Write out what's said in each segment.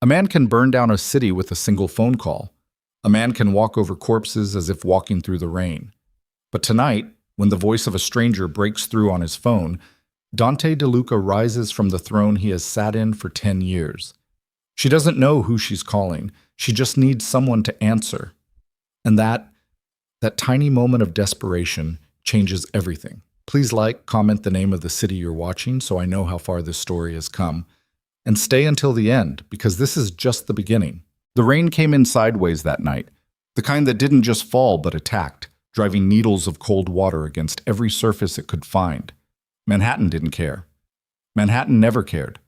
A man can burn down a city with a single phone call. A man can walk over corpses as if walking through the rain. But tonight, when the voice of a stranger breaks through on his phone, Dante DeLuca rises from the throne he has sat in for 10 years. She doesn't know who she's calling. She just needs someone to answer. And that tiny moment of desperation changes everything. Please like, comment the name of the city you're watching so I know how far this story has come. And stay until the end, because this is just the beginning. The rain came in sideways that night, the kind that didn't just fall but attacked, driving needles of cold water against every surface it could find. Manhattan didn't care. Manhattan never cared.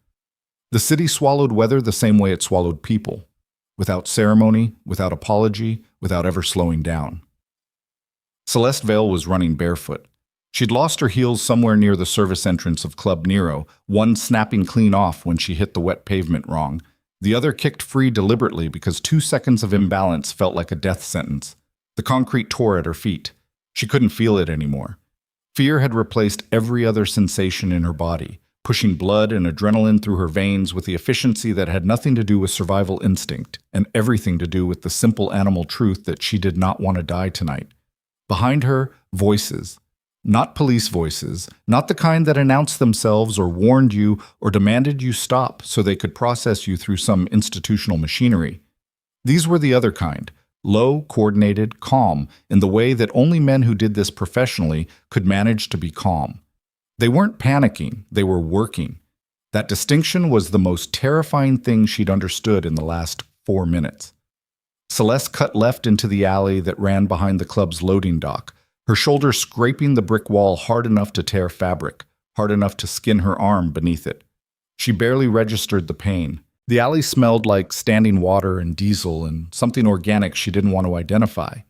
The city swallowed weather the same way it swallowed people, without ceremony, without apology, without ever slowing down. Celeste Vale was running barefoot. She'd lost her heels somewhere near the service entrance of Club Nero, one snapping clean off when she hit the wet pavement wrong. The other kicked free deliberately because 2 seconds of imbalance felt like a death sentence. The concrete tore at her feet. She couldn't feel it anymore. Fear had replaced every other sensation in her body, pushing blood and adrenaline through her veins with the efficiency that had nothing to do with survival instinct and everything to do with the simple animal truth that she did not want to die tonight. Behind her, voices. Not police voices, not the kind that announced themselves or warned you or demanded you stop so they could process you through some institutional machinery. These were the other kind, low, coordinated, calm, in the way that only men who did this professionally could manage to be calm. They weren't panicking, they were working. That distinction was the most terrifying thing she'd understood in the last 4 minutes. Celeste cut left into the alley that ran behind the club's loading dock, her shoulder scraping the brick wall hard enough to tear fabric, hard enough to skin her arm beneath it. She barely registered the pain. The alley smelled like standing water and diesel and something organic she didn't want to identify.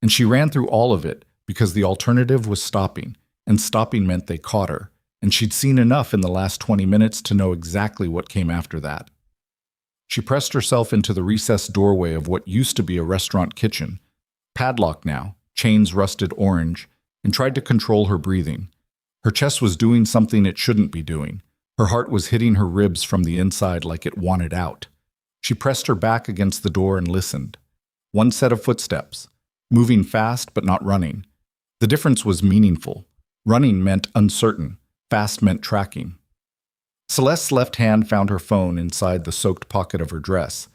And she ran through all of it because the alternative was stopping, and stopping meant they caught her, and she'd seen enough in the last 20 minutes to know exactly what came after that. She pressed herself into the recessed doorway of what used to be a restaurant kitchen, padlocked now, chains rusted orange, and tried to control her breathing. Her chest was doing something it shouldn't be doing. Her heart was hitting her ribs from the inside like it wanted out. She pressed her back against the door and listened. One set of footsteps, moving fast but not running. The difference was meaningful. Running meant uncertain, fast meant tracking. Celeste's left hand found her phone inside the soaked pocket of her dress.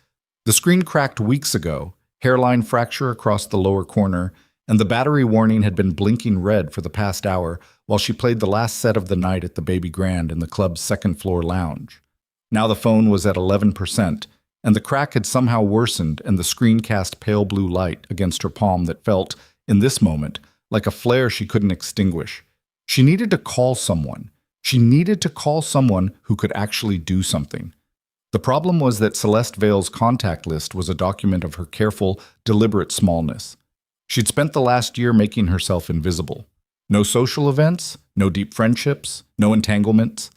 The screen cracked weeks ago, hairline fracture across the lower corner, and the battery warning had been blinking red for the past hour while she played the last set of the night at the Baby Grand in the club's second-floor lounge. Now the phone was at 11%, and the crack had somehow worsened and the screen cast pale blue light against her palm that felt, in this moment, like a flare she couldn't extinguish. She needed to call someone. She needed to call someone who could actually do something. The problem was that Celeste Vale's contact list was a document of her careful, deliberate smallness. She'd spent the last year making herself invisible. No social events, no deep friendships, no entanglements.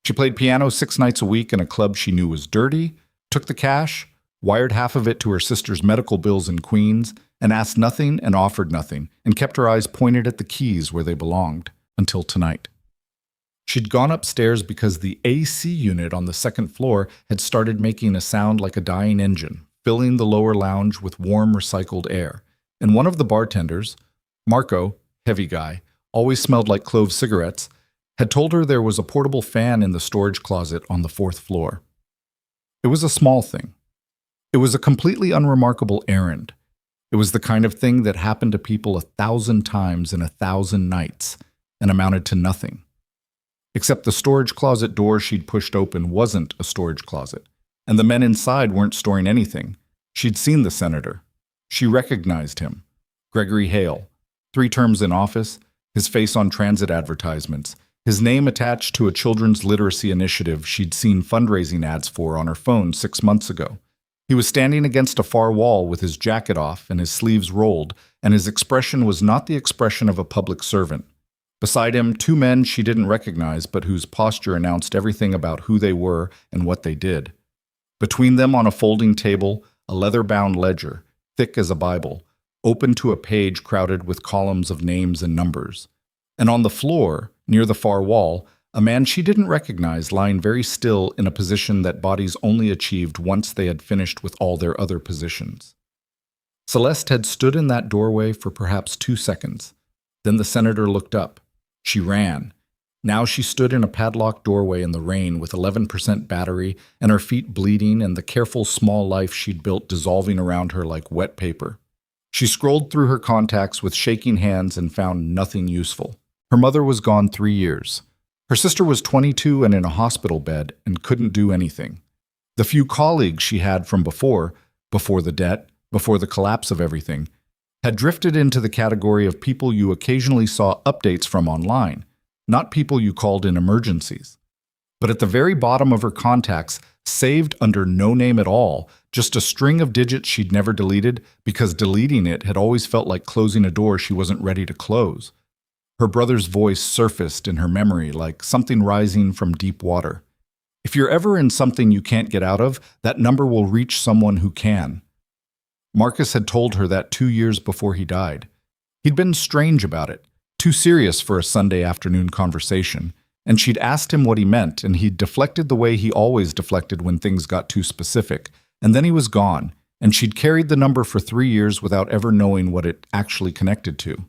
She played piano 6 nights a week in a club she knew was dirty, took the cash, wired half of it to her sister's medical bills in Queens, and asked nothing and offered nothing, and kept her eyes pointed at the keys where they belonged, until tonight. She'd gone upstairs because the AC unit on the second floor had started making a sound like a dying engine, filling the lower lounge with warm recycled air. And one of the bartenders, Marco, heavy guy, always smelled like clove cigarettes, had told her there was a portable fan in the storage closet on the 4th floor. It was a small thing. It was a completely unremarkable errand. It was the kind of thing that happened to people 1,000 times in 1,000 nights and amounted to nothing. Except the storage closet door she'd pushed open wasn't a storage closet, and the men inside weren't storing anything. She'd seen the senator. She recognized him. Gregory Hale, 3 terms in office, his face on transit advertisements, his name attached to a children's literacy initiative she'd seen fundraising ads for on her phone 6 months ago. He was standing against a far wall with his jacket off and his sleeves rolled, and his expression was not the expression of a public servant. Beside him, 2 men she didn't recognize but whose posture announced everything about who they were and what they did. Between them on a folding table, a leather-bound ledger, thick as a Bible, open to a page crowded with columns of names and numbers. And on the floor, near the far wall, A man she didn't recognize lying very still in a position that bodies only achieved once they had finished with all their other positions. Celeste had stood in that doorway for perhaps 2 seconds. Then the senator looked up. She ran. Now she stood in a padlocked doorway in the rain with 11% battery and her feet bleeding and the careful small life she'd built dissolving around her like wet paper. She scrolled through her contacts with shaking hands and found nothing useful. Her mother was gone 3 years. Her sister was 22 and in a hospital bed and couldn't do anything. The few colleagues she had from before the debt, before the collapse of everything, had drifted into the category of people you occasionally saw updates from online, not people you called in emergencies. But at the very bottom of her contacts, saved under no name at all, just a string of digits she'd never deleted because deleting it had always felt like closing a door she wasn't ready to close. Her brother's voice surfaced in her memory like something rising from deep water. If you're ever in something you can't get out of, that number will reach someone who can. Marcus had told her that 2 years before he died. He'd been strange about it, too serious for a Sunday afternoon conversation, and she'd asked him what he meant, and he'd deflected the way he always deflected when things got too specific, and then he was gone, and she'd carried the number for 3 years without ever knowing what it actually connected to.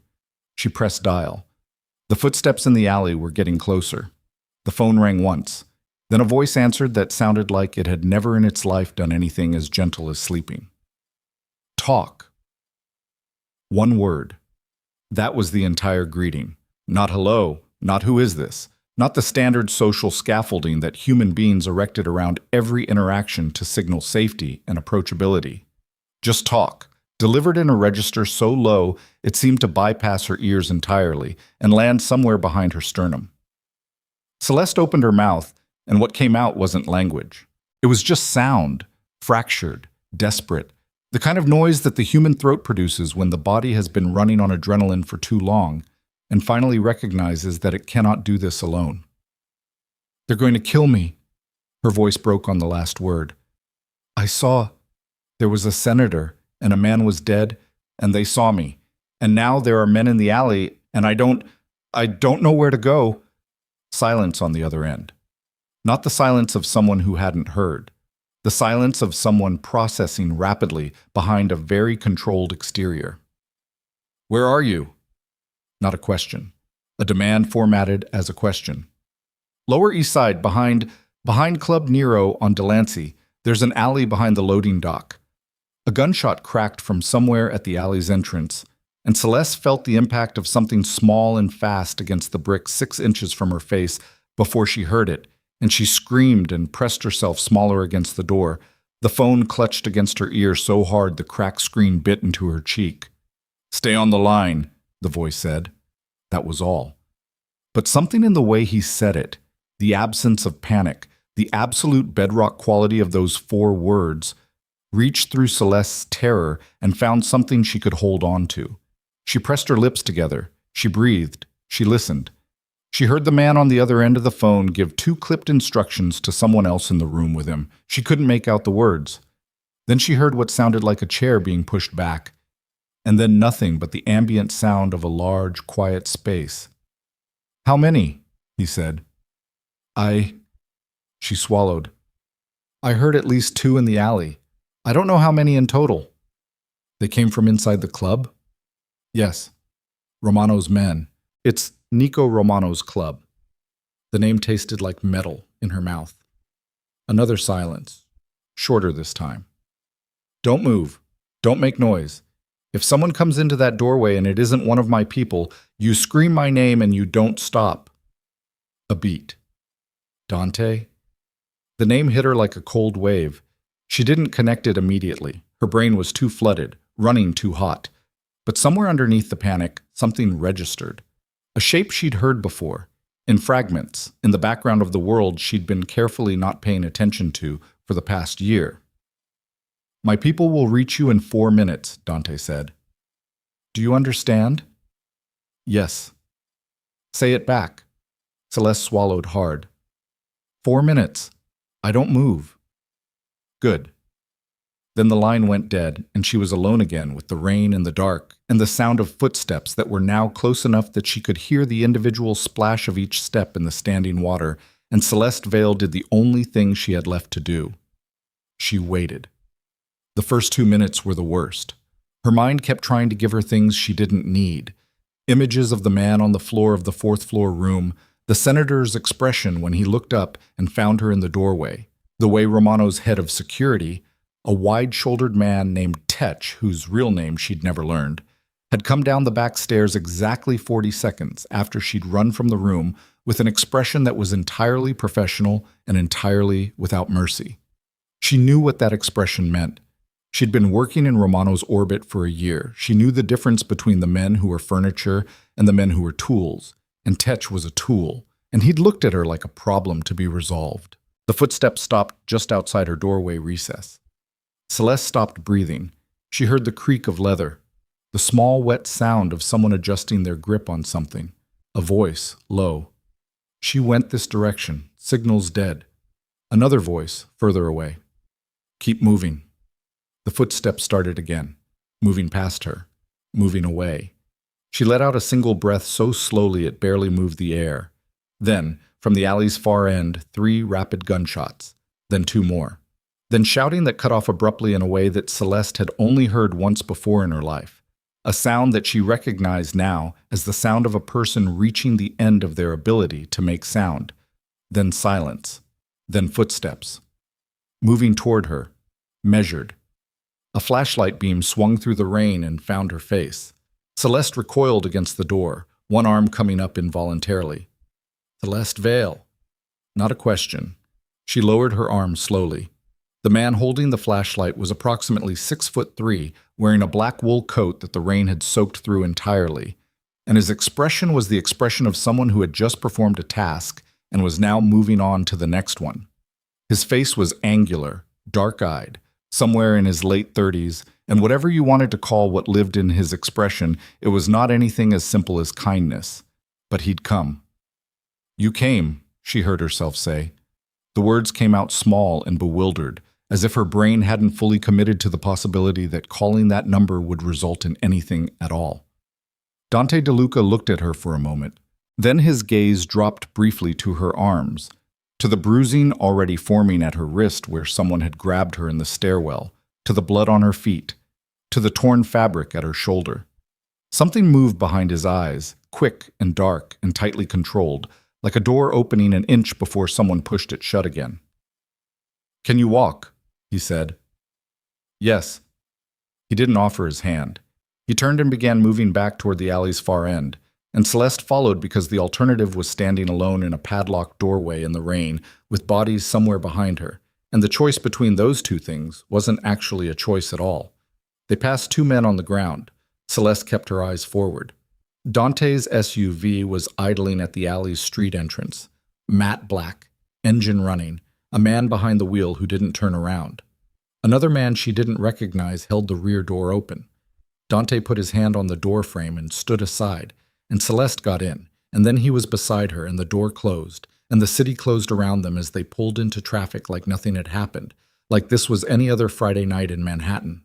She pressed dial. The footsteps in the alley were getting closer. The phone rang once. Then a voice answered that sounded like it had never in its life done anything as gentle as sleeping. Talk. One word. That was the entire greeting. Not hello, not who is this, not the standard social scaffolding that human beings erected around every interaction to signal safety and approachability. Just talk, delivered in a register so low it seemed to bypass her ears entirely and land somewhere behind her sternum. Celeste opened her mouth, and what came out wasn't language. It was just sound, fractured, desperate, the kind of noise that the human throat produces when the body has been running on adrenaline for too long and finally recognizes that it cannot do this alone. They're going to kill me. Her voice broke on the last word. I saw. There was a senator, and a man was dead, and they saw me. And now there are men in the alley, and I don't know where to go. Silence on the other end. Not the silence of someone who hadn't heard. The silence of someone processing rapidly behind a very controlled exterior. Where are you? Not a question. A demand formatted as a question. Lower East Side, behind Club Nero on Delancey, there's an alley behind the loading dock. A gunshot cracked from somewhere at the alley's entrance, and Celeste felt the impact of something small and fast against the brick 6 inches from her face before she heard it, and she screamed and pressed herself smaller against the door. The phone clutched against her ear so hard the cracked screen bit into her cheek. Stay on the line, the voice said. That was all. But something in the way he said it, the absence of panic, the absolute bedrock quality of those 4 words, reached through Celeste's terror and found something she could hold on to. She pressed her lips together. She breathed. She listened. She heard the man on the other end of the phone give 2 clipped instructions to someone else in the room with him. She couldn't make out the words. Then she heard what sounded like a chair being pushed back, and then nothing but the ambient sound of a large, quiet space. How many? He said. She swallowed. I heard at least 2 in the alley. I don't know how many in total. They came from inside the club? Yes. Romano's men. It's Nico Romano's club. The name tasted like metal in her mouth. Another silence, shorter this time. Don't move. Don't make noise. If someone comes into that doorway and it isn't one of my people, you scream my name and you don't stop. A beat. Dante? The name hit her like a cold wave. She didn't connect it immediately. Her brain was too flooded, running too hot. But somewhere underneath the panic, something registered. A shape she'd heard before, in fragments, in the background of the world she'd been carefully not paying attention to for the past year. My people will reach you in 4 minutes, Dante said. Do you understand? Yes. Say it back. Celeste swallowed hard. 4 minutes. I don't move. Good. Then the line went dead, and she was alone again with the rain and the dark, and the sound of footsteps that were now close enough that she could hear the individual splash of each step in the standing water, and Celeste Vale did the only thing she had left to do. She waited. The first 2 minutes were the worst. Her mind kept trying to give her things she didn't need. Images of the man on the floor of the fourth-floor room, the senator's expression when he looked up and found her in the doorway, the way Romano's head of security, a wide-shouldered man named Tech, whose real name she'd never learned, had come down the back stairs exactly 40 seconds after she'd run from the room with an expression that was entirely professional and entirely without mercy. She knew what that expression meant. She'd been working in Romano's orbit for a year. She knew the difference between the men who were furniture and the men who were tools, and Tech was a tool, and he'd looked at her like a problem to be resolved. The footsteps stopped just outside her doorway recess. Celeste stopped breathing. She heard the creak of leather, the small, wet sound of someone adjusting their grip on something, a voice, low. She went this direction, signals dead. Another voice, further away. Keep moving. The footsteps started again, moving past her, moving away. She let out a single breath so slowly it barely moved the air. Then, from the alley's far end, 3 rapid gunshots, then 2 more. Then shouting that cut off abruptly in a way that Celeste had only heard once before in her life. A sound that she recognized now as the sound of a person reaching the end of their ability to make sound. Then silence. Then footsteps. Moving toward her. Measured. A flashlight beam swung through the rain and found her face. Celeste recoiled against the door, one arm coming up involuntarily. Celeste Vale. Not a question. She lowered her arm slowly. The man holding the flashlight was approximately 6'3", wearing a black wool coat that the rain had soaked through entirely, and his expression was the expression of someone who had just performed a task and was now moving on to the next one. His face was angular, dark-eyed, somewhere in his late 30s, and whatever you wanted to call what lived in his expression, it was not anything as simple as kindness. But he'd come. You came, she heard herself say. The words came out small and bewildered, as if her brain hadn't fully committed to the possibility that calling that number would result in anything at all. Dante DeLuca looked at her for a moment. Then his gaze dropped briefly to her arms, to the bruising already forming at her wrist where someone had grabbed her in the stairwell, to the blood on her feet, to the torn fabric at her shoulder. Something moved behind his eyes, quick and dark and tightly controlled, like a door opening an inch before someone pushed it shut again. Can you walk? He said. Yes. He didn't offer his hand. He turned and began moving back toward the alley's far end, and Celeste followed because the alternative was standing alone in a padlocked doorway in the rain with bodies somewhere behind her, and the choice between those two things wasn't actually a choice at all. They passed 2 men on the ground. Celeste kept her eyes forward. Dante's SUV was idling at the alley's street entrance. Matte black, engine running, a man behind the wheel who didn't turn around. Another man she didn't recognize held the rear door open. Dante put his hand on the door frame and stood aside, and Celeste got in, and then he was beside her and the door closed, and the city closed around them as they pulled into traffic like nothing had happened, like this was any other Friday night in Manhattan.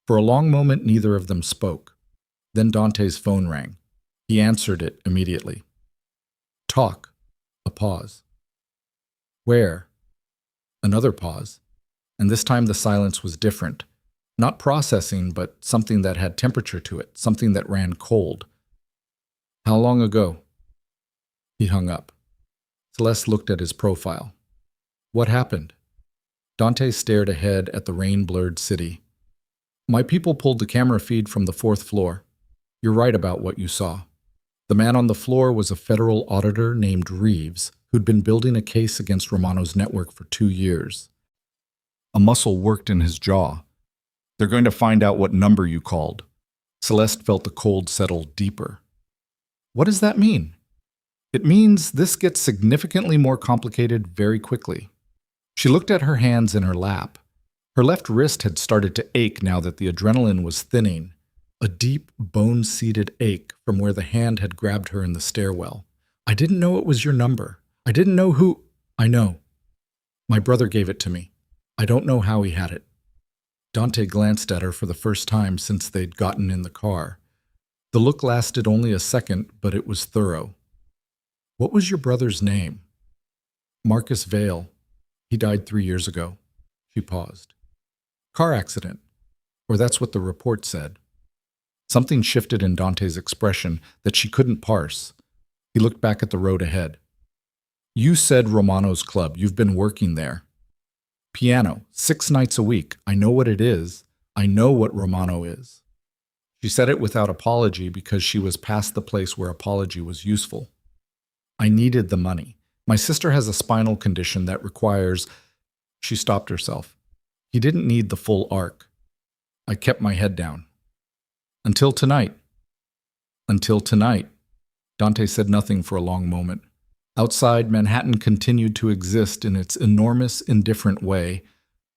For a long moment, neither of them spoke. Then Dante's phone rang. He answered it immediately. Talk. A pause. Where? Another pause. And this time the silence was different. Not processing, but something that had temperature to it, something that ran cold. How long ago? He hung up. Celeste looked at his profile. What happened? Dante stared ahead at the rain-blurred city. My people pulled the camera feed from the 4th floor. You're right about what you saw. The man on the floor was a federal auditor named Reeves, who'd been building a case against Romano's network for 2 years. A muscle worked in his jaw. They're going to find out what number you called. Celeste felt the cold settle deeper. What does that mean? It means this gets significantly more complicated very quickly. She looked at her hands in her lap. Her left wrist had started to ache now that the adrenaline was thinning, a deep, bone-seated ache from where the hand had grabbed her in the stairwell. I didn't know it was your number. I didn't know who. I know. My brother gave it to me. I don't know how he had it. Dante glanced at her for the first time since they'd gotten in the car. The look lasted only a second, but it was thorough. What was your brother's name? Marcus Vale. He died 3 years ago. She paused. Car accident. Or that's what the report said. Something shifted in Dante's expression that she couldn't parse. He looked back at the road ahead. You said Romano's Club. You've been working there. Piano, 6 nights a week. I know what it is. I know what Romano is. She said it without apology because she was past the place where apology was useful. I needed the money. My sister has a spinal condition that requires... She stopped herself. He didn't need the full arc. I kept my head down. Until tonight. Until tonight. Dante said nothing for a long moment. Outside, Manhattan continued to exist in its enormous, indifferent way.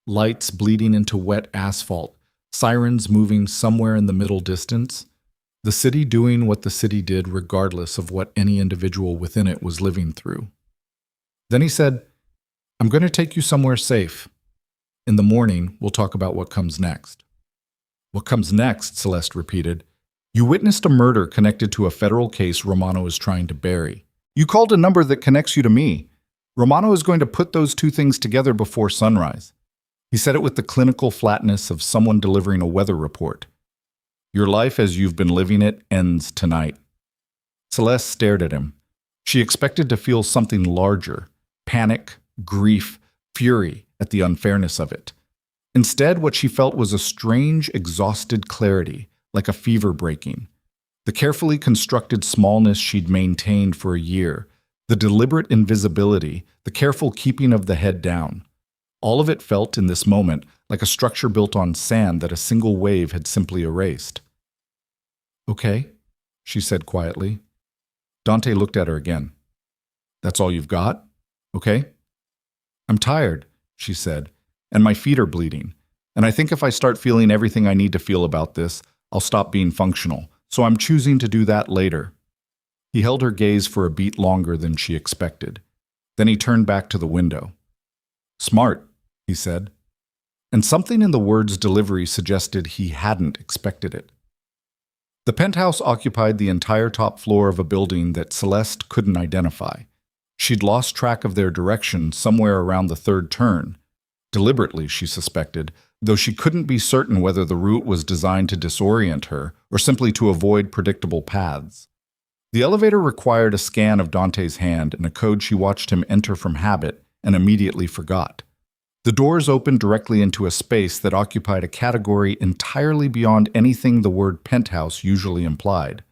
Lights bleeding into wet asphalt. Sirens moving somewhere in the middle distance. The city doing what the city did regardless of what any individual within it was living through. Then he said, I'm going to take you somewhere safe. In the morning, we'll talk about what comes next. What comes next, Celeste repeated. You witnessed a murder connected to a federal case Romano is trying to bury. You called a number that connects you to me. Romano is going to put those two things together before sunrise. He said it with the clinical flatness of someone delivering a weather report. Your life as you've been living it ends tonight. Celeste stared at him. She expected to feel something larger, panic, grief, fury at the unfairness of it. Instead, what she felt was a strange, exhausted clarity, like a fever breaking. The carefully constructed smallness she'd maintained for a year, the deliberate invisibility, the careful keeping of the head down. All of it felt in this moment like a structure built on sand that a single wave had simply erased. Okay, she said quietly. Dante looked at her again. That's all you've got? Okay? I'm tired, she said, and my feet are bleeding. And I think if I start feeling everything I need to feel about this, I'll stop being functional. So I'm choosing to do that later. He held her gaze for a beat longer than she expected. Then he turned back to the window. Smart, he said. And something in the word's delivery suggested he hadn't expected it. The penthouse occupied the entire top floor of a building that Celeste couldn't identify. She'd lost track of their direction somewhere around the third turn. Deliberately, she suspected, though she couldn't be certain whether the route was designed to disorient her or simply to avoid predictable paths. The elevator required a scan of Dante's hand and a code she watched him enter from habit and immediately forgot. The doors opened directly into a space that occupied a category entirely beyond anything the word penthouse usually implied.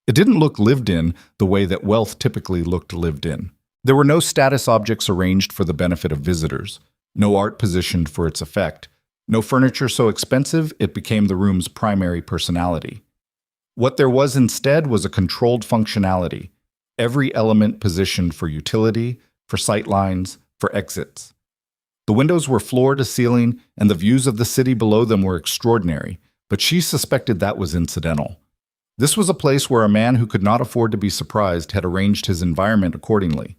It didn't look lived in the way that wealth typically looked lived in. There were no status objects arranged for the benefit of visitors, no art positioned for its effect, no furniture so expensive it became the room's primary personality. What there was instead was a controlled functionality, every element positioned for utility, for sightlines, for exits. The windows were floor to ceiling, and the views of the city below them were extraordinary, but she suspected that was incidental. This was a place where a man who could not afford to be surprised had arranged his environment accordingly.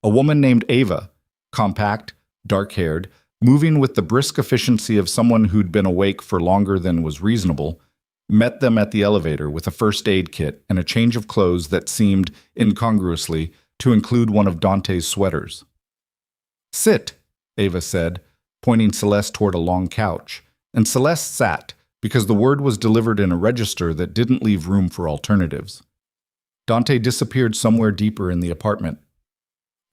A woman named Ava, compact, dark-haired, moving with the brisk efficiency of someone who'd been awake for longer than was reasonable, met them at the elevator with a first aid kit and a change of clothes that seemed, incongruously, to include one of Dante's sweaters. Sit, Ava said, pointing Celeste toward a long couch, and Celeste sat because the word was delivered in a register that didn't leave room for alternatives. Dante disappeared somewhere deeper in the apartment.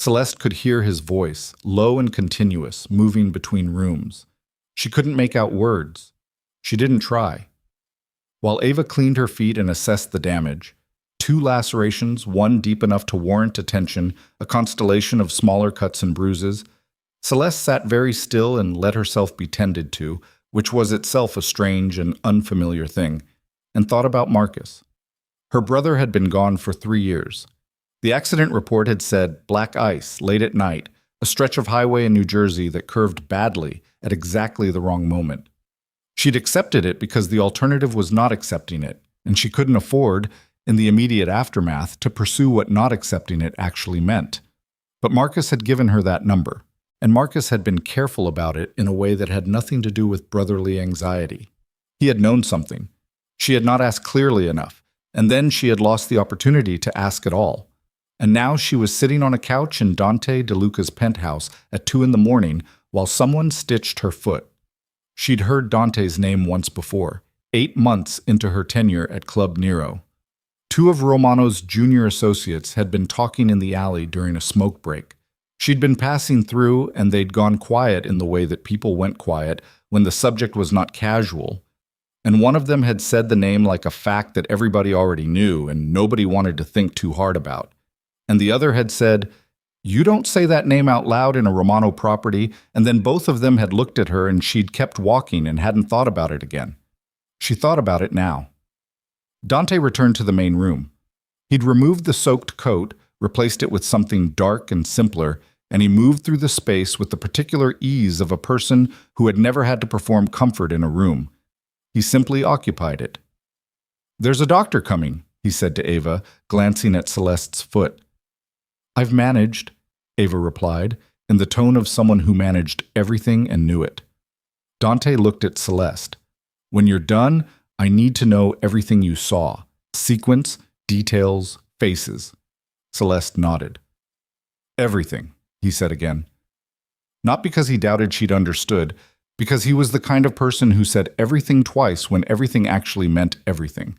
Celeste could hear his voice, low and continuous, moving between rooms. She couldn't make out words. She didn't try. While Ava cleaned her feet and assessed the damage, 2 lacerations, one deep enough to warrant attention, a constellation of smaller cuts and bruises, Celeste sat very still and let herself be tended to, which was itself a strange and unfamiliar thing, and thought about Marcus. Her brother had been gone for 3 years. The accident report had said black ice, late at night, a stretch of highway in New Jersey that curved badly at exactly the wrong moment. She'd accepted it because the alternative was not accepting it, and she couldn't afford, in the immediate aftermath, to pursue what not accepting it actually meant. But Marcus had given her that number. and Marcus had been careful about it in a way that had nothing to do with brotherly anxiety. He had known something. She had not asked clearly enough, and then she had lost the opportunity to ask at all. And now she was sitting on a couch in Dante DeLuca's penthouse at 2 a.m. while someone stitched her foot. She'd heard Dante's name once before, 8 months into her tenure at Club Nero. 2 of Romano's junior associates had been talking in the alley during a smoke break. She'd been passing through, and they'd gone quiet in the way that people went quiet when the subject was not casual. And one of them had said the name like a fact that everybody already knew and nobody wanted to think too hard about. And the other had said, "You don't say that name out loud in a Romano property," and then both of them had looked at her and she'd kept walking and hadn't thought about it again. She thought about it now. Dante returned to the main room. He'd removed the soaked coat, replaced it with something dark and simpler, and he moved through the space with the particular ease of a person who had never had to perform comfort in a room. He simply occupied it. "There's a doctor coming," he said to Ava, glancing at Celeste's foot. "I've managed," Ava replied, in the tone of someone who managed everything and knew it. Dante looked at Celeste. "When you're done, I need to know everything you saw. Sequence, details, faces." Celeste nodded. "Everything," he said again. Not because he doubted she'd understood, because he was the kind of person who said everything twice when everything actually meant everything.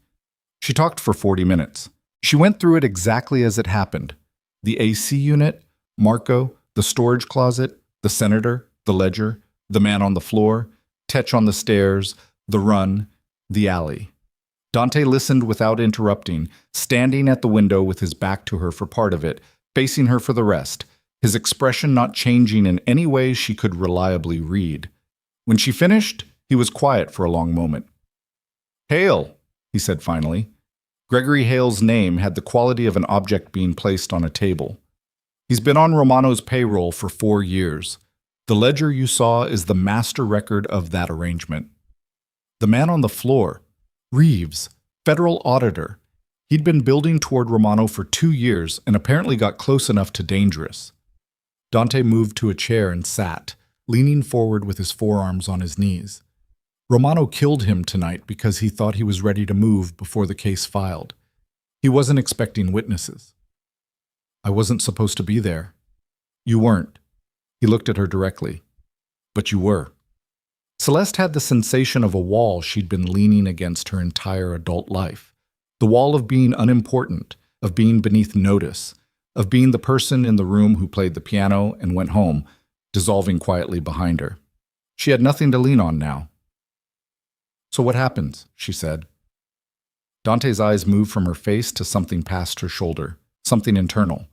She talked for 40 minutes. She went through it exactly as it happened. The AC unit, Marco, the storage closet, the senator, the ledger, the man on the floor, Tetch on the stairs, the run, the alley. Dante listened without interrupting, standing at the window with his back to her for part of it, facing her for the rest, his expression not changing in any way she could reliably read. When she finished, he was quiet for a long moment. "Hale," he said finally. Gregory Hale's name had the quality of an object being placed on a table. "He's been on Romano's payroll for 4 years. The ledger you saw is the master record of that arrangement." The man on the floor, Reeves, federal auditor. He'd been building toward Romano for 2 years and apparently got close enough to dangerous. Dante moved to a chair and sat, leaning forward with his forearms on his knees. Romano killed him tonight because he thought he was ready to move before the case filed. He wasn't expecting witnesses. "I wasn't supposed to be there." "You weren't." He looked at her directly. "But you were." Celeste had the sensation of a wall she'd been leaning against her entire adult life. The wall of being unimportant, of being beneath notice, of being the person in the room who played the piano and went home, dissolving quietly behind her. She had nothing to lean on now. "So what happens?" she said. Dante's eyes moved from her face to something past her shoulder, something internal,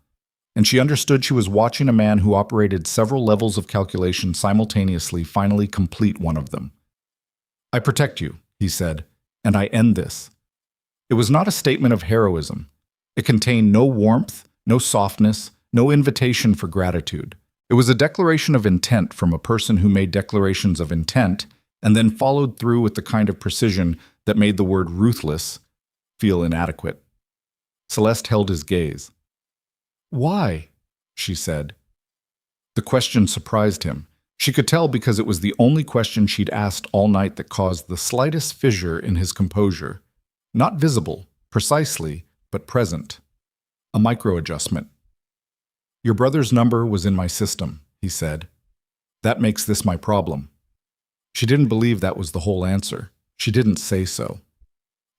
and she understood she was watching a man who operated several levels of calculation simultaneously finally complete one of them. "I protect you," he said, "and I end this." It was not a statement of heroism. It contained no warmth, no softness, no invitation for gratitude. It was a declaration of intent from a person who made declarations of intent and then followed through with the kind of precision that made the word ruthless feel inadequate. Celeste held his gaze. "Why?" she said. The question surprised him. She could tell because it was the only question she'd asked all night that caused the slightest fissure in his composure. Not visible, precisely, but present. A micro-adjustment. "Your brother's number was in my system," he said. "That makes this my problem." She didn't believe that was the whole answer. She didn't say so.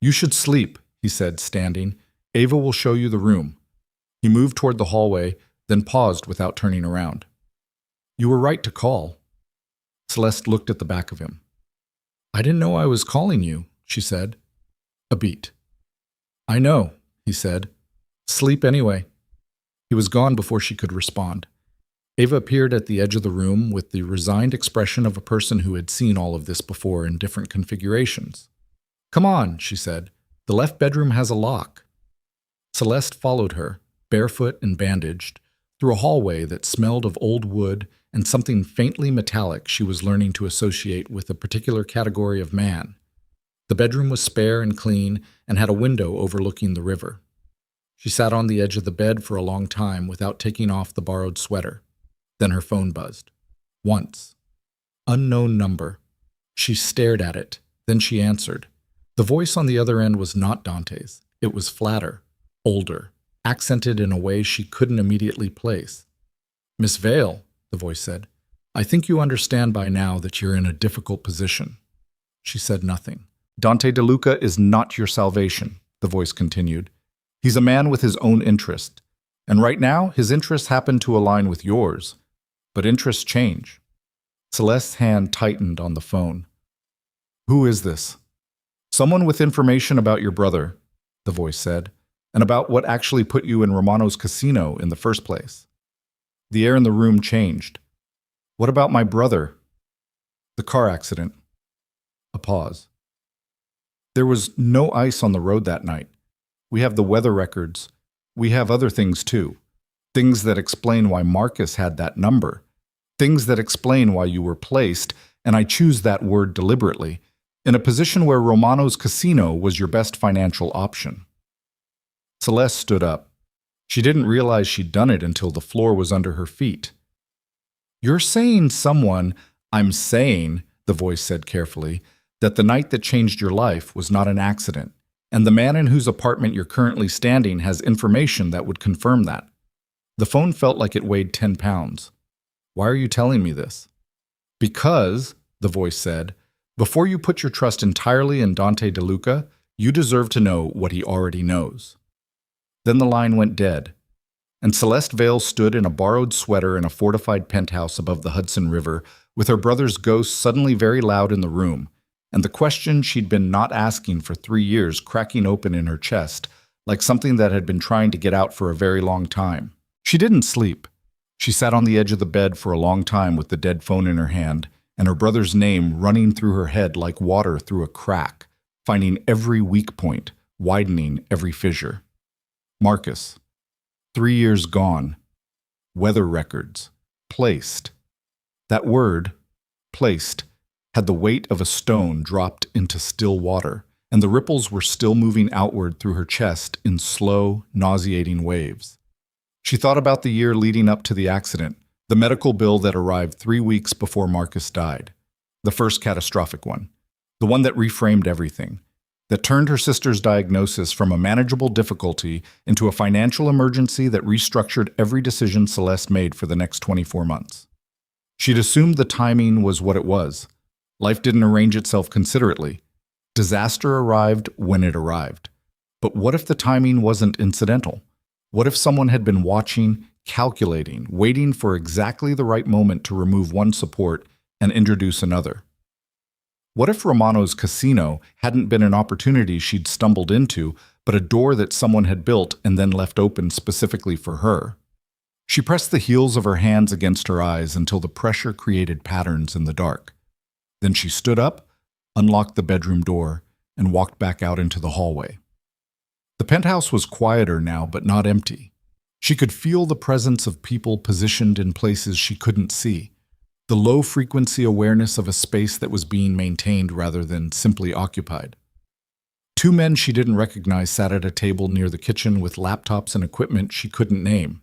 "You should sleep," he said, standing. "Ava will show you the room." He moved toward the hallway, then paused without turning around. "You were right to call." Celeste looked at the back of him. "I didn't know I was calling you," she said. A beat. "I know," he said. "Sleep anyway." He was gone before she could respond. Ava appeared at the edge of the room with the resigned expression of a person who had seen all of this before in different configurations. "Come on," she said. "The left bedroom has a lock." Celeste followed her, barefoot and bandaged, through a hallway that smelled of old wood and something faintly metallic she was learning to associate with a particular category of man. The bedroom was spare and clean and had a window overlooking the river. She sat on the edge of the bed for a long time without taking off the borrowed sweater. Then her phone buzzed. Once. Unknown number. She stared at it. Then she answered. The voice on the other end was not Dante's. It was flatter, older, accented in a way she couldn't immediately place. Miss Vale, the voice said, I think you understand by now that you're in a difficult position. She said nothing. Dante DeLuca is not your salvation, the voice continued. He's a man with his own interest, and right now his interests happen to align with yours. But interests change. Celeste's hand tightened on the phone. Who is this? Someone with information about your brother, the voice said, and about what actually put you in Romano's casino in the first place. The air in the room changed. What about my brother? The car accident. A pause. There was no ice on the road that night. We have the weather records. We have other things too. Things that explain why Marcus had that number. Things that explain why you were placed, and I choose that word deliberately, in a position where Romano's casino was your best financial option. Celeste stood up. She didn't realize she'd done it until the floor was under her feet. You're saying someone, I'm saying, the voice said carefully, that the night that changed your life was not an accident, and the man in whose apartment you're currently standing has information that would confirm that. The phone felt like it weighed 10 pounds. Why are you telling me this? Because, the voice said, before you put your trust entirely in Dante DeLuca, you deserve to know what he already knows. Then the line went dead, and Celeste Vale stood in a borrowed sweater in a fortified penthouse above the Hudson River, with her brother's ghost suddenly very loud in the room, and the question she'd been not asking for 3 years cracking open in her chest, like something that had been trying to get out for a very long time. She didn't sleep. She sat on the edge of the bed for a long time with the dead phone in her hand, and her brother's name running through her head like water through a crack, finding every weak point, widening every fissure. Marcus. 3 years gone. Weather records. Placed. That word, placed, had the weight of a stone dropped into still water, and the ripples were still moving outward through her chest in slow, nauseating waves. She thought about the year leading up to the accident, the medical bill that arrived 3 weeks before Marcus died, the first catastrophic one, the one that reframed everything, that turned her sister's diagnosis from a manageable difficulty into a financial emergency that restructured every decision Celeste made for the next 24 months. She'd assumed the timing was what it was. Life didn't arrange itself considerately. Disaster arrived when it arrived. But what if the timing wasn't incidental? What if someone had been watching, calculating, waiting for exactly the right moment to remove one support and introduce another? What if Romano's casino hadn't been an opportunity she'd stumbled into, but a door that someone had built and then left open specifically for her? She pressed the heels of her hands against her eyes until the pressure created patterns in the dark. Then she stood up, unlocked the bedroom door, and walked back out into the hallway. The penthouse was quieter now, but not empty. She could feel the presence of people positioned in places she couldn't see, the low-frequency awareness of a space that was being maintained rather than simply occupied. 2 men she didn't recognize sat at a table near the kitchen with laptops and equipment she couldn't name.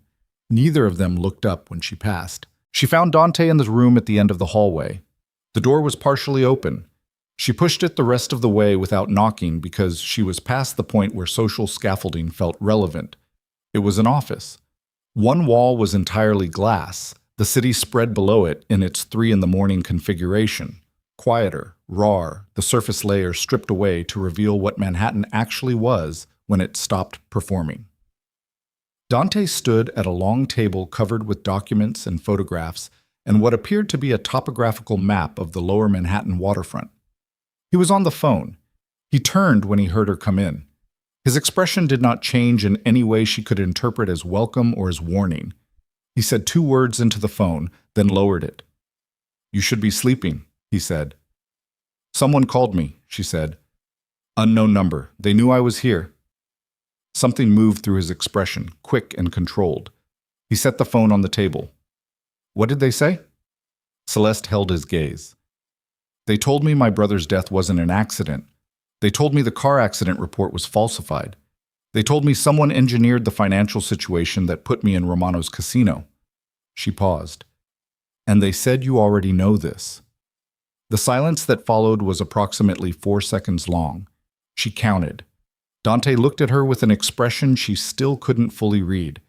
Neither of them looked up when she passed. She found Dante in the room at the end of the hallway. The door was partially open. She pushed it the rest of the way without knocking because she was past the point where social scaffolding felt relevant. It was an office. One wall was entirely glass, the city spread below it in its 3 a.m. configuration. Quieter, raw, the surface layer stripped away to reveal what Manhattan actually was when it stopped performing. Dante stood at a long table covered with documents and photographs and what appeared to be a topographical map of the lower Manhattan waterfront. He was on the phone. He turned when he heard her come in. His expression did not change in any way she could interpret as welcome or as warning. He said 2 words into the phone, then lowered it. "You should be sleeping," he said. "Someone called me," she said. "Unknown number. They knew I was here." Something moved through his expression, quick and controlled. He set the phone on the table. "What did they say?" Celeste held his gaze. "They told me my brother's death wasn't an accident. They told me the car accident report was falsified. They told me someone engineered the financial situation that put me in Romano's casino." She paused. And they said you already know this. The silence that followed was approximately 4 seconds long. She counted. Dante looked at her with an expression she still couldn't fully read.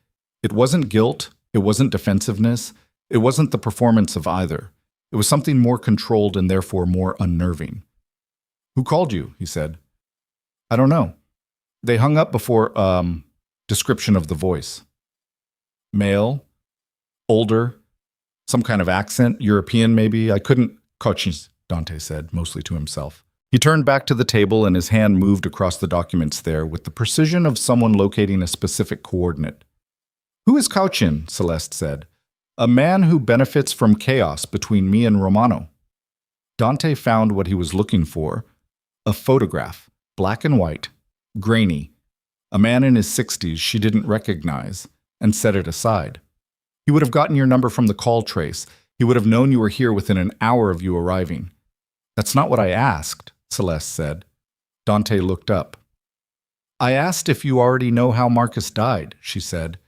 It wasn't guilt, it wasn't defensiveness, it wasn't the performance of either. It was something more controlled and therefore more unnerving. "Who called you?" he said. "I don't know." They hung up before, description of the voice. "Male? Older? Some kind of accent? European, maybe? I couldn't—" "Cochins," Dante said, mostly to himself. He turned back to the table and his hand moved across the documents there with the precision of someone locating a specific coordinate. "Who is Cauchin?" Celeste said. "A man who benefits from chaos between me and Romano." Dante found what he was looking for: a photograph, black and white, grainy, a man in his 60s she didn't recognize, and set it aside. "He would have gotten your number from the call trace. He would have known you were here within an hour of you arriving." "That's not what I asked," Celeste said. Dante looked up. "I asked if you already know how Marcus died," she said.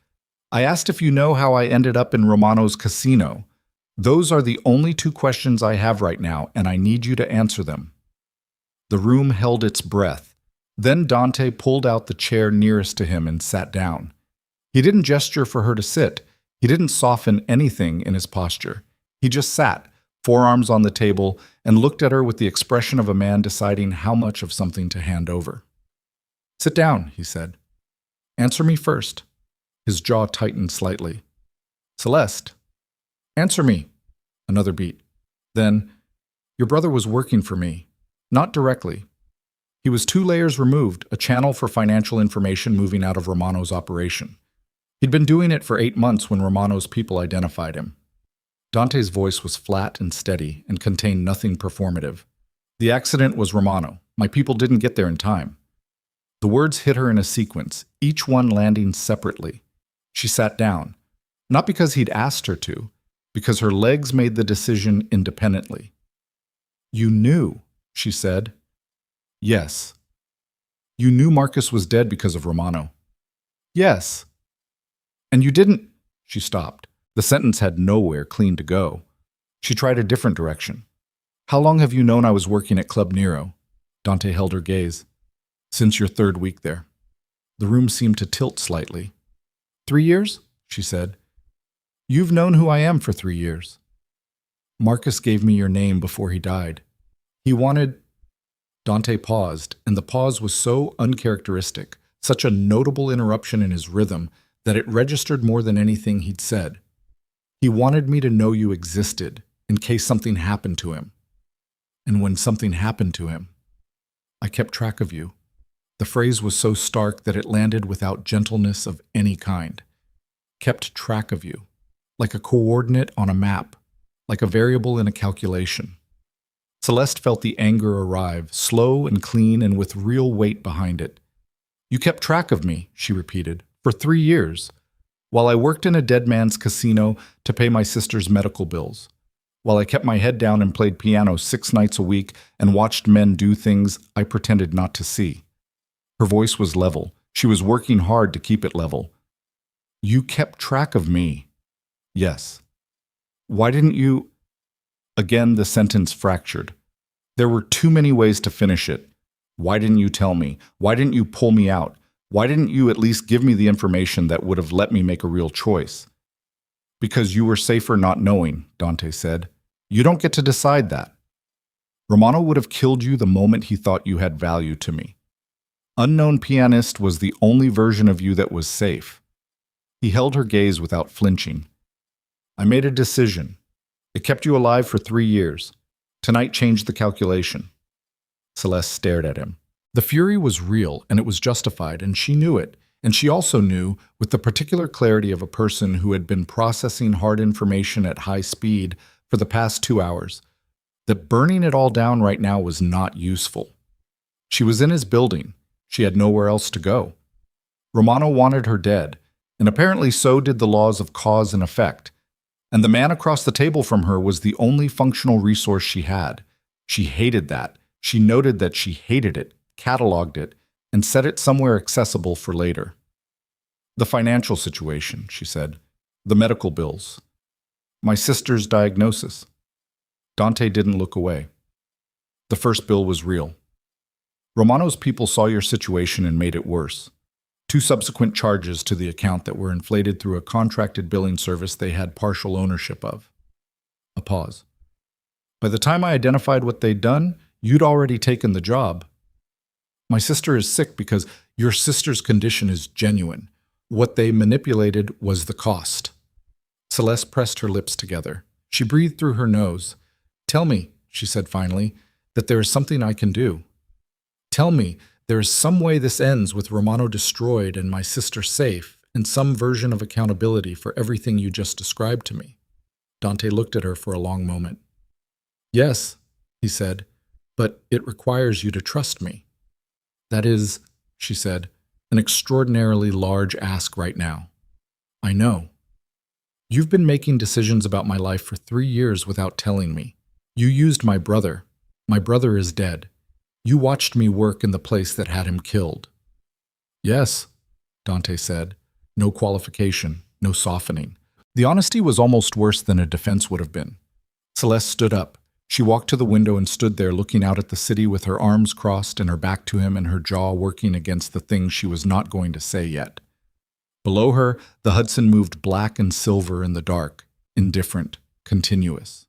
"I asked if you know how I ended up in Romano's casino. Those are the only 2 questions I have right now, and I need you to answer them." The room held its breath. Then Dante pulled out the chair nearest to him and sat down. He didn't gesture for her to sit. He didn't soften anything in his posture. He just sat, forearms on the table, and looked at her with the expression of a man deciding how much of something to hand over. "Sit down," he said. "Answer me first." His jaw tightened slightly. "Celeste, answer me." Another beat. Then, "Your brother was working for me. Not directly. He was 2 layers removed, a channel for financial information moving out of Romano's operation. He'd been doing it for 8 months when Romano's people identified him." Dante's voice was flat and steady and contained nothing performative. "The accident was Romano. My people didn't get there in time." The words hit her in a sequence, each one landing separately. She sat down, not because he'd asked her to, because her legs made the decision independently. "You knew," she said. "Yes." "You knew Marcus was dead because of Romano." "Yes." "And you didn't—" She stopped. The sentence had nowhere clean to go. She tried a different direction. "How long have you known I was working at Club Nero?" Dante held her gaze. "Since your 3rd week there." The room seemed to tilt slightly. 3 years?" she said. "You've known who I am for 3 years." "Marcus gave me your name before he died. He wanted—" Dante paused, and the pause was so uncharacteristic, such a notable interruption in his rhythm, that it registered more than anything he'd said. "He wanted me to know you existed, in case something happened to him. And when something happened to him, I kept track of you." The phrase was so stark that it landed without gentleness of any kind. "Kept track of you. Like a coordinate on a map. Like a variable in a calculation." Celeste felt the anger arrive, slow and clean and with real weight behind it. "You kept track of me," she repeated, "for 3 years. While I worked in a dead man's casino to pay my sister's medical bills. While I kept my head down and played piano 6 nights a week and watched men do things I pretended not to see." Her voice was level. She was working hard to keep it level. "You kept track of me." "Yes." "Why didn't you—" Again, the sentence fractured. There were too many ways to finish it. "Why didn't you tell me? Why didn't you pull me out? Why didn't you at least give me the information that would have let me make a real choice?" "Because you were safer not knowing," Dante said. "You don't get to decide that. Romano would have killed you the moment he thought you had value to me. Unknown Pianist was the only version of you that was safe." He held her gaze without flinching. "I made a decision. It kept you alive for 3 years. Tonight changed the calculation." Celeste stared at him. The fury was real, and it was justified, and she knew it. And she also knew, with the particular clarity of a person who had been processing hard information at high speed for the past 2 hours, that burning it all down right now was not useful. She was in his building. She had nowhere else to go. Romano wanted her dead, and apparently so did the laws of cause and effect. And the man across the table from her was the only functional resource she had. She hated that. She noted that she hated it, cataloged it, and set it somewhere accessible for later. "The financial situation," she said. "The medical bills." My sister's diagnosis. Dante didn't look away. The first bill was real. Romano's people saw your situation and made it worse. 2 subsequent charges to the account that were inflated through a contracted billing service they had partial ownership of. A pause. By the time I identified what they'd done, you'd already taken the job. My sister is sick because your sister's condition is genuine. What they manipulated was the cost. Celeste pressed her lips together. She breathed through her nose. Tell me, she said finally, that there is something I can do. Tell me there is some way this ends with Romano destroyed and my sister safe, and some version of accountability for everything you just described to me. Dante looked at her for a long moment. Yes, he said, but it requires you to trust me. That is, she said, an extraordinarily large ask right now. I know. You've been making decisions about my life for 3 years without telling me. You used my brother. My brother is dead. You watched me work in the place that had him killed. Yes, Dante said. No qualification, no softening. The honesty was almost worse than a defense would have been. Celeste stood up. She walked to the window and stood there looking out at the city with her arms crossed and her back to him and her jaw working against the things she was not going to say yet. Below her, the Hudson moved black and silver in the dark, indifferent, continuous.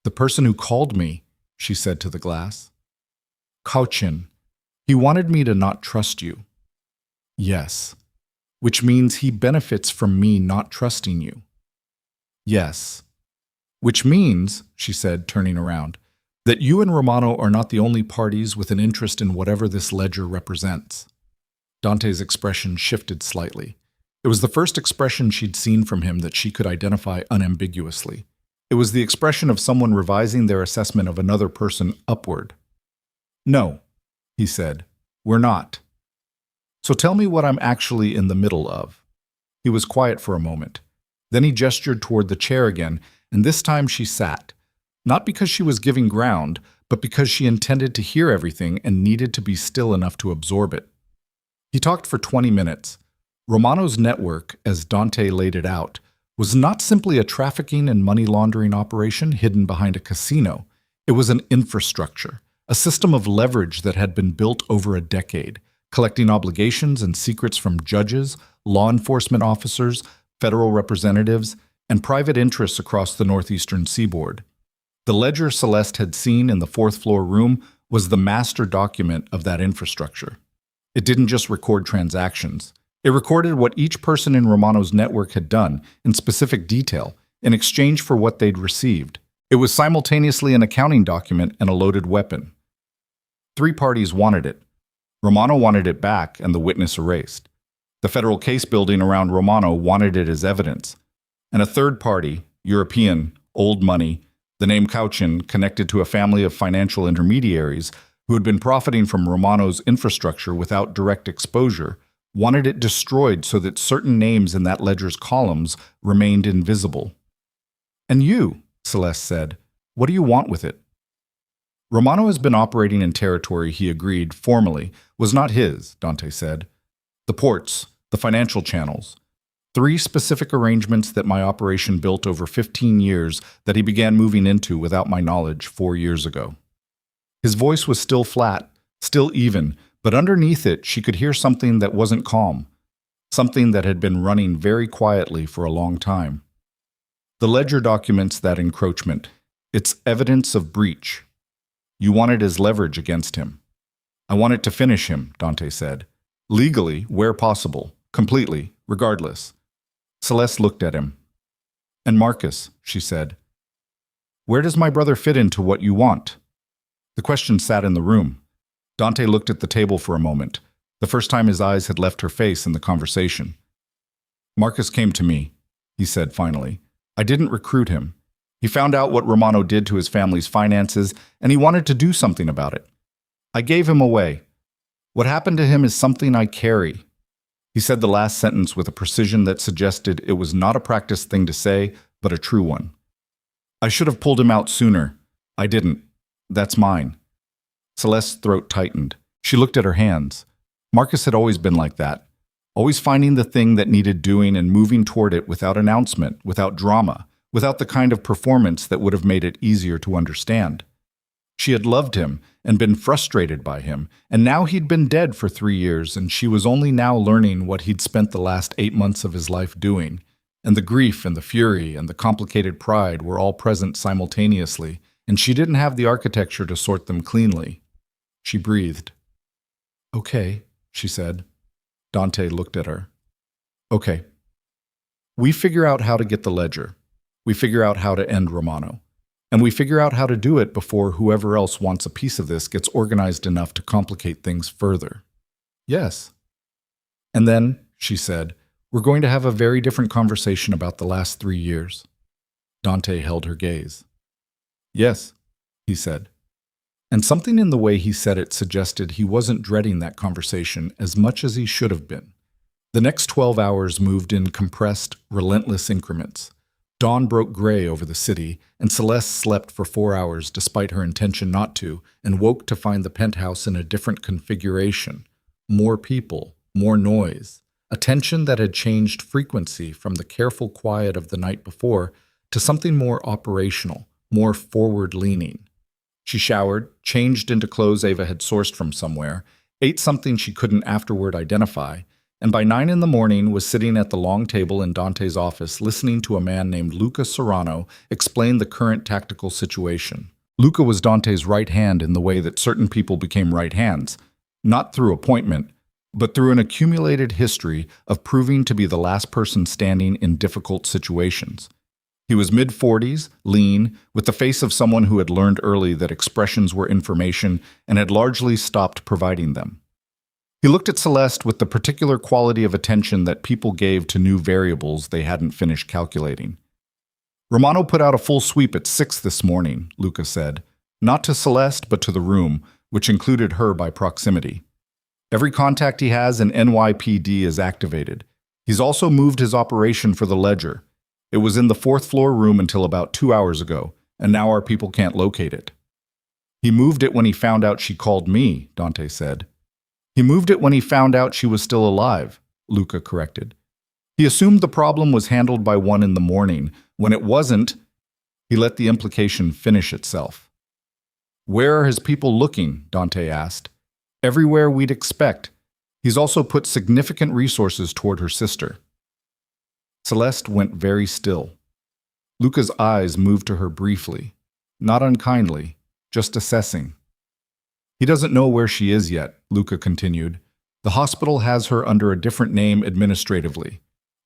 The person who called me, she said to the glass. Cauchin. He wanted me to not trust you. Yes. Which means he benefits from me not trusting you. Yes. Which means, she said, turning around, that you and Romano are not the only parties with an interest in whatever this ledger represents. Dante's expression shifted slightly. It was the first expression she'd seen from him that she could identify unambiguously. It was the expression of someone revising their assessment of another person upward. No, he said, we're not. So tell me what I'm actually in the middle of. He was quiet for a moment. Then he gestured toward the chair again, and this time she sat. Not because she was giving ground, but because she intended to hear everything and needed to be still enough to absorb it. He talked for 20 minutes. Romano's network, as Dante laid it out, was not simply a trafficking and money laundering operation hidden behind a casino. It was an infrastructure, a system of leverage that had been built over a decade, collecting obligations and secrets from judges, law enforcement officers, federal representatives, and private interests across the northeastern seaboard. The ledger Celeste had seen in the 4th-floor room was the master document of that infrastructure. It didn't just record transactions. It recorded what each person in Romano's network had done, in specific detail, in exchange for what they'd received. It was simultaneously an accounting document and a loaded weapon. 3 parties wanted it. Romano wanted it back and the witness erased. The federal case building around Romano wanted it as evidence. And a third party, European, old money, the name Cauchin, connected to a family of financial intermediaries who had been profiting from Romano's infrastructure without direct exposure, wanted it destroyed so that certain names in that ledger's columns remained invisible. And you, Celeste said, what do you want with it? Romano has been operating in territory he agreed, formally, was not his, Dante said. The ports, the financial channels. 3 specific arrangements that my operation built over 15 years that he began moving into without my knowledge 4 years ago. His voice was still flat, still even, but underneath it she could hear something that wasn't calm, something that had been running very quietly for a long time. The ledger documents that encroachment. It's evidence of breach. You want it as leverage against him. I want it to finish him, Dante said. Legally, where possible, completely, regardless. Celeste looked at him. And Marcus, she said. Where does my brother fit into what you want? The question sat in the room. Dante looked at the table for a moment, the first time his eyes had left her face in the conversation. Marcus came to me, he said finally. I didn't recruit him. He found out what Romano did to his family's finances, and he wanted to do something about it. I gave him away. What happened to him is something I carry. He said the last sentence with a precision that suggested it was not a practiced thing to say, but a true one. I should have pulled him out sooner. I didn't. That's mine. Celeste's throat tightened. She looked at her hands. Marcus had always been like that, always finding the thing that needed doing and moving toward it without announcement, without drama, without the kind of performance that would have made it easier to understand. She had loved him and been frustrated by him, and now he'd been dead for 3 years, and she was only now learning what he'd spent the last 8 months of his life doing. And the grief and the fury and the complicated pride were all present simultaneously, and she didn't have the architecture to sort them cleanly. She breathed. "Okay," she said. Dante looked at her. "Okay. We figure out how to get the ledger. We figure out how to end Romano. And we figure out how to do it before whoever else wants a piece of this gets organized enough to complicate things further." "Yes." "And then," she said, "we're going to have a very different conversation about the last 3 years." Dante held her gaze. "Yes," he said. And something in the way he said it suggested he wasn't dreading that conversation as much as he should have been. The next 12 hours moved in compressed, relentless increments. Dawn broke gray over the city, and Celeste slept for 4 hours despite her intention not to, and woke to find the penthouse in a different configuration. More people, more noise, a tension that had changed frequency from the careful quiet of the night before to something more operational, more forward-leaning. She showered, changed into clothes Ava had sourced from somewhere, ate something she couldn't afterward identify, and by 9 in the morning was sitting at the long table in Dante's office listening to a man named Luca Serrano explain the current tactical situation. Luca was Dante's right hand in the way that certain people became right hands, not through appointment, but through an accumulated history of proving to be the last person standing in difficult situations. He was mid-40s, lean, with the face of someone who had learned early that expressions were information and had largely stopped providing them. He looked at Celeste with the particular quality of attention that people gave to new variables they hadn't finished calculating. "Romano put out a full sweep at 6 this morning," Luca said, not to Celeste but to the room, which included her by proximity. "Every contact he has in NYPD is activated. He's also moved his operation for the ledger. It was in the 4th floor room until about 2 hours ago, and now our people can't locate it." "He moved it when he found out she called me," Dante said. "He moved it when he found out she was still alive," Luca corrected. "He assumed the problem was handled by 1 in the morning. When it wasn't, he let the implication finish itself." "Where are his people looking?" Dante asked. "Everywhere we'd expect. He's also put significant resources toward her sister." Celeste went very still. Luca's eyes moved to her briefly, not unkindly, just assessing. "He doesn't know where she is yet," Luca continued. "The hospital has her under a different name administratively.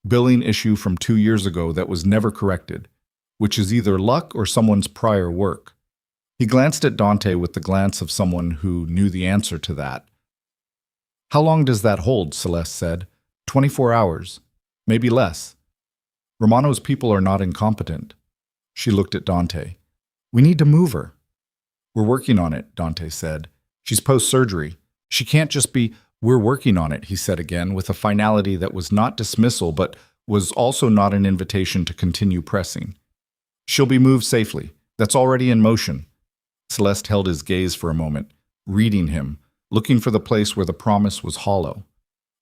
Billing issue from 2 years ago that was never corrected, which is either luck or someone's prior work." He glanced at Dante with the glance of someone who knew the answer to that. "How long does that hold?" Celeste said. 24 hours. Maybe less. Romano's people are not incompetent." She looked at Dante. "We need to move her." "We're working on it," Dante said. "She's post-surgery. She can't just be—" "We're working on it," he said again, with a finality that was not dismissal but was also not an invitation to continue pressing. "She'll be moved safely. That's already in motion." Celeste held his gaze for a moment, reading him, looking for the place where the promise was hollow.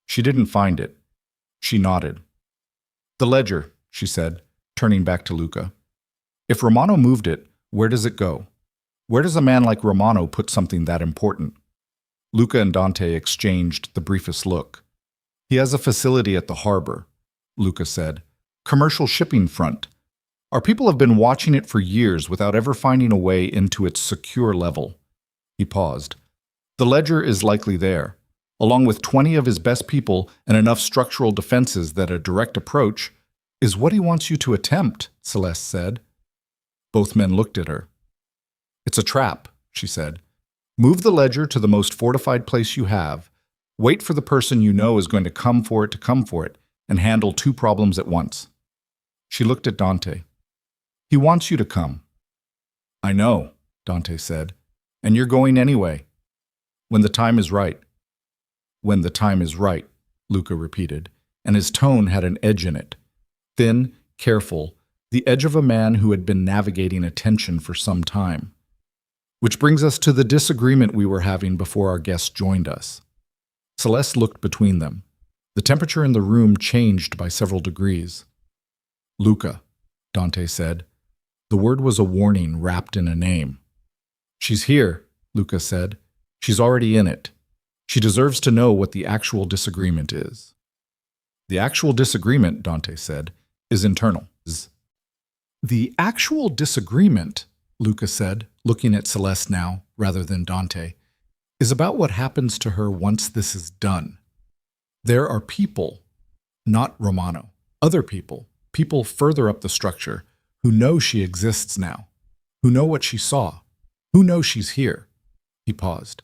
She didn't find it. She nodded. "The ledger," she said, turning back to Luca. "If Romano moved it, where does it go? Where does a man like Romano put something that important?" Luca and Dante exchanged the briefest look. "He has a facility at the harbor," Luca said. "Commercial shipping front. Our people have been watching it for years without ever finding a way into its secure level." He paused. "The ledger is likely there, along with 20 of his best people and enough structural defenses that a direct approach is what he wants you to attempt," Celeste said. Both men looked at her. "It's a trap," she said. "Move the ledger to the most fortified place you have, wait for the person you know is going to come for it, and handle 2 problems at once." She looked at Dante. "He wants you to come." "I know," Dante said, "and you're going anyway. When the time is right." "When the time is right," Luca repeated, and his tone had an edge in it. Thin, careful, the edge of a man who had been navigating a tension for some time. "Which brings us to the disagreement we were having before our guest joined us." Celeste looked between them. The temperature in the room changed by several degrees. "Luca," Dante said. The word was a warning wrapped in a name. She's here, Luca said. She's already in it. She deserves to know what the actual disagreement is. The actual disagreement, Dante said, is internal. The actual disagreement, Luca said, looking at Celeste now rather than Dante, is about what happens to her once this is done. There are people, not Romano, other people further up the structure, who know she exists now, who know what she saw, who know she's here. He paused.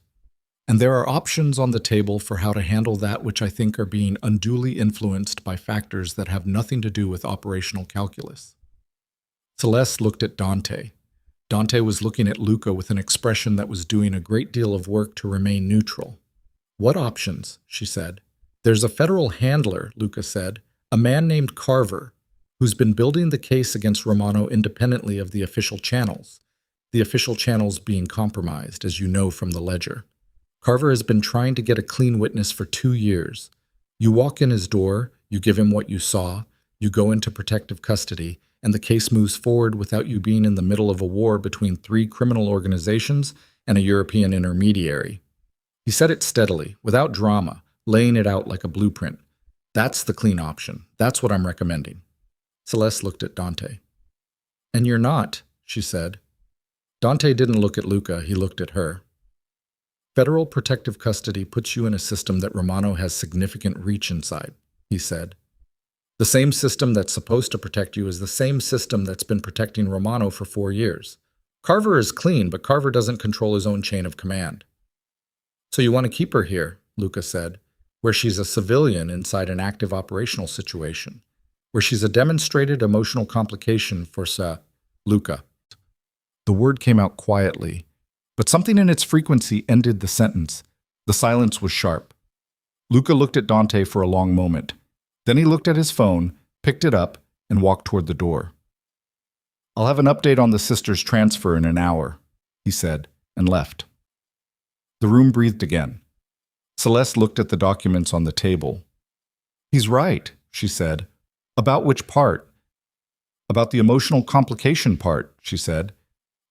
And there are options on the table for how to handle that which I think are being unduly influenced by factors that have nothing to do with operational calculus. Celeste looked at Dante. Dante was looking at Luca with an expression that was doing a great deal of work to remain neutral. What options? She said. There's a federal handler, Luca said, a man named Carver, who's been building the case against Romano independently of the official channels being compromised, as you know from the ledger. Carver has been trying to get a clean witness for 2 years. You walk in his door, you give him what you saw, you go into protective custody, and the case moves forward without you being in the middle of a war between 3 criminal organizations and a European intermediary. He said it steadily, without drama, laying it out like a blueprint. That's the clean option. That's what I'm recommending. Celeste looked at Dante. And you're not, she said. Dante didn't look at Luca, he looked at her. Federal protective custody puts you in a system that Romano has significant reach inside, he said. The same system that's supposed to protect you is the same system that's been protecting Romano for 4 years. Carver is clean, but Carver doesn't control his own chain of command. So you want to keep her here, Luca said, where she's a civilian inside an active operational situation, where she's a demonstrated emotional complication for Luca. The word came out quietly, but something in its frequency ended the sentence. The silence was sharp. Luca looked at Dante for a long moment. Then he looked at his phone, picked it up, and walked toward the door. I'll have an update on the sister's transfer in an hour, he said, and left. The room breathed again. Celeste looked at the documents on the table. He's right, she said. About which part? About the emotional complication part, she said.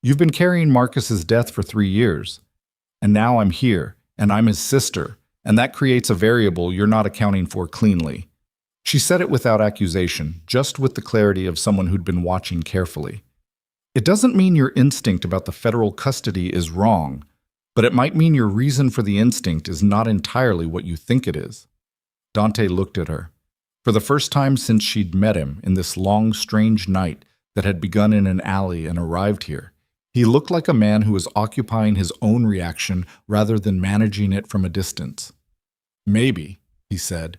You've been carrying Marcus's death for 3 years, and now I'm here, and I'm his sister, and that creates a variable you're not accounting for cleanly. She said it without accusation, just with the clarity of someone who'd been watching carefully. It doesn't mean your instinct about the federal custody is wrong, but it might mean your reason for the instinct is not entirely what you think it is. Dante looked at her. For the first time since she'd met him in this long, strange night that had begun in an alley and arrived here, he looked like a man who was occupying his own reaction rather than managing it from a distance. Maybe, he said.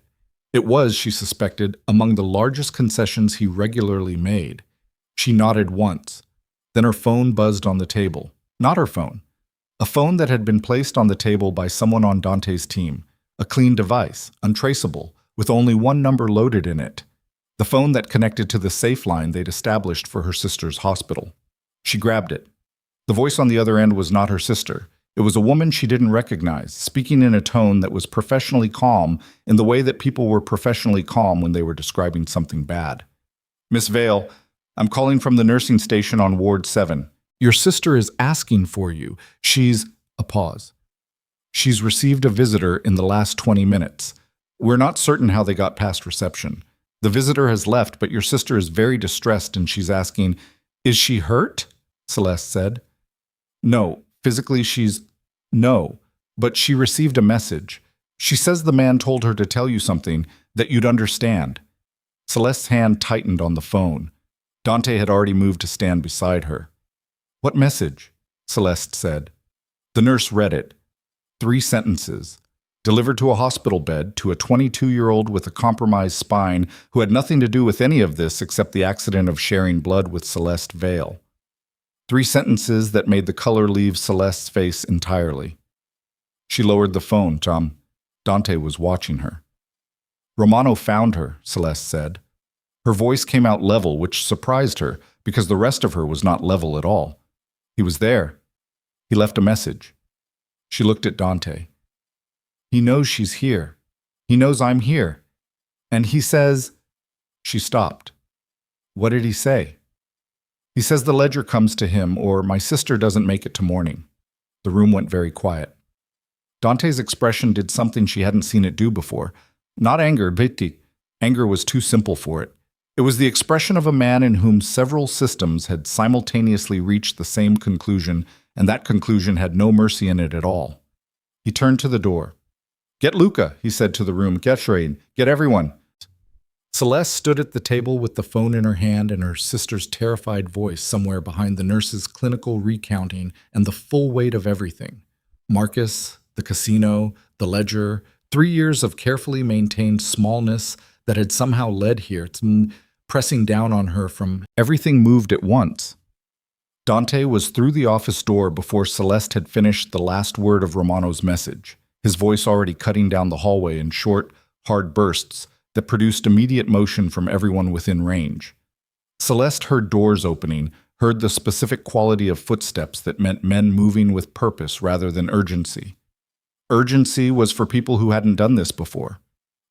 It was, she suspected, among the largest concessions he regularly made. She nodded once. Then her phone buzzed on the table. Not her phone. A phone that had been placed on the table by someone on Dante's team. A clean device, untraceable, with only one number loaded in it. The phone that connected to the safe line they'd established for her sister's hospital. She grabbed it. The voice on the other end was not her sister. It was a woman she didn't recognize, speaking in a tone that was professionally calm in the way that people were professionally calm when they were describing something bad. Miss Vale, I'm calling from the nursing station on Ward 7. Your sister is asking for you. She's... A pause. She's received a visitor in the last 20 minutes. We're not certain how they got past reception. The visitor has left, but your sister is very distressed and she's asking, Is she hurt? Celeste said. No, physically No, but she received a message. She says the man told her to tell you something that you'd understand. Celeste's hand tightened on the phone. Dante had already moved to stand beside her. What message? Celeste said. The nurse read it. 3 sentences. Delivered to a hospital bed to a 22-year-old with a compromised spine who had nothing to do with any of this except the accident of sharing blood with Celeste Vale. 3 sentences that made the color leave Celeste's face entirely. She lowered the phone, Tom. Dante was watching her. Romano found her, Celeste said. Her voice came out level, which surprised her, because the rest of her was not level at all. He was there. He left a message. She looked at Dante. He knows she's here. He knows I'm here. And he says... She stopped. What did he say? He says the ledger comes to him, or my sister doesn't make it to morning. The room went very quiet. Dante's expression did something she hadn't seen it do before. Not anger, Betty. Anger was too simple for it. It was the expression of a man in whom several systems had simultaneously reached the same conclusion, and that conclusion had no mercy in it at all. He turned to the door. "Get Luca," he said to the room. "Get Shrain. Get everyone." Celeste stood at the table with the phone in her hand and her sister's terrified voice somewhere behind the nurse's clinical recounting and the full weight of everything. Marcus, the casino, the ledger, 3 years of carefully maintained smallness that had somehow led here, pressing down on her from everything moved at once. Dante was through the office door before Celeste had finished the last word of Romano's message, his voice already cutting down the hallway in short, hard bursts that produced immediate motion from everyone within range. Celeste heard doors opening, heard the specific quality of footsteps that meant men moving with purpose rather than urgency. Urgency was for people who hadn't done this before.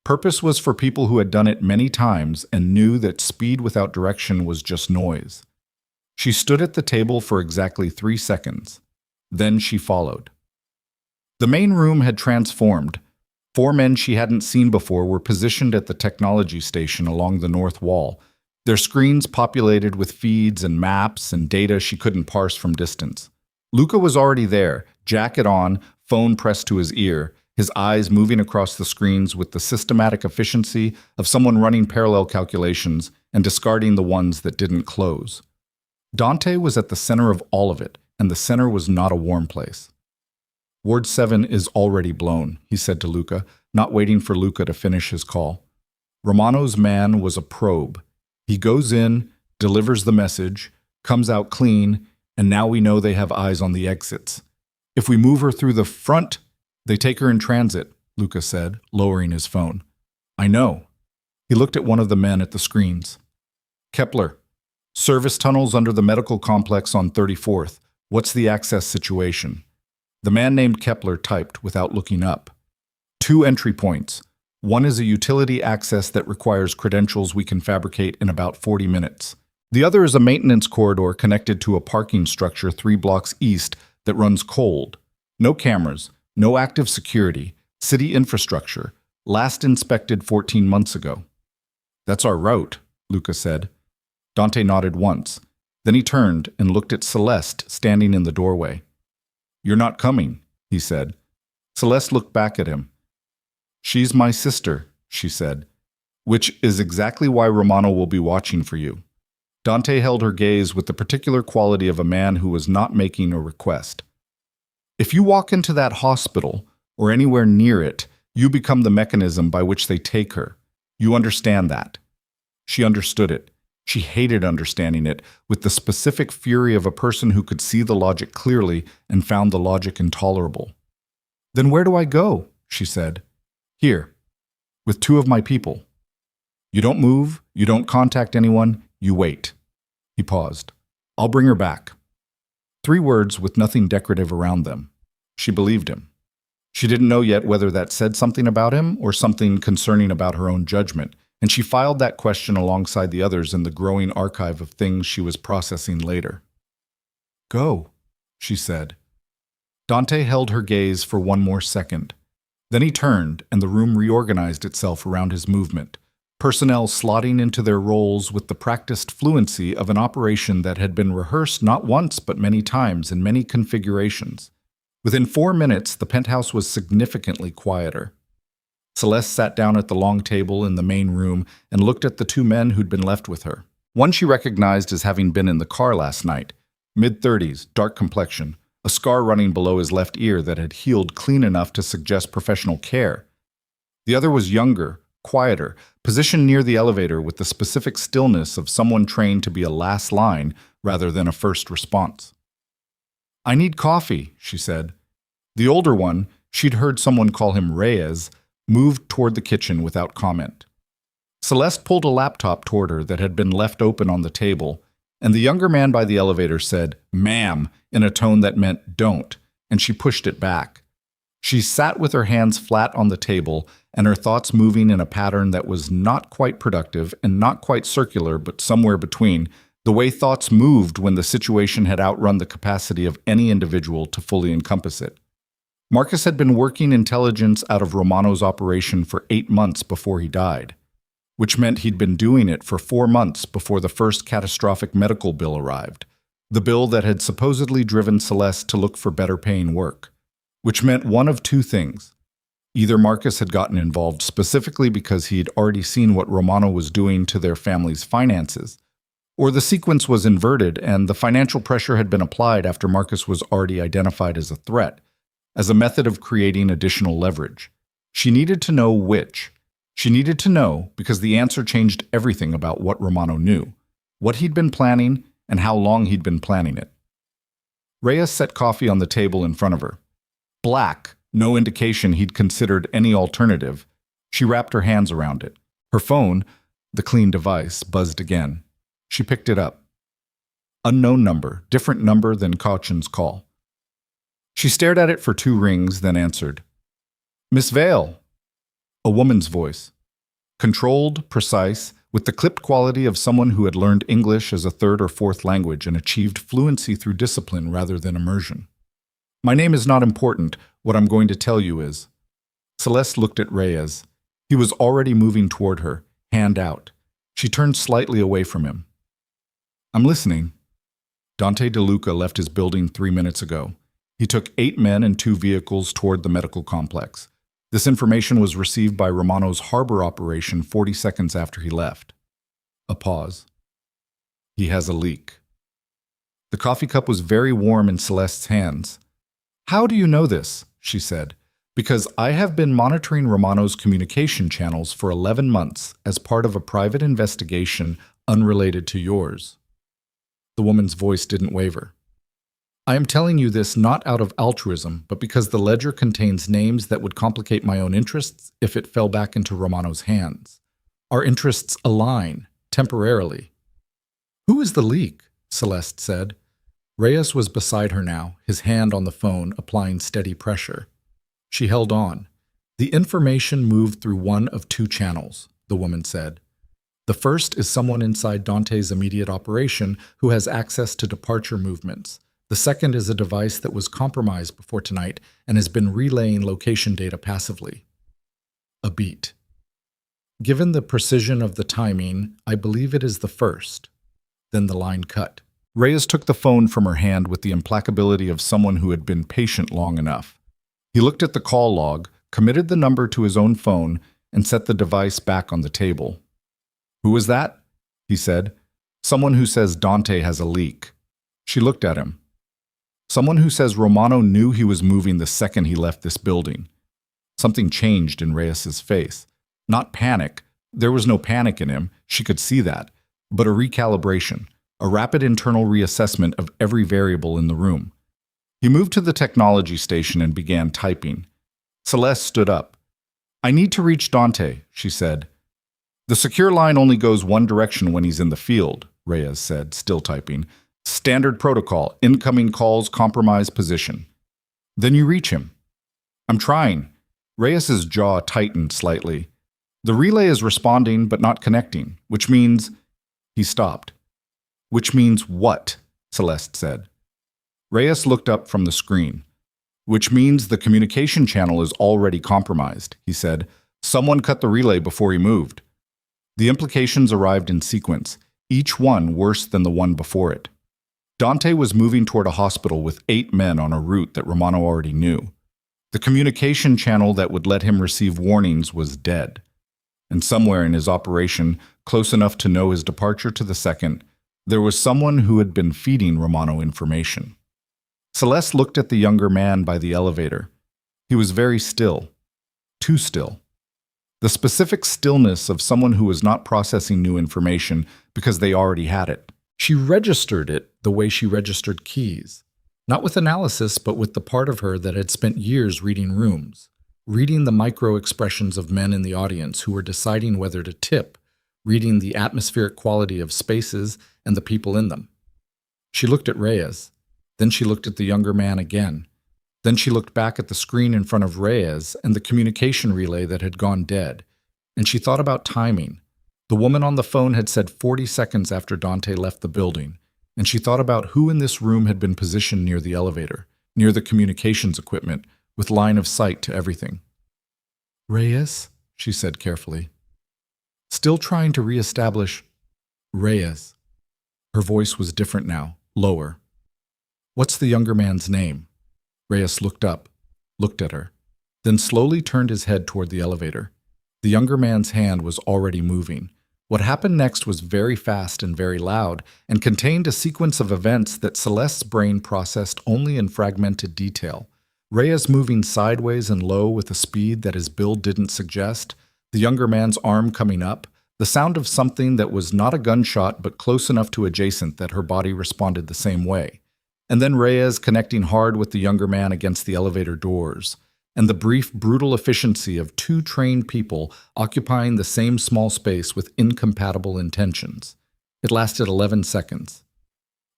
Purpose was for people who had done it many times and knew that speed without direction was just noise. She stood at the table for exactly 3 seconds. Then she followed. The main room had transformed. 4 men she hadn't seen before were positioned at the technology station along the north wall, their screens populated with feeds and maps and data she couldn't parse from distance. Luca was already there, jacket on, phone pressed to his ear, his eyes moving across the screens with the systematic efficiency of someone running parallel calculations and discarding the ones that didn't close. Dante was at the center of all of it, and the center was not a warm place. "Ward 7 is already blown," he said to Luca, not waiting for Luca to finish his call. Romano's man was a probe. He goes in, delivers the message, comes out clean, and now we know they have eyes on the exits. If we move her through the front, they take her in transit, Luca said, lowering his phone. "I know." He looked at one of the men at the screens. "Kepler, service tunnels under the medical complex on 34th. What's the access situation?" The man named Kepler typed without looking up. 2 entry points. One is a utility access that requires credentials we can fabricate in about 40 minutes. The other is a maintenance corridor connected to a parking structure 3 blocks east that runs cold. No cameras, no active security, city infrastructure, last inspected 14 months ago. "That's our route," Luca said. Dante nodded once. Then he turned and looked at Celeste standing in the doorway. "You're not coming," he said. Celeste looked back at him. "She's my sister," she said, "which is exactly why Romano will be watching for you." Dante held her gaze with the particular quality of a man who was not making a request. "If you walk into that hospital, or anywhere near it, you become the mechanism by which they take her. You understand that." She understood it. She hated understanding it, with the specific fury of a person who could see the logic clearly and found the logic intolerable. "Then where do I go?" she said. "Here, with 2 of my people. You don't move, you don't contact anyone, you wait." He paused. "I'll bring her back." 3 words with nothing decorative around them. She believed him. She didn't know yet whether that said something about him or something concerning about her own judgment, and she filed that question alongside the others in the growing archive of things she was processing later. "Go," she said. Dante held her gaze for 1 more second. Then he turned, and the room reorganized itself around his movement, personnel slotting into their roles with the practiced fluency of an operation that had been rehearsed not once but many times in many configurations. Within 4 minutes, the penthouse was significantly quieter. Celeste sat down at the long table in the main room and looked at the 2 men who'd been left with her. One she recognized as having been in the car last night, mid-30s, dark complexion, a scar running below his left ear that had healed clean enough to suggest professional care. The other was younger, quieter, positioned near the elevator with the specific stillness of someone trained to be a last line rather than a first response. "I need coffee," she said. The older one, she'd heard someone call him Reyes, moved toward the kitchen without comment. Celeste pulled a laptop toward her that had been left open on the table, and the younger man by the elevator said, "Ma'am," in a tone that meant don't, and she pushed it back. She sat with her hands flat on the table and her thoughts moving in a pattern that was not quite productive and not quite circular but somewhere between, the way thoughts moved when the situation had outrun the capacity of any individual to fully encompass it. Marcus had been working intelligence out of Romano's operation for 8 months before he died, which meant he'd been doing it for 4 months before the first catastrophic medical bill arrived, the bill that had supposedly driven Celeste to look for better-paying work, which meant one of two things. Either Marcus had gotten involved specifically because he'd already seen what Romano was doing to their family's finances, or the sequence was inverted and the financial pressure had been applied after Marcus was already identified as a threat, as a method of creating additional leverage. She needed to know which. She needed to know because the answer changed everything about what Romano knew, what he'd been planning, and how long he'd been planning it. Reyes set coffee on the table in front of her. Black, no indication he'd considered any alternative. She wrapped her hands around it. Her phone, the clean device, buzzed again. She picked it up. Unknown number, different number than Caution's call. She stared at it for 2 rings, then answered. "Miss Vale." A woman's voice. Controlled, precise, with the clipped quality of someone who had learned English as a 3rd or 4th language and achieved fluency through discipline rather than immersion. "My name is not important. What I'm going to tell you is." Celeste looked at Reyes. He was already moving toward her, hand out. She turned slightly away from him. "I'm listening." Dante DeLuca left his building 3 minutes ago. He took 8 men and 2 vehicles toward the medical complex. This information was received by Romano's harbor operation 40 seconds after he left. A pause. "He has a leak." The coffee cup was very warm in Celeste's hands. "How do you know this?" she said. "Because I have been monitoring Romano's communication channels for 11 months as part of a private investigation unrelated to yours." The woman's voice didn't waver. "I am telling you this not out of altruism, but because the ledger contains names that would complicate my own interests if it fell back into Romano's hands. Our interests align, temporarily." "Who is the leak?" Celeste said. Reyes was beside her now, his hand on the phone, applying steady pressure. She held on. "The information moved through one of 2 channels," the woman said. "The first is someone inside Dante's immediate operation who has access to departure movements. The second is a device that was compromised before tonight and has been relaying location data passively." A beat. "Given the precision of the timing, I believe it is the first." Then the line cut. Reyes took the phone from her hand with the implacability of someone who had been patient long enough. He looked at the call log, committed the number to his own phone, and set the device back on the table. "Who is that?" he said. "Someone who says Dante has a leak." She looked at him. "Someone who says Romano knew he was moving the second he left this building." Something changed in Reyes's face. Not panic. There was no panic in him. She could see that. But a recalibration, a rapid internal reassessment of every variable in the room. He moved to the technology station and began typing. Celeste stood up. "I need to reach Dante," she said. "The secure line only goes one direction when he's in the field," Reyes said, still typing. "Standard protocol, incoming calls, compromise position." "Then you reach him." "I'm trying." Reyes's jaw tightened slightly. "The relay is responding but not connecting, which means—" He stopped. "Which means what?" Celeste said. Reyes looked up from the screen. "Which means the communication channel is already compromised," he said. "Someone cut the relay before he moved." The implications arrived in sequence, each one worse than the one before it. Dante was moving toward a hospital with 8 men on a route that Romano already knew. The communication channel that would let him receive warnings was dead. And somewhere in his operation, close enough to know his departure to the second, there was someone who had been feeding Romano information. Celeste looked at the younger man by the elevator. He was very still. Too still. The specific stillness of someone who was not processing new information because they already had it. She registered it the way she registered keys. Not with analysis, but with the part of her that had spent years reading rooms, reading the micro-expressions of men in the audience who were deciding whether to tip, reading the atmospheric quality of spaces and the people in them. She looked at Reyes. Then she looked at the younger man again. Then she looked back at the screen in front of Reyes and the communication relay that had gone dead. And she thought about timing. The woman on the phone had said 40 seconds after Dante left the building, and she thought about who in this room had been positioned near the elevator, near the communications equipment, with line of sight to everything. "Reyes?" she said carefully. Still trying to reestablish Reyes. Her voice was different now, lower. "What's the younger man's name?" Reyes looked up, looked at her, then slowly turned his head toward the elevator. The younger man's hand was already moving. What happened next was very fast and very loud, and contained a sequence of events that Celeste's brain processed only in fragmented detail. Reyes moving sideways and low with a speed that his build didn't suggest, the younger man's arm coming up, the sound of something that was not a gunshot but close enough to adjacent that her body responded the same way. And then Reyes connecting hard with the younger man against the elevator doors, and the brief, brutal efficiency of two trained people occupying the same small space with incompatible intentions. It lasted 11 seconds.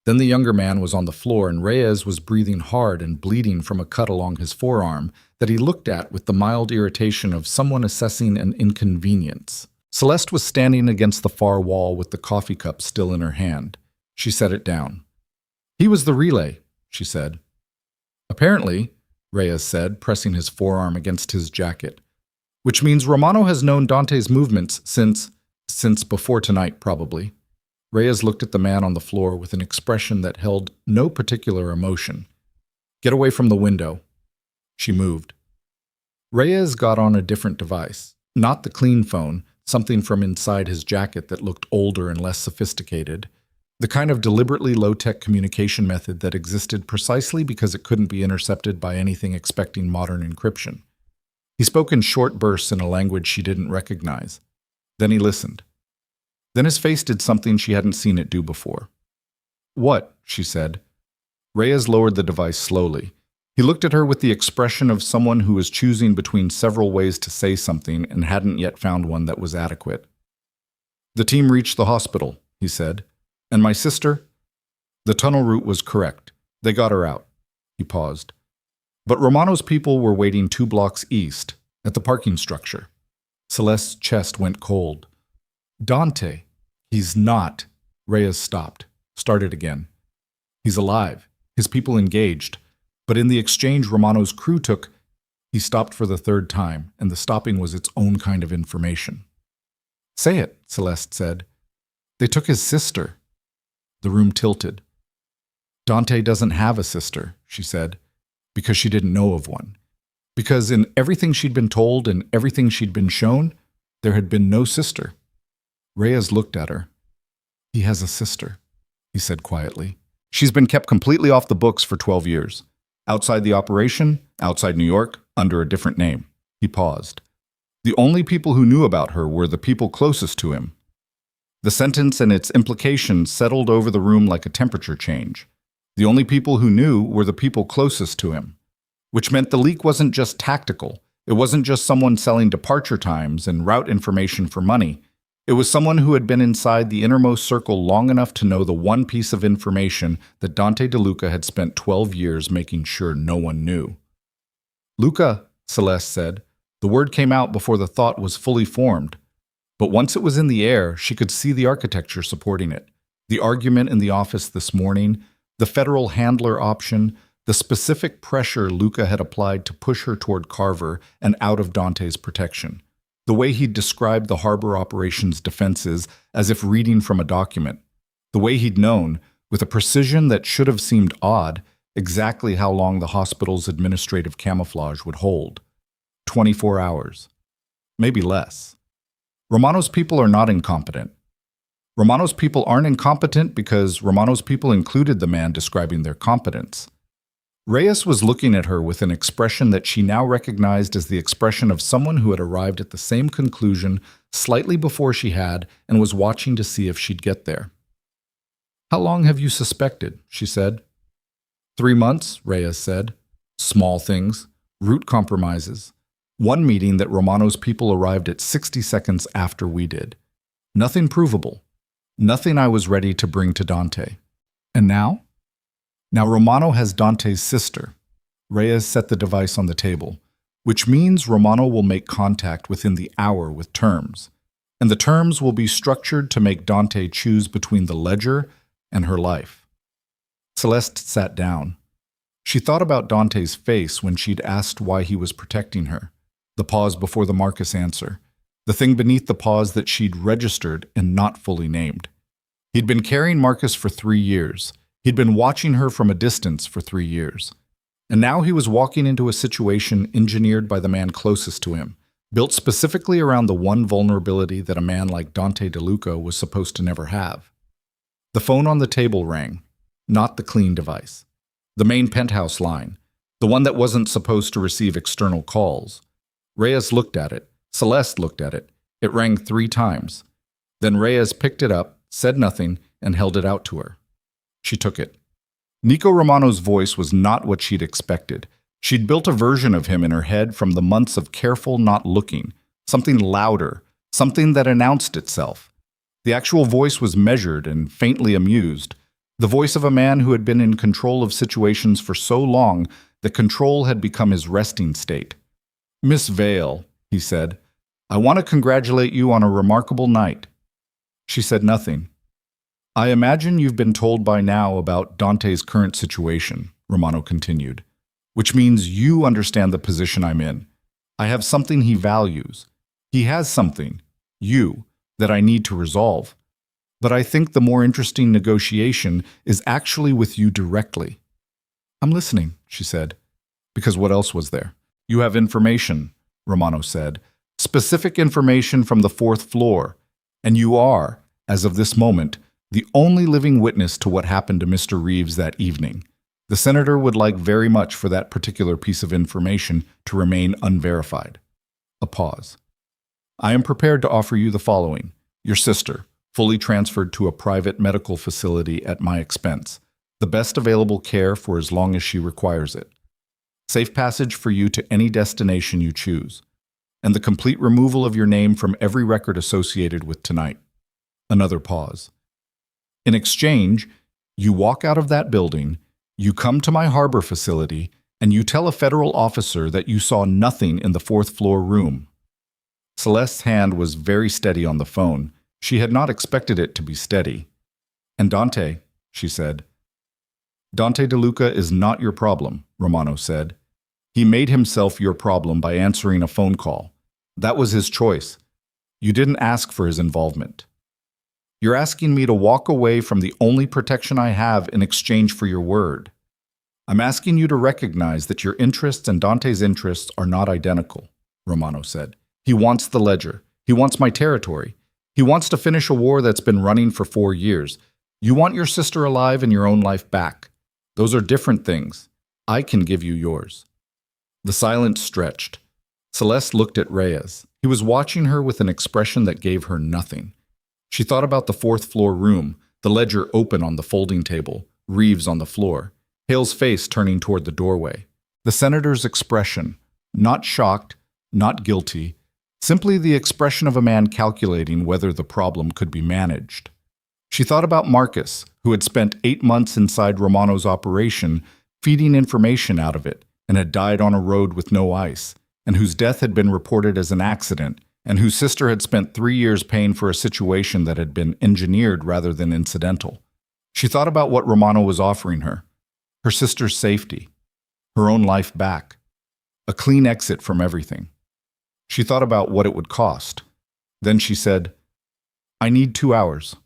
Then the younger man was on the floor and Reyes was breathing hard and bleeding from a cut along his forearm that he looked at with the mild irritation of someone assessing an inconvenience. Celeste was standing against the far wall with the coffee cup still in her hand. She set it down. "He was the relay," she said. "Apparently," Reyes said, pressing his forearm against his jacket. "Which means Romano has known Dante's movements since before tonight, probably." Reyes looked at the man on the floor with an expression that held no particular emotion. "Get away from the window." She moved. Reyes got on a different device, not the clean phone, something from inside his jacket that looked older and less sophisticated. The kind of deliberately low-tech communication method that existed precisely because it couldn't be intercepted by anything expecting modern encryption. He spoke in short bursts in a language she didn't recognize. Then he listened. Then his face did something she hadn't seen it do before. "What?" she said. Reyes lowered the device slowly. He looked at her with the expression of someone who was choosing between several ways to say something and hadn't yet found one that was adequate. "The team reached the hospital," he said. "And my sister?" "The tunnel route was correct. They got her out." He paused. "But Romano's people were waiting 2 blocks east, at the parking structure." Celeste's chest went cold. "Dante, he's not." Reyes stopped, started again. "He's alive, his people engaged, but in the exchange Romano's crew took..." He stopped for the 3rd time, and the stopping was its own kind of information. "Say it," Celeste said. "They took his sister." The room tilted. "Dante doesn't have a sister," she said, because she didn't know of one. Because in everything she'd been told and everything she'd been shown, there had been no sister. Reyes looked at her. "He has a sister," he said quietly. "She's been kept completely off the books for 12 years. Outside the operation, outside New York, under a different name." He paused. "The only people who knew about her were the people closest to him." The sentence and its implications settled over the room like a temperature change. The only people who knew were the people closest to him, which meant the leak wasn't just tactical. It wasn't just someone selling departure times and route information for money. It was someone who had been inside the innermost circle long enough to know the one piece of information that Dante DeLuca had spent 12 years making sure no one knew. "Luca," Celeste said. The word came out before the thought was fully formed. But once it was in the air, she could see the architecture supporting it. The argument in the office this morning, the federal handler option, the specific pressure Luca had applied to push her toward Carver and out of Dante's protection. The way he'd described the harbor operations defenses as if reading from a document. The way he'd known, with a precision that should have seemed odd, exactly how long the hospital's administrative camouflage would hold. 24 hours. Maybe less. Romano's people are not incompetent. Romano's people aren't incompetent because Romano's people included the man describing their competence. Reyes was looking at her with an expression that she now recognized as the expression of someone who had arrived at the same conclusion slightly before she had and was watching to see if she'd get there. "How long have you suspected?" she said. 3 months, Reyes said. "Small things, route compromises. One meeting that Romano's people arrived at 60 seconds after we did. Nothing provable. Nothing I was ready to bring to Dante. And now? Now Romano has Dante's sister." Reyes set the device on the table, "which means Romano will make contact within the hour with terms. and the terms will be structured to make Dante choose between the ledger and her life. Celeste sat down. She thought about Dante's face when she'd asked why he was protecting her, the pause before the Marcus answer, the thing beneath the pause that she'd registered and not fully named. He'd been carrying Marcus for 3 years. He'd been watching her from a distance for 3 years. And now he was walking into a situation engineered by the man closest to him, built specifically around the one vulnerability that a man like Dante DeLuca was supposed to never have. The phone on the table rang, not the clean device. The main penthouse line, the one that wasn't supposed to receive external calls. Reyes looked at it. Celeste looked at it. It rang 3 times. Then Reyes picked it up, said nothing, and held it out to her. She took it. Nico Romano's voice was not what she'd expected. She'd built a version of him in her head from the months of careful not looking, something louder, something that announced itself. The actual voice was measured and faintly amused, the voice of a man who had been in control of situations for so long that control had become his resting state. "Miss Vale," he said, "I want to congratulate you on a remarkable night." She said nothing. "I imagine you've been told by now about Dante's current situation," Romano continued, "which means you understand the position I'm in. I have something he values. He has something, you, that I need to resolve. But I think the more interesting negotiation is actually with you directly." "I'm listening," she said, because what else was there? "You have information," Romano said, "specific information from the 4th floor, and you are, as of this moment, the only living witness to what happened to Mr. Reeves that evening. The senator would like very much for that particular piece of information to remain unverified." A pause. "I am prepared to offer you the following. Your sister, fully transferred to a private medical facility at my expense, the best available care for as long as she requires it. Safe passage for you to any destination you choose, and the complete removal of your name from every record associated with tonight." Another pause. "In exchange, you walk out of that building, you come to my harbor facility, and you tell a federal officer that you saw nothing in the 4th floor room." Celeste's hand was very steady on the phone. She had not expected it to be steady. "And Dante," she said. "Dante DeLuca is not your problem," Romano said. "He made himself your problem by answering a phone call. That was his choice. You didn't ask for his involvement. You're asking me to walk away from the only protection I have in exchange for your word. I'm asking you to recognize that your interests and Dante's interests are not identical," Romano said. "He wants the ledger. He wants my territory. He wants to finish a war that's been running for 4 years. You want your sister alive and your own life back. Those are different things. I can give you yours." The silence stretched. Celeste looked at Reyes. He was watching her with an expression that gave her nothing. She thought about the 4th floor room, the ledger open on the folding table, Reeves on the floor, Hale's face turning toward the doorway. The senator's expression, not shocked, not guilty, simply the expression of a man calculating whether the problem could be managed. She thought about Marcus, who had spent 8 months inside Romano's operation, feeding information out of it, and had died on a road with no ice, and whose death had been reported as an accident, and whose sister had spent 3 years paying for a situation that had been engineered rather than incidental. She thought about what Romano was offering her sister's safety, her own life back, a clean exit from everything. She thought about what it would cost. Then she said, "I need 2 hours."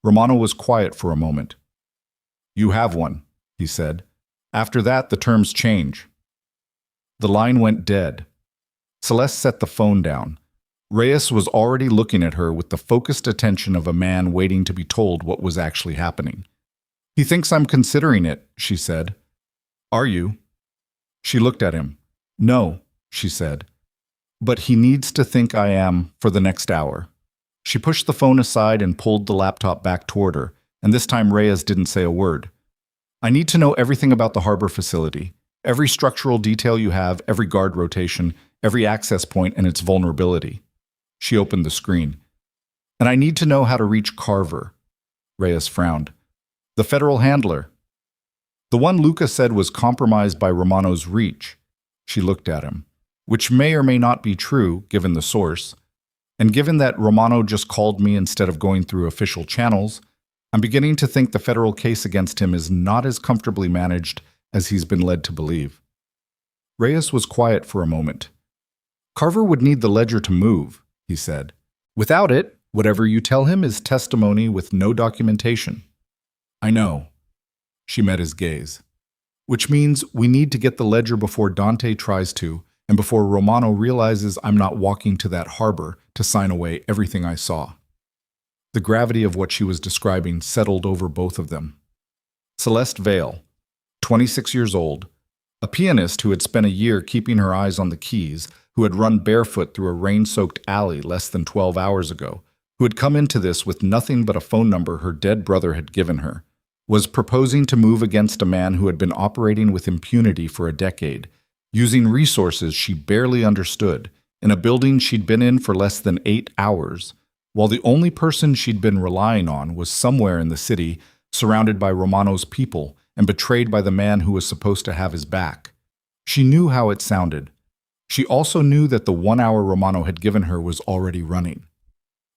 Romano was quiet for a moment. "You have one," he said. "After that, the terms change." The line went dead. Celeste set the phone down. Reyes was already looking at her with the focused attention of a man waiting to be told what was actually happening. "He thinks I'm considering it," she said. "Are you?" She looked at him. "No," she said. "But he needs to think I am for the next hour." She pushed the phone aside and pulled the laptop back toward her, and this time Reyes didn't say a word. "I need to know everything about the harbor facility, every structural detail you have, every guard rotation, every access point and its vulnerability." She opened the screen. "And I need to know how to reach Carver." Reyes frowned. "The federal handler." "The one Luca said was compromised by Romano's reach." She looked at him. "Which may or may not be true, given the source." And given that Romano just called me instead of going through official channels, I'm beginning to think the federal case against him is not as comfortably managed as he's been led to believe. Reyes was quiet for a moment. Carver would need the ledger to move, he said. Without it, whatever you tell him is testimony with no documentation. I know. She met his gaze. Which means we need to get the ledger before Dante tries to, and before Romano realizes I'm not walking to that harbor to sign away everything I saw. The gravity of what she was describing settled over both of them. Celeste Vale, 26 years old, a pianist who had spent a year keeping her eyes on the keys, who had run barefoot through a rain-soaked alley less than 12 hours ago, who had come into this with nothing but a phone number her dead brother had given her, was proposing to move against a man who had been operating with impunity for a decade, using resources she barely understood, in a building she'd been in for less than 8 hours, while the only person she'd been relying on was somewhere in the city, surrounded by Romano's people and betrayed by the man who was supposed to have his back. She knew how it sounded. She also knew that the 1 hour Romano had given her was already running.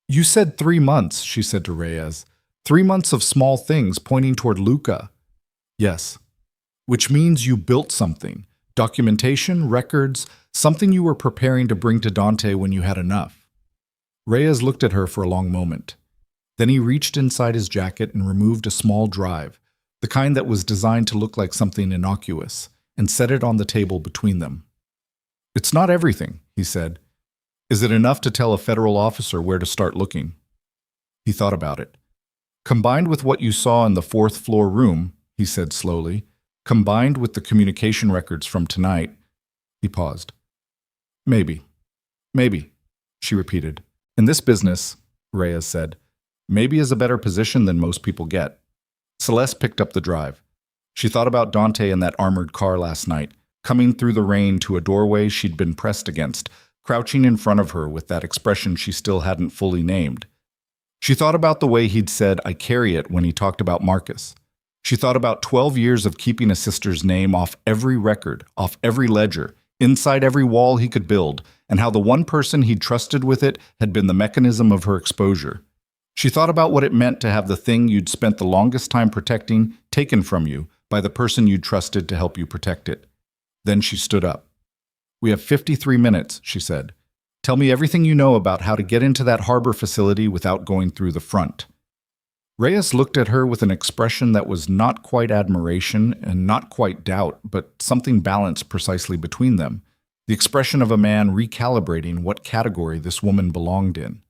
You said 3 months, she said to Reyes. 3 months of small things pointing toward Luca. Yes. Which means you built something. Documentation, records, something you were preparing to bring to Dante when you had enough. Reyes looked at her for a long moment. Then he reached inside his jacket and removed a small drive, the kind that was designed to look like something innocuous, and set it on the table between them. It's not everything, he said. Is it enough to tell a federal officer where to start looking? He thought about it. Combined with what you saw in the 4th floor room, he said slowly, combined with the communication records from tonight, he paused. Maybe, she repeated. In this business, Reyes said, maybe is a better position than most people get. Celeste picked up the drive. She thought about Dante in that armored car last night, coming through the rain to a doorway she'd been pressed against, crouching in front of her with that expression she still hadn't fully named. She thought about the way he'd said, I carry it, when he talked about Marcus. She thought about 12 years of keeping a sister's name off every record, off every ledger, inside every wall he could build, and how the one person he'd trusted with it had been the mechanism of her exposure. She thought about what it meant to have the thing you'd spent the longest time protecting taken from you by the person you'd trusted to help you protect it. Then she stood up. We have 53 minutes, she said. Tell me everything you know about how to get into that harbor facility without going through the front. Reyes looked at her with an expression that was not quite admiration and not quite doubt, but something balanced precisely between them, the expression of a man recalibrating what category this woman belonged in.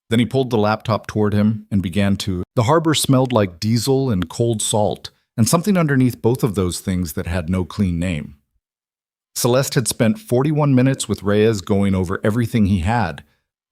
Then he pulled the laptop toward him and began to. The harbor smelled like diesel and cold salt, and something underneath both of those things that had no clean name. Celeste had spent 41 minutes with Reyes going over everything he had,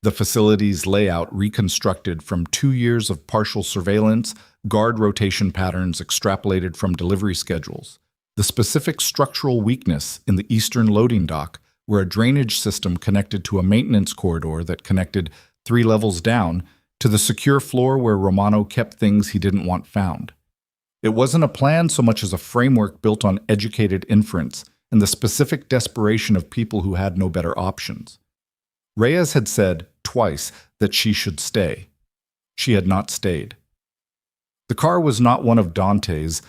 the facility's layout reconstructed from 2 years of partial surveillance, guard rotation patterns extrapolated from delivery schedules, the specific structural weakness in the eastern loading dock, where a drainage system connected to a maintenance corridor that connected 3 levels down to the secure floor where Romano kept things he didn't want found. It wasn't a plan so much as a framework built on educated inference and the specific desperation of people who had no better options. Reyes had said twice that she should stay. She had not stayed. The car was not one of Dante's.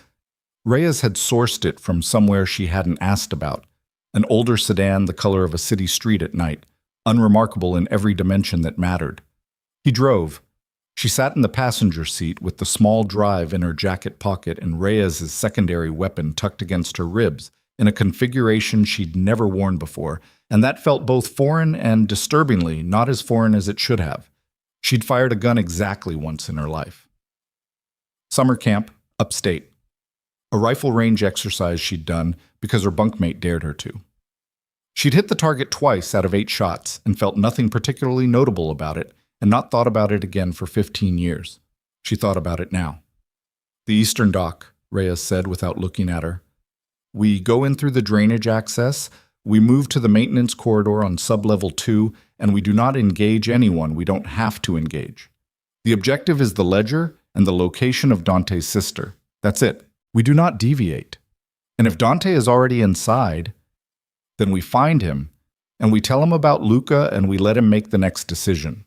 Reyes had sourced it from somewhere she hadn't asked about, an older sedan the color of a city street at night, unremarkable in every dimension that mattered. He drove. She sat in the passenger seat with the small drive in her jacket pocket and Reyes's secondary weapon tucked against her ribs in a configuration she'd never worn before, and that felt both foreign and, disturbingly, not as foreign as it should have. She'd fired a gun exactly once in her life. Summer camp, upstate. A rifle range exercise she'd done because her bunkmate dared her to. She'd hit the target twice out of 8 shots and felt nothing particularly notable about it and not thought about it again for 15 years. She thought about it now. The eastern dock, Reyes said without looking at her. We go in through the drainage access, we move to the maintenance corridor on sub-level 2, and we do not engage anyone we don't have to engage. The objective is the ledger and the location of Dante's sister. That's it. We do not deviate. And if Dante is already inside, then we find him, and we tell him about Luca and we let him make the next decision.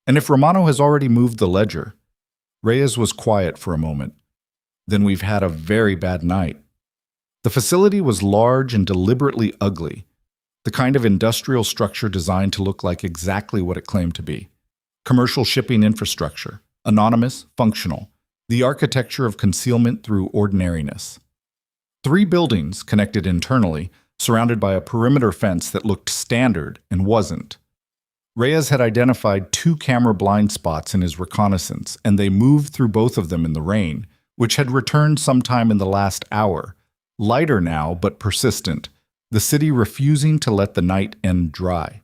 And if Romano has already moved the ledger, Reyes was quiet for a moment. Then we've had a very bad night. The facility was large and deliberately ugly, the kind of industrial structure designed to look like exactly what it claimed to be. Commercial shipping infrastructure, anonymous, functional, the architecture of concealment through ordinariness. 3 buildings connected internally, surrounded by a perimeter fence that looked standard and wasn't. Reyes had identified 2 camera blind spots in his reconnaissance, and they moved through both of them in the rain, which had returned sometime in the last hour, lighter now but persistent, the city refusing to let the night end dry.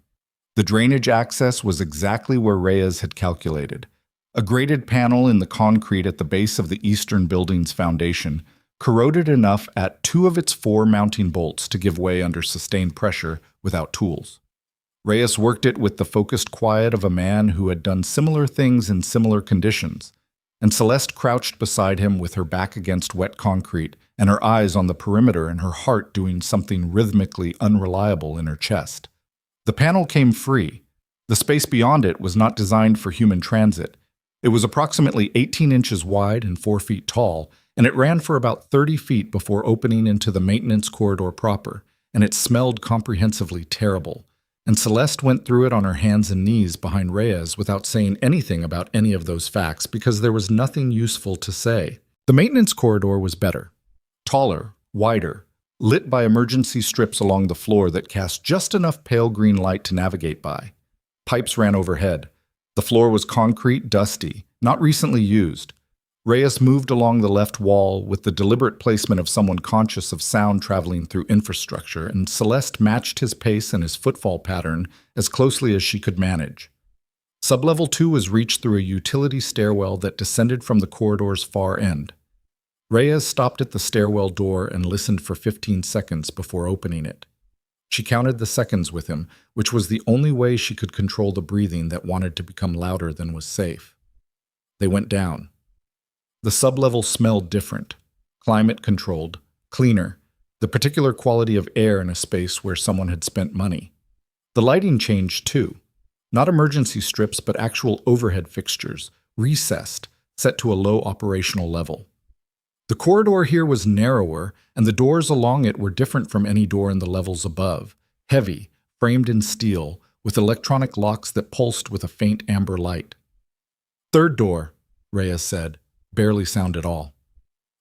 The drainage access was exactly where Reyes had calculated. A grated panel in the concrete at the base of the eastern building's foundation, corroded enough at 2 of its 4 mounting bolts to give way under sustained pressure without tools. Reyes worked it with the focused quiet of a man who had done similar things in similar conditions, and Celeste crouched beside him with her back against wet concrete and her eyes on the perimeter and her heart doing something rhythmically unreliable in her chest. The panel came free. The space beyond it was not designed for human transit. It was approximately 18 inches wide and 4 feet tall, and it ran for about 30 feet before opening into the maintenance corridor proper, and it smelled comprehensively terrible. And Celeste went through it on her hands and knees behind Reyes without saying anything about any of those facts because there was nothing useful to say. The maintenance corridor was better. Taller, wider, lit by emergency strips along the floor that cast just enough pale green light to navigate by. Pipes ran overhead. The floor was concrete, dusty, not recently used. Reyes moved along the left wall with the deliberate placement of someone conscious of sound traveling through infrastructure, and Celeste matched his pace and his footfall pattern as closely as she could manage. Sublevel 2 was reached through a utility stairwell that descended from the corridor's far end. Reyes stopped at the stairwell door and listened for 15 seconds before opening it. She counted the seconds with him, which was the only way she could control the breathing that wanted to become louder than was safe. They went down. The sublevel smelled different, climate-controlled, cleaner, the particular quality of air in a space where someone had spent money. The lighting changed too. Not emergency strips, but actual overhead fixtures, recessed, set to a low operational level. The corridor here was narrower, and the doors along it were different from any door in the levels above, heavy, framed in steel, with electronic locks that pulsed with a faint amber light. "Third door," Reyes said, barely sound at all.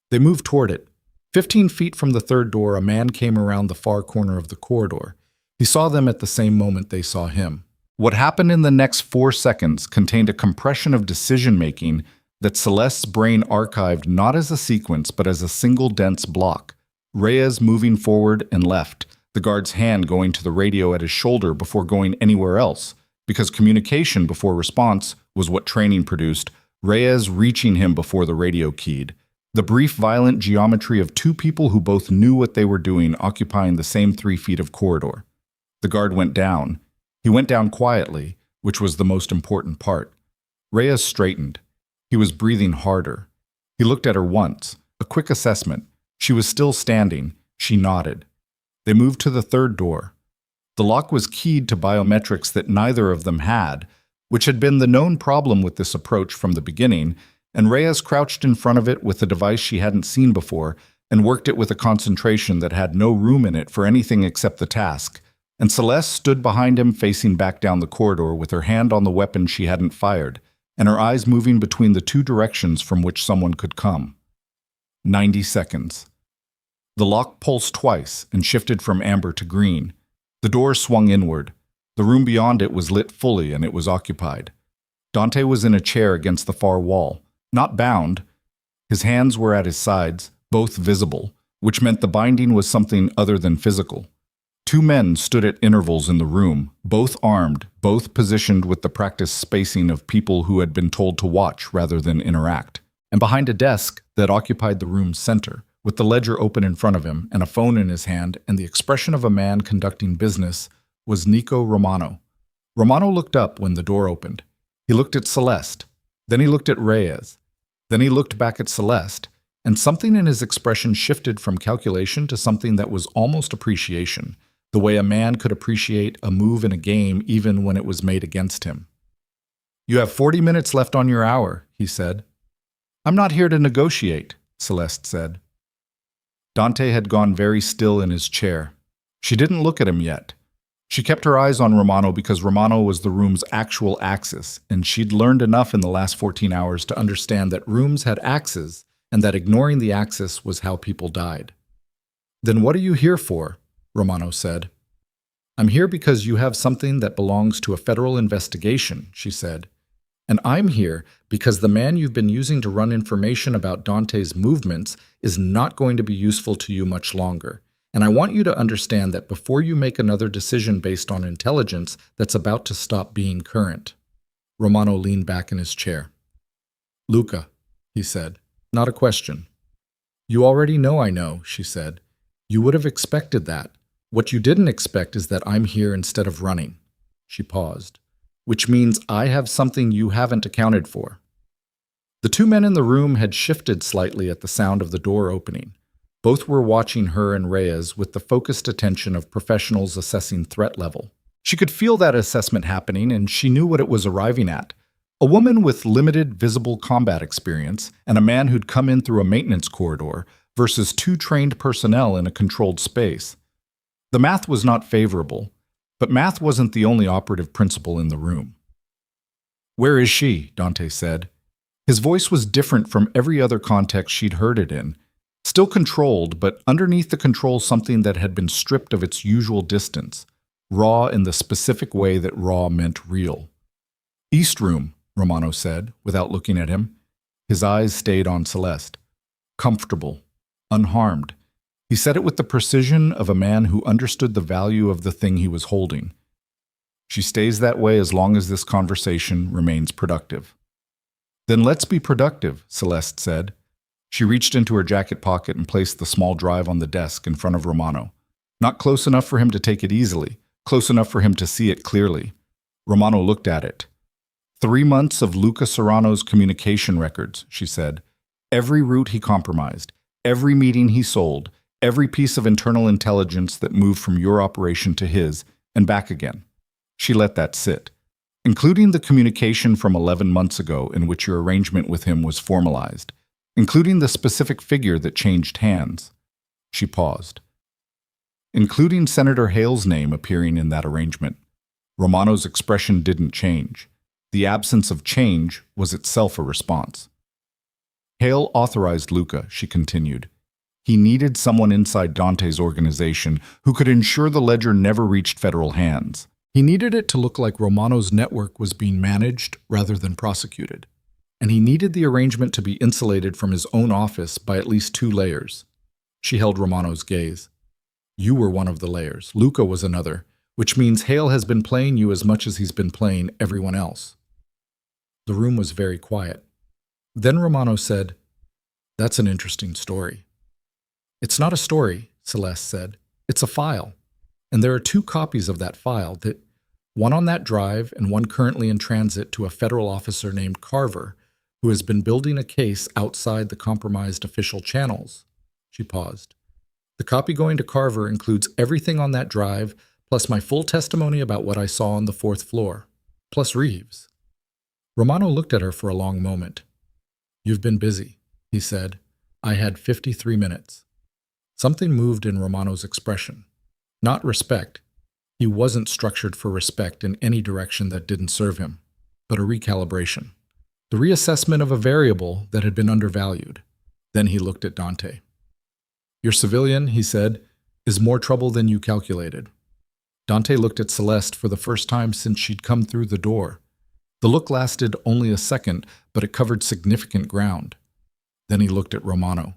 They moved toward it. 15 feet from the third door, a man came around the far corner of the corridor. He saw them at the same moment they saw him. What happened in the next 4 seconds contained a compression of decision-making that Celeste's brain archived not as a sequence but as a single dense block. Reyes moving forward and left, the guard's hand going to the radio at his shoulder before going anywhere else, because communication before response was what training produced, Reyes reaching him before the radio keyed. The brief violent geometry of 2 people who both knew what they were doing occupying the same 3 feet of corridor. The guard went down. He went down quietly, which was the most important part. Reyes straightened. He was breathing harder. He looked at her once, a quick assessment. She was still standing. She nodded. They moved to the third door. The lock was keyed to biometrics that neither of them had, which had been the known problem with this approach from the beginning, and Reyes crouched in front of it with a device she hadn't seen before and worked it with a concentration that had no room in it for anything except the task, and Celeste stood behind him facing back down the corridor with her hand on the weapon she hadn't fired, and her eyes moving between the 2 directions from which someone could come. 90 seconds. The lock pulsed twice and shifted from amber to green. The door swung inward. The room beyond it was lit fully and it was occupied. Dante was in a chair against the far wall, not bound. His hands were at his sides, both visible, which meant the binding was something other than physical. 2 men stood at intervals in the room, both armed, both positioned with the practiced spacing of people who had been told to watch rather than interact. And behind a desk that occupied the room's center, with the ledger open in front of him and a phone in his hand and the expression of a man conducting business, was Nico Romano. Romano looked up when the door opened. He looked at Celeste. Then he looked at Reyes. Then he looked back at Celeste, and something in his expression shifted from calculation to something that was almost appreciation, the way a man could appreciate a move in a game even when it was made against him. You have 40 minutes left on your hour, he said. I'm not here to negotiate, Celeste said. Dante had gone very still in his chair. She didn't look at him yet. She kept her eyes on Romano because Romano was the room's actual axis, and she'd learned enough in the last 14 hours to understand that rooms had axes and that ignoring the axis was how people died. Then what are you here for? Romano said. I'm here because you have something that belongs to a federal investigation, she said. And I'm here because the man you've been using to run information about Dante's movements is not going to be useful to you much longer. And I want you to understand that before you make another decision based on intelligence that's about to stop being current. Romano leaned back in his chair. Luca, he said, not a question. You already know I know, she said. You would have expected that. What you didn't expect is that I'm here instead of running. She paused. Which means I have something you haven't accounted for. The two men in the room had shifted slightly at the sound of the door opening. Both were watching her and Reyes with the focused attention of professionals assessing threat level. She could feel that assessment happening, and she knew what it was arriving at. A woman with limited visible combat experience and a man who'd come in through a maintenance corridor versus two trained personnel in a controlled space. The math was not favorable, but math wasn't the only operative principle in the room. Where is she? Dante said. His voice was different from every other context she'd heard it in. Still controlled, but underneath the control something that had been stripped of its usual distance, raw in the specific way that raw meant real. East room, Romano said, without looking at him. His eyes stayed on Celeste. Comfortable, unharmed. He said it with the precision of a man who understood the value of the thing he was holding. She stays that way as long as this conversation remains productive. Then let's be productive, Celeste said. She reached into her jacket pocket and placed the small drive on the desk in front of Romano. Not close enough for him to take it easily, close enough for him to see it clearly. Romano looked at it. 3 months of Luca Serrano's communication records, she said. Every route he compromised, every meeting he sold, every piece of internal intelligence that moved from your operation to his and back again. She let that sit, including the communication from 11 months ago in which your arrangement with him was formalized, including the specific figure that changed hands. She paused. Including Senator Hale's name appearing in that arrangement. Romano's expression didn't change. The absence of change was itself a response. Hale authorized Luca, she continued. He needed someone inside Dante's organization who could ensure the ledger never reached federal hands. He needed it to look like Romano's network was being managed rather than prosecuted. And he needed the arrangement to be insulated from his own office by at least 2 layers. She held Romano's gaze. You were one of the layers. Luca was another, which means Hale has been playing you as much as he's been playing everyone else. The room was very quiet. Then Romano said, That's an interesting story. It's not a story, Celeste said. It's a file. And there are 2 copies of that file, one on that drive and one currently in transit to a federal officer named Carver, who has been building a case outside the compromised official channels. She paused. The copy going to Carver includes everything on that drive, plus my full testimony about what I saw on the 4th floor, plus Reeves. Romano looked at her for a long moment. You've been busy, he said. I had 53 minutes. Something moved in Romano's expression. Not respect. He wasn't structured for respect in any direction that didn't serve him, but a recalibration. The reassessment of a variable that had been undervalued. Then he looked at Dante. Your civilian, he said, is more trouble than you calculated. Dante looked at Celeste for the first time since she'd come through the door. The look lasted only a second, but it covered significant ground. Then he looked at Romano.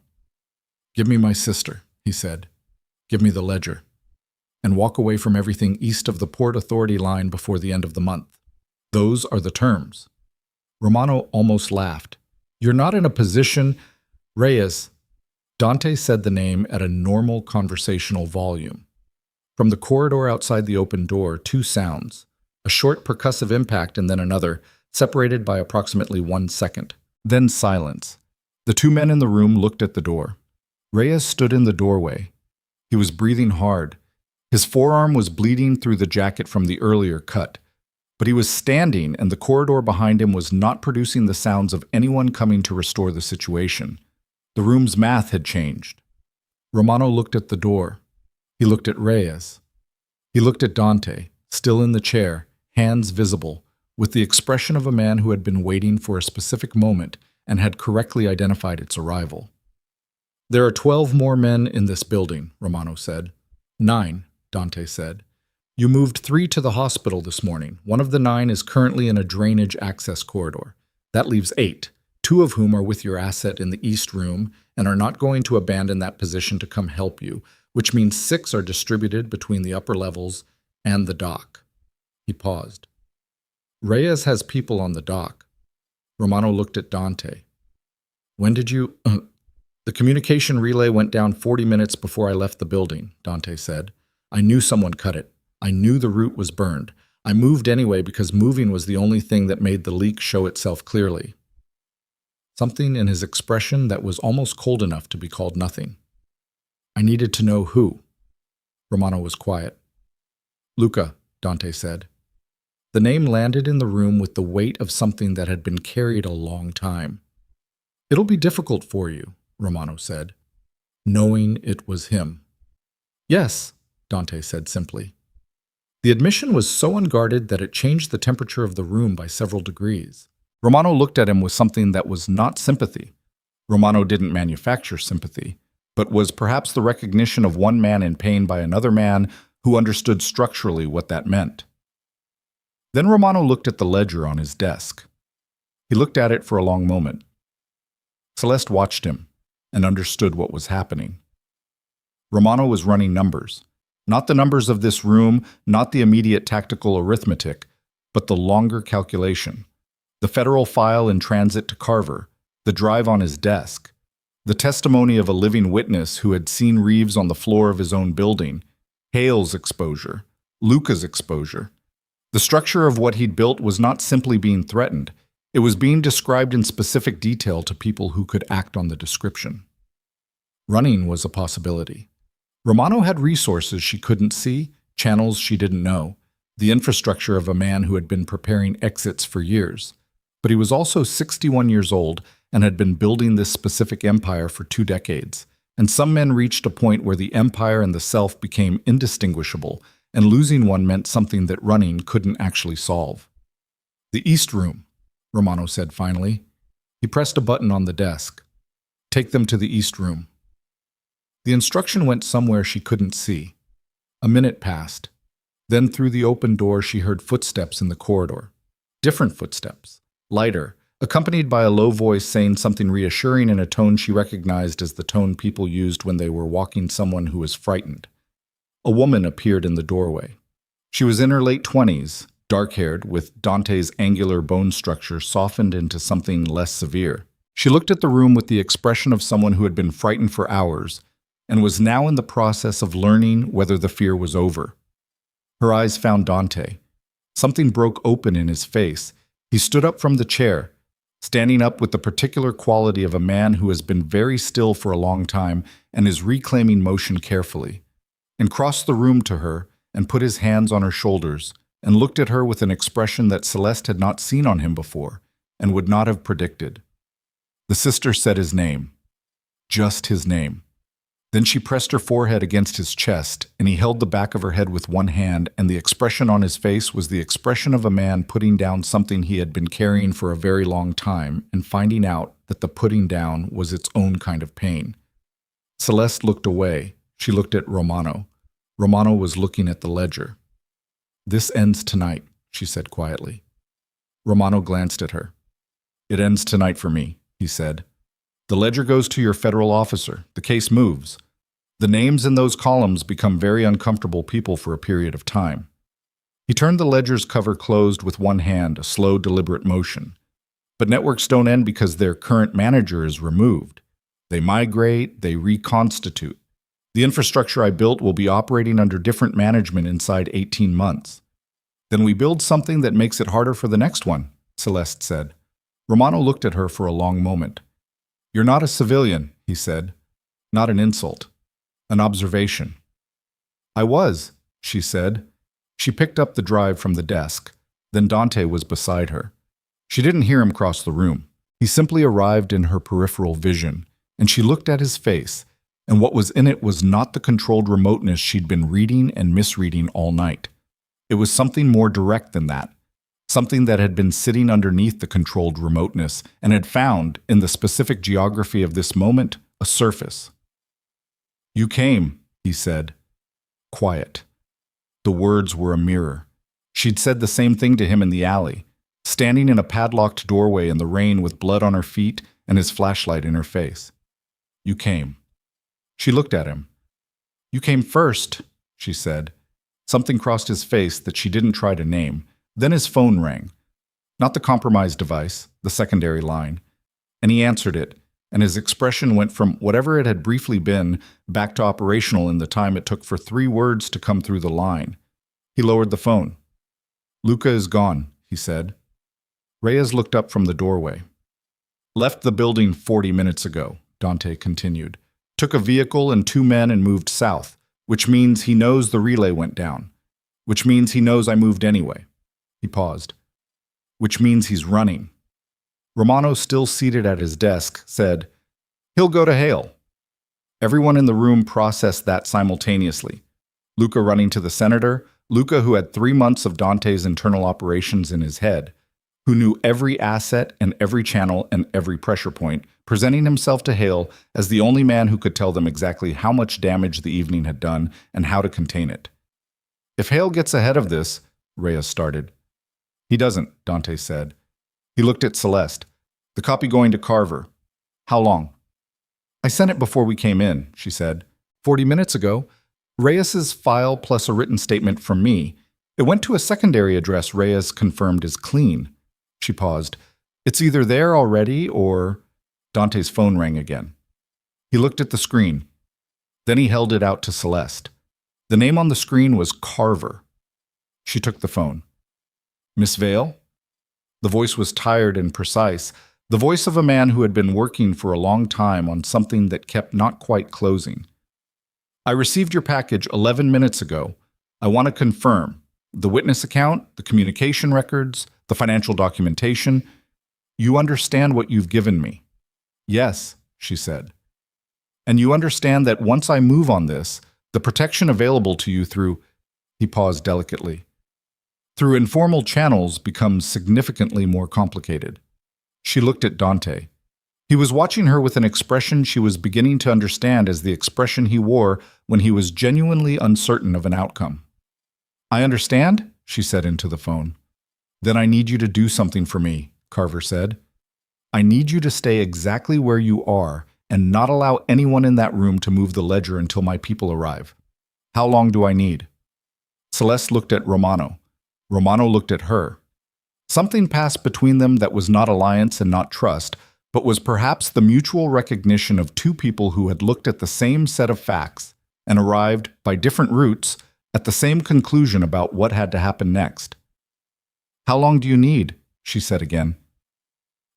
Give me my sister, he said. Give me the ledger. And walk away from everything east of the Port Authority line before the end of the month. Those are the terms. Romano almost laughed. You're not in a position... Reyes. Dante said the name at a normal conversational volume. From the corridor outside the open door, 2 sounds. A short percussive impact and then another, separated by approximately 1 second. Then silence. The 2 men in the room looked at the door. Reyes stood in the doorway. He was breathing hard. His forearm was bleeding through the jacket from the earlier cut. But he was standing, and the corridor behind him was not producing the sounds of anyone coming to restore the situation. The room's math had changed. Romano looked at the door. He looked at Reyes. He looked at Dante, still in the chair, hands visible, with the expression of a man who had been waiting for a specific moment and had correctly identified its arrival. "There are 12 more men in this building," Romano said. "9, Dante said. "You moved 3 to the hospital this morning. One of the 9 is currently in a drainage access corridor. That leaves 8, 2 of whom are with your asset in the East Room and are not going to abandon that position to come help you, which means 6 are distributed between the upper levels and the dock." He paused. "Reyes has people on the dock." Romano looked at Dante. "When did you— The communication relay went down 40 minutes before I left the building," Dante said. "I knew someone cut it. I knew the route was burned. I moved anyway because moving was the only thing that made the leak show itself clearly." Something in his expression that was almost cold enough to be called nothing. "I needed to know who." Romano was quiet. "Luca," Dante said. The name landed in the room with the weight of something that had been carried a long time. "It'll be difficult for you," Romano said, knowing it was him. "Yes," Dante said simply. The admission was so unguarded that it changed the temperature of the room by several degrees. Romano looked at him with something that was not sympathy. Romano didn't manufacture sympathy, but was perhaps the recognition of one man in pain by another man who understood structurally what that meant. Then Romano looked at the ledger on his desk. He looked at it for a long moment. Celeste watched him and understood what was happening. Romano was running numbers. Not the numbers of this room, not the immediate tactical arithmetic, but the longer calculation. The federal file in transit to Carver, the drive on his desk, the testimony of a living witness who had seen Reeves on the floor of his own building, Hale's exposure, Luca's exposure. The structure of what he'd built was not simply being threatened. It was being described in specific detail to people who could act on the description. Running was a possibility. Romano had resources she couldn't see, channels she didn't know, the infrastructure of a man who had been preparing exits for years. But he was also 61 years old and had been building this specific empire for 2 decades. And some men reached a point where the empire and the self became indistinguishable, and losing one meant something that running couldn't actually solve. "The East Room," Romano said finally. He pressed a button on the desk. "Take them to the East Room." The instruction went somewhere she couldn't see. A minute passed. Then through the open door she heard footsteps in the corridor. Different footsteps, lighter, accompanied by a low voice saying something reassuring in a tone she recognized as the tone people used when they were walking someone who was frightened. A woman appeared in the doorway. She was in her late 20s, dark-haired, with Dante's angular bone structure softened into something less severe. She looked at the room with the expression of someone who had been frightened for hours and was now in the process of learning whether the fear was over. Her eyes found Dante. Something broke open in his face. He stood up from the chair, standing up with the particular quality of a man who has been very still for a long time and is reclaiming motion carefully, and crossed the room to her and put his hands on her shoulders and looked at her with an expression that Celeste had not seen on him before and would not have predicted. The sister said his name. Just his name. Then she pressed her forehead against his chest, and he held the back of her head with one hand, and the expression on his face was the expression of a man putting down something he had been carrying for a very long time and finding out that the putting down was its own kind of pain. Celeste looked away. She looked at Romano. Romano was looking at the ledger. "This ends tonight," she said quietly. Romano glanced at her. "It ends tonight for me," he said. "The ledger goes to your federal officer. The case moves. The names in those columns become very uncomfortable people for a period of time." He turned the ledger's cover closed with one hand, a slow, deliberate motion. But networks don't end because their current manager is removed. They migrate, they reconstitute. The infrastructure I built will be operating under different management inside 18 months. "Then we build something that makes it harder for the next one," Celeste said. Romano looked at her for a long moment. "You're not a civilian," he said. "Not an insult. An observation." "I was," she said. She picked up the drive from the desk. Then Dante was beside her. She didn't hear him cross the room. He simply arrived in her peripheral vision, and she looked at his face, and what was in it was not the controlled remoteness she'd been reading and misreading all night. It was something more direct than that, something that had been sitting underneath the controlled remoteness and had found, in the specific geography of this moment, a surface. "You came," he said. Quiet. The words were a mirror. She'd said the same thing to him in the alley, standing in a padlocked doorway in the rain with blood on her feet and his flashlight in her face. "You came." She looked at him. "You came first," she said. Something crossed his face that she didn't try to name. Then his phone rang. Not the compromised device, the secondary line. And he answered it, and his expression went from whatever it had briefly been back to operational in the time it took for 3 words to come through the line. He lowered the phone. "Luca is gone," he said. Reyes looked up from the doorway. "Left the building 40 minutes ago," Dante continued. "Took a vehicle and 2 men and moved south, which means he knows the relay went down. Which means he knows I moved anyway." He paused. "Which means he's running." Romano, still seated at his desk, said, "He'll go to Hale." Everyone in the room processed that simultaneously. Luca running to the senator, Luca who had 3 months of Dante's internal operations in his head, who knew every asset and every channel and every pressure point, presenting himself to Hale as the only man who could tell them exactly how much damage the evening had done and how to contain it. "If Hale gets ahead of this," Reyes started. "He doesn't," Dante said. He looked at Celeste. "The copy going to Carver. How long?" "I sent it before we came in," she said. 40 minutes ago. Reyes's file plus a written statement from me. It went to a secondary address Reyes confirmed is clean." She paused. "It's either there already or—" Dante's phone rang again. He looked at the screen. Then he held it out to Celeste. The name on the screen was Carver. She took the phone. "Miss Vale?" The voice was tired and precise, the voice of a man who had been working for a long time on something that kept not quite closing. "I received your package 11 minutes ago. I want to confirm. The witness account, the communication records, the financial documentation. You understand what you've given me?" "Yes," she said. "And you understand that once I move on this, the protection available to you through—" He paused delicately. "Through informal channels becomes significantly more complicated." She looked at Dante. He was watching her with an expression she was beginning to understand as the expression he wore when he was genuinely uncertain of an outcome. "I understand," she said into the phone. "Then I need you to do something for me," Carver said. "I need you to stay exactly where you are and not allow anyone in that room to move the ledger until my people arrive." "How long do I need?" Celeste looked at Romano. Romano looked at her. Something passed between them that was not alliance and not trust, but was perhaps the mutual recognition of 2 people who had looked at the same set of facts and arrived, by different routes, at the same conclusion about what had to happen next. "How long do you need?" she said again.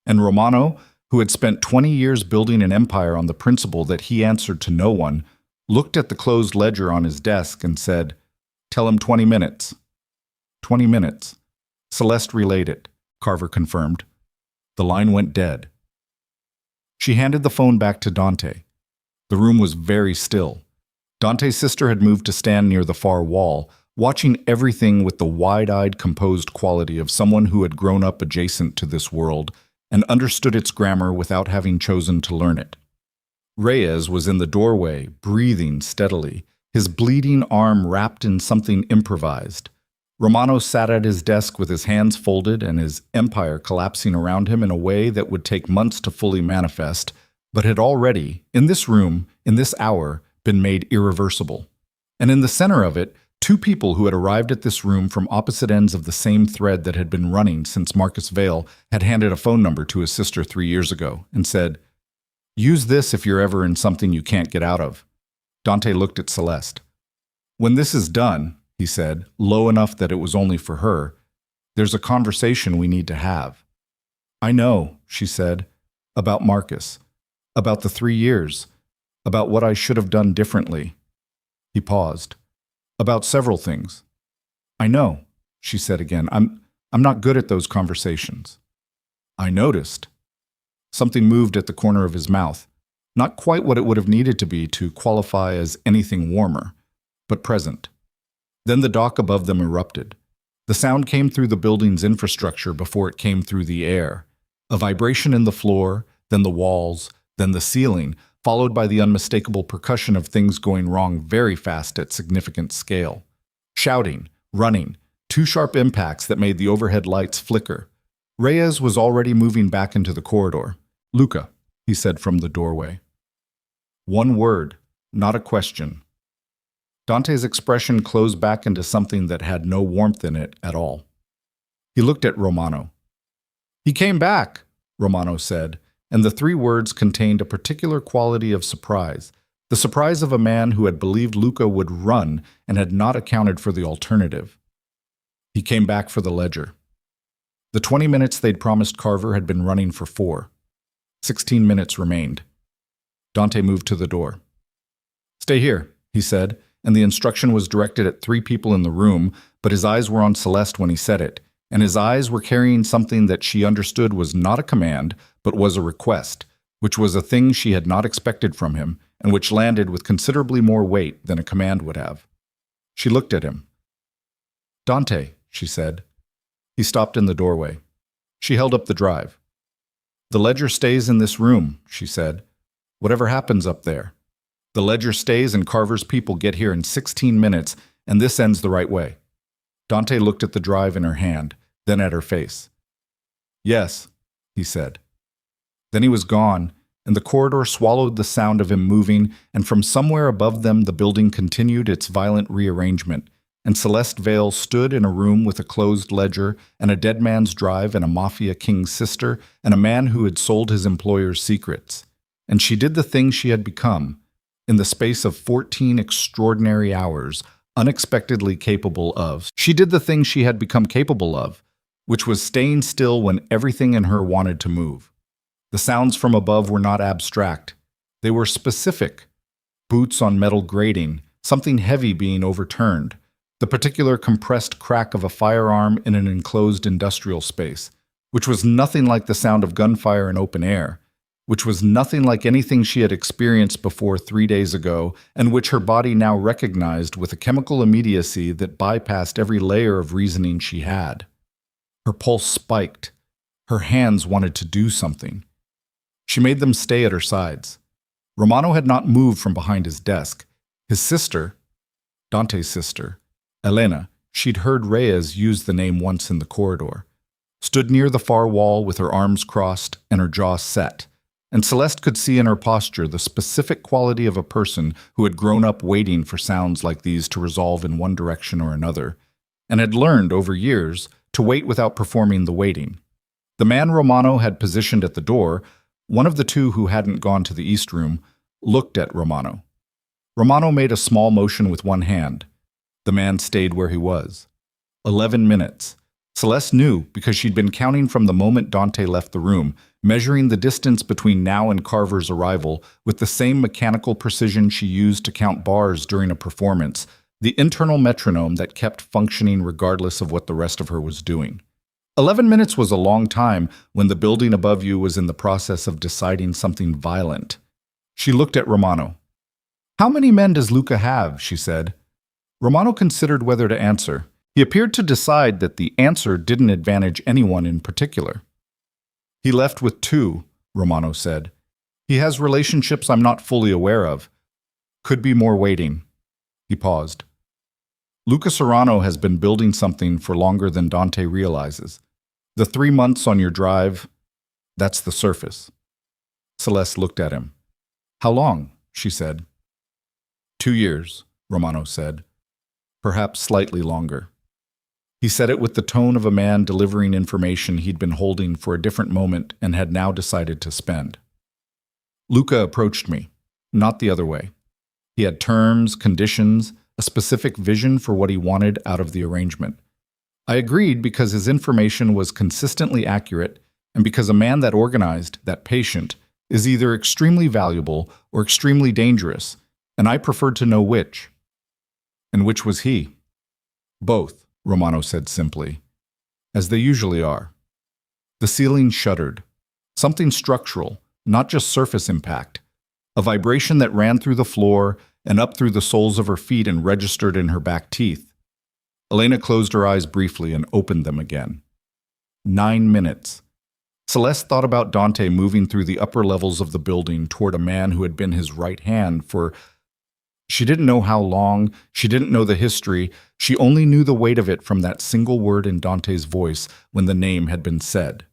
And Romano, who had spent 20 years building an empire on the principle that he answered to no one, looked at the closed ledger on his desk and said, "Tell him 20 minutes. 20 minutes. Celeste relayed it, Carver confirmed. The line went dead. She handed the phone back to Dante. The room was very still. Dante's sister had moved to stand near the far wall, watching everything with the wide-eyed, composed quality of someone who had grown up adjacent to this world and understood its grammar without having chosen to learn it. Reyes was in the doorway, breathing steadily, his bleeding arm wrapped in something improvised. Romano sat at his desk with his hands folded and his empire collapsing around him in a way that would take months to fully manifest, but had already, in this room, in this hour, been made irreversible. And in the center of it, 2 people who had arrived at this room from opposite ends of the same thread that had been running since Marcus Vale had handed a phone number to his sister 3 years ago and said, "Use this if you're ever in something you can't get out of." Dante looked at Celeste. "When this is done," he said, low enough that it was only for her, "there's a conversation we need to have." "I know," she said, "about Marcus, about the 3 years, about what I should have done differently." He paused. "About several things." "I know," she said again. I'm not good at those conversations. I noticed. Something moved at the corner of his mouth, not quite what it would have needed to be to qualify as anything warmer, but present. Then the dock above them erupted. The sound came through the building's infrastructure before it came through the air. A vibration in the floor, then the walls, then the ceiling, followed by the unmistakable percussion of things going wrong very fast at significant scale. Shouting, running, two sharp impacts that made the overhead lights flicker. Reyes was already moving back into the corridor. "Luca," he said from the doorway. One word, not a question. Dante's expression closed back into something that had no warmth in it at all. He looked at Romano. "He came back," Romano said, and the three words contained a particular quality of surprise, the surprise of a man who had believed Luca would run and had not accounted for the alternative. He came back for the ledger. The 20 minutes they'd promised Carver had been running for 4. 16 minutes remained. Dante moved to the door. "Stay here," he said, and the instruction was directed at 3 people in the room, but his eyes were on Celeste when he said it, and his eyes were carrying something that she understood was not a command, but was a request, which was a thing she had not expected from him, and which landed with considerably more weight than a command would have. She looked at him. "Dante," she said. He stopped in the doorway. She held up the drive. "The ledger stays in this room," she said. "Whatever happens up there. The ledger stays and Carver's people get here in 16 minutes, and this ends the right way." Dante looked at the drive in her hand, then at her face. "Yes," he said. Then he was gone, and the corridor swallowed the sound of him moving, and from somewhere above them the building continued its violent rearrangement, and Celeste Vale stood in a room with a closed ledger and a dead man's drive and a mafia king's sister and a man who had sold his employer's secrets. And she did the thing she had become, in the space of 14 extraordinary hours, unexpectedly capable of. She did the thing she had become capable of, which was staying still when everything in her wanted to move. The sounds from above were not abstract. They were specific. Boots on metal grating, something heavy being overturned, the particular compressed crack of a firearm in an enclosed industrial space, which was nothing like the sound of gunfire in open air, which was nothing like anything she had experienced before 3 days ago, and which her body now recognized with a chemical immediacy that bypassed every layer of reasoning she had. Her pulse spiked. Her hands wanted to do something. She made them stay at her sides. Romano had not moved from behind his desk. His sister, Dante's sister, Elena, she'd heard Reyes use the name once in the corridor, stood near the far wall with her arms crossed and her jaw set, and Celeste could see in her posture the specific quality of a person who had grown up waiting for sounds like these to resolve in one direction or another, and had learned over years to wait without performing the waiting. The man Romano had positioned at the door, one of the 2 who hadn't gone to the East Room, looked at Romano. Romano made a small motion with one hand. The man stayed where he was. 11 minutes. Celeste knew because she'd been counting from the moment Dante left the room, measuring the distance between now and Carver's arrival with the same mechanical precision she used to count bars during a performance, the internal metronome that kept functioning regardless of what the rest of her was doing. 11 minutes was a long time when the building above you was in the process of deciding something violent. She looked at Romano. "How many men does Luca have?" she said. Romano considered whether to answer. He appeared to decide that the answer didn't advantage anyone in particular. "He left with 2, Romano said. "He has relationships I'm not fully aware of. Could be more waiting." He paused. "Luca Serrano has been building something for longer than Dante realizes. The 3 months on your drive, that's the surface." Celeste looked at him. "How long?" she said. 2 years, Romano said. Perhaps slightly longer. He said it with the tone of a man delivering information he'd been holding for a different moment and had now decided to spend. "Luca approached me, not the other way. He had terms, conditions, a specific vision for what he wanted out of the arrangement. I agreed because his information was consistently accurate and because a man that organized, that patient, is either extremely valuable or extremely dangerous, and I preferred to know which." "And which was he?" "Both," Romano said simply. as they usually are. The ceiling shuddered. Something structural, not just surface impact. A vibration that ran through the floor and up through the soles of her feet and registered in her back teeth. Elena closed her eyes briefly and opened them again. 9 minutes. Celeste thought about Dante moving through the upper levels of the building toward a man who had been his right hand for... She didn't know how long, she didn't know the history, she only knew the weight of it from that single word in Dante's voice when the name had been said.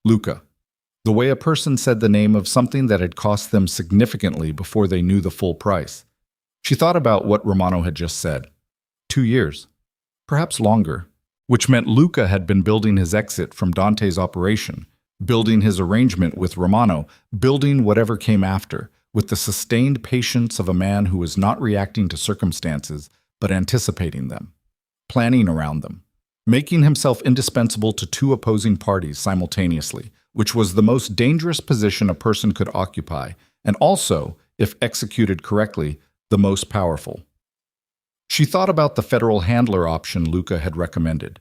Luca. The way a person said the name of something that had cost them significantly before they knew the full price. She thought about what Romano had just said. 2 years. Perhaps longer. Which meant Luca had been building his exit from Dante's operation, building his arrangement with Romano, building whatever came after, with the sustained patience of a man who was not reacting to circumstances, but anticipating them, planning around them, making himself indispensable to two opposing parties simultaneously, which was the most dangerous position a person could occupy, and also, if executed correctly, the most powerful. She thought about the federal handler option Luca had recommended,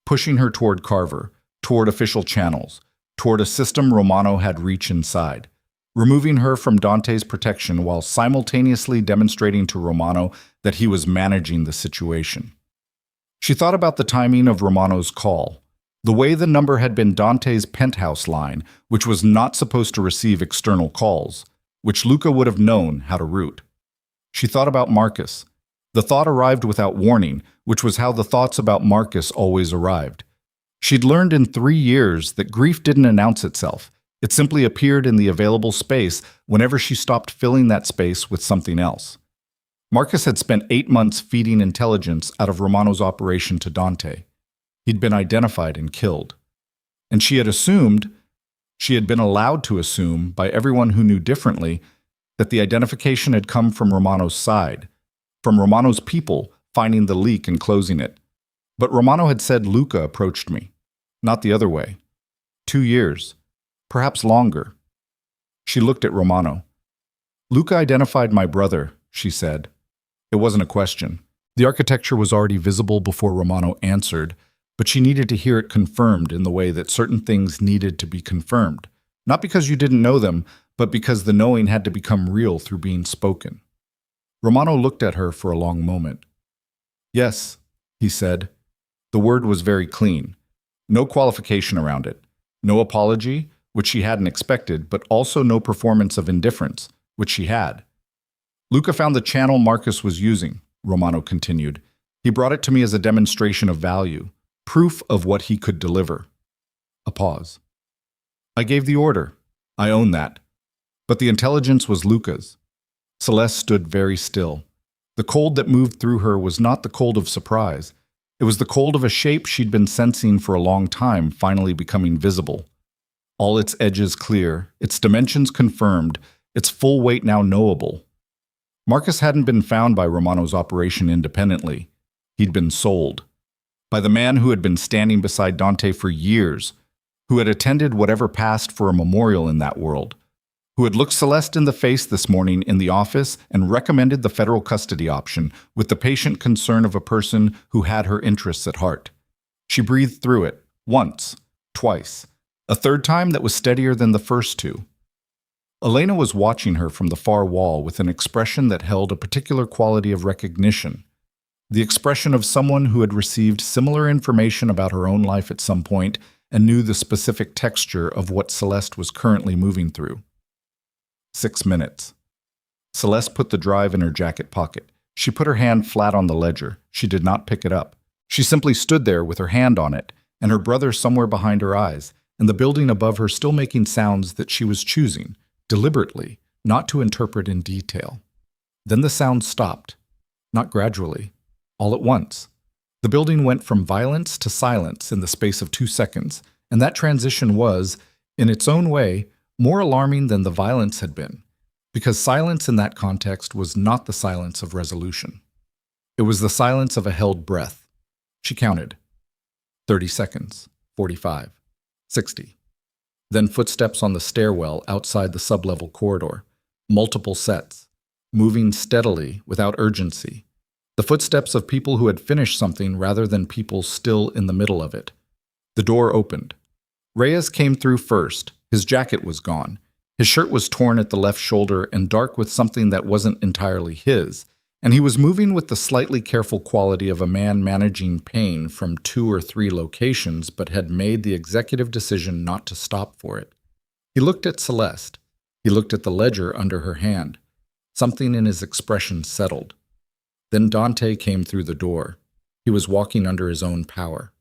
pushing her toward Carver, toward official channels, toward a system Romano had reach inside, removing her from Dante's protection while simultaneously demonstrating to Romano that he was managing the situation. She thought about the timing of Romano's call, the way the number had been Dante's penthouse line, which was not supposed to receive external calls, which Luca would have known how to route. She thought about Marcus. The thought arrived without warning, which was how the thoughts about Marcus always arrived. She'd learned in 3 years that grief didn't announce itself. It simply appeared in the available space whenever she stopped filling that space with something else. Marcus had spent 8 months feeding intelligence out of Romano's operation to Dante. He'd been identified and killed. And she had been allowed to assume by everyone who knew differently, that the identification had come from Romano's side, from Romano's people finding the leak and closing it. But Romano had said Luca approached me, not the other way. 2 years, perhaps longer. She looked at Romano. Luca identified my brother, she said. It wasn't a question. The architecture was already visible before Romano answered, but she needed to hear it confirmed in the way that certain things needed to be confirmed. Not because you didn't know them, but because the knowing had to become real through being spoken. Romano looked at her for a long moment. Yes, he said. The word was very clean. No qualification around it. No apology, which she hadn't expected, but also no performance of indifference, which she had. Luca found the channel Marcus was using, Romano continued. He brought it to me as a demonstration of value, proof of what he could deliver. A pause. I gave the order. I own that. But the intelligence was Luca's. Celeste stood very still. The cold that moved through her was not the cold of surprise. It was the cold of a shape she'd been sensing for a long time finally becoming visible. All its edges clear, its dimensions confirmed, its full weight now knowable. Marcus hadn't been found by Romano's operation independently. He'd been sold. By the man who had been standing beside Dante for years, who had attended whatever passed for a memorial in that world, who had looked Celeste in the face this morning in the office and recommended the federal custody option with the patient concern of a person who had her interests at heart. She breathed through it, once, twice, a third time that was steadier than the first two. Elena was watching her from the far wall with an expression that held a particular quality of recognition, the expression of someone who had received similar information about her own life at some point and knew the specific texture of what Celeste was currently moving through. 6 minutes. Celeste put the drive in her jacket pocket. She put her hand flat on the ledger. She did not pick it up. She simply stood there with her hand on it, and her brother somewhere behind her eyes, and the building above her still making sounds that she was choosing, deliberately, not to interpret in detail. Then the sound stopped, not gradually, all at once. The building went from violence to silence in the space of 2 seconds, and that transition was, in its own way, more alarming than the violence had been, because silence in that context was not the silence of resolution. It was the silence of a held breath. She counted. 30 seconds, 45, 60. Then footsteps on the stairwell outside the sublevel corridor, multiple sets, moving steadily without urgency. The footsteps of people who had finished something rather than people still in the middle of it. The door opened. Reyes came through first. His jacket was gone. His shirt was torn at the left shoulder and dark with something that wasn't entirely his, and he was moving with the slightly careful quality of a man managing pain from 2 or 3 locations but had made the executive decision not to stop for it. He looked at Celeste. He looked at the ledger under her hand. Something in his expression settled. Then Dante came through the door. He was walking under his own power.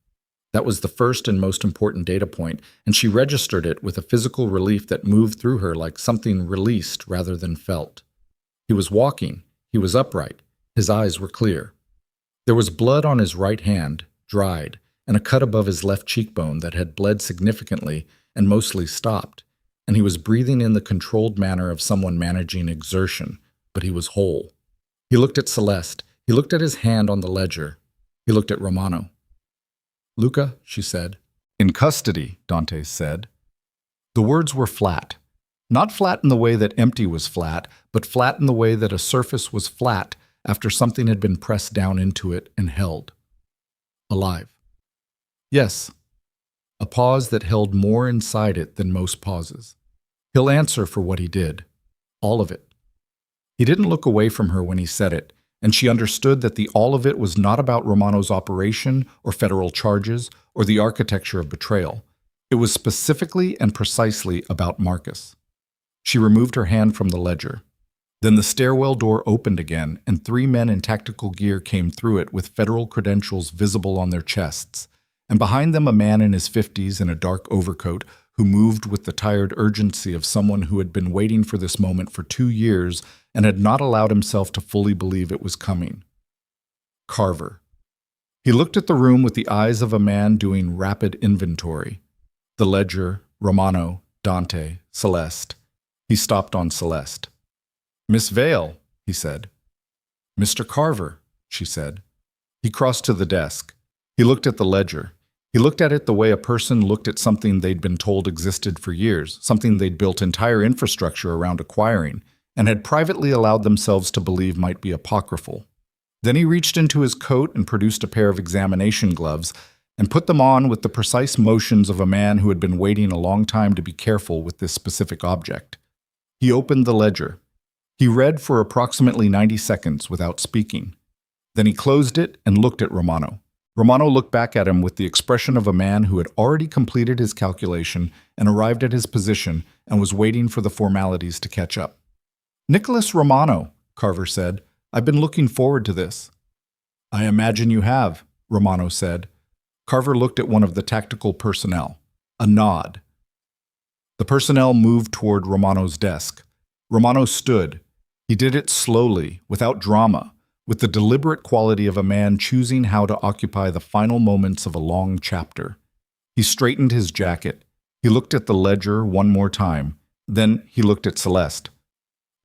That was the first and most important data point, and she registered it with a physical relief that moved through her like something released rather than felt. He was walking. He was upright. His eyes were clear. There was blood on his right hand, dried, and a cut above his left cheekbone that had bled significantly and mostly stopped, and he was breathing in the controlled manner of someone managing exertion, but he was whole. He looked at Celeste. He looked at his hand on the ledger. He looked at Romano. "Luca," she said. "In custody," Dante said. The words were flat. Not flat in the way that empty was flat, but flat in the way that a surface was flat after something had been pressed down into it and held. Alive. Yes. A pause that held more inside it than most pauses. He'll answer for what he did. All of it. He didn't look away from her when he said it, and she understood that the all of it was not about Romano's operation or federal charges or the architecture of betrayal. It was specifically and precisely about Marcus. She removed her hand from the ledger. Then the stairwell door opened again, and 3 men in tactical gear came through it with federal credentials visible on their chests, and behind them a man in his 50s in a dark overcoat who moved with the tired urgency of someone who had been waiting for this moment for 2 years and had not allowed himself to fully believe it was coming. Carver. He looked at the room with the eyes of a man doing rapid inventory. The ledger, Romano, Dante, Celeste. He stopped on Celeste. "Miss Vale," he said. "Mr. Carver," she said. He crossed to the desk. He looked at the ledger. He looked at it the way a person looked at something they'd been told existed for years, something they'd built entire infrastructure around acquiring, and had privately allowed themselves to believe might be apocryphal. Then he reached into his coat and produced a pair of examination gloves and put them on with the precise motions of a man who had been waiting a long time to be careful with this specific object. He opened the ledger. He read for approximately 90 seconds without speaking. Then he closed it and looked at Romano. Romano looked back at him with the expression of a man who had already completed his calculation and arrived at his position and was waiting for the formalities to catch up. "Nicholas Romano," Carver said, "I've been looking forward to this." "I imagine you have," Romano said. Carver looked at one of the tactical personnel. A nod. The personnel moved toward Romano's desk. Romano stood. He did it slowly, without drama, with the deliberate quality of a man choosing how to occupy the final moments of a long chapter. He straightened his jacket. He looked at the ledger one more time. Then he looked at Celeste.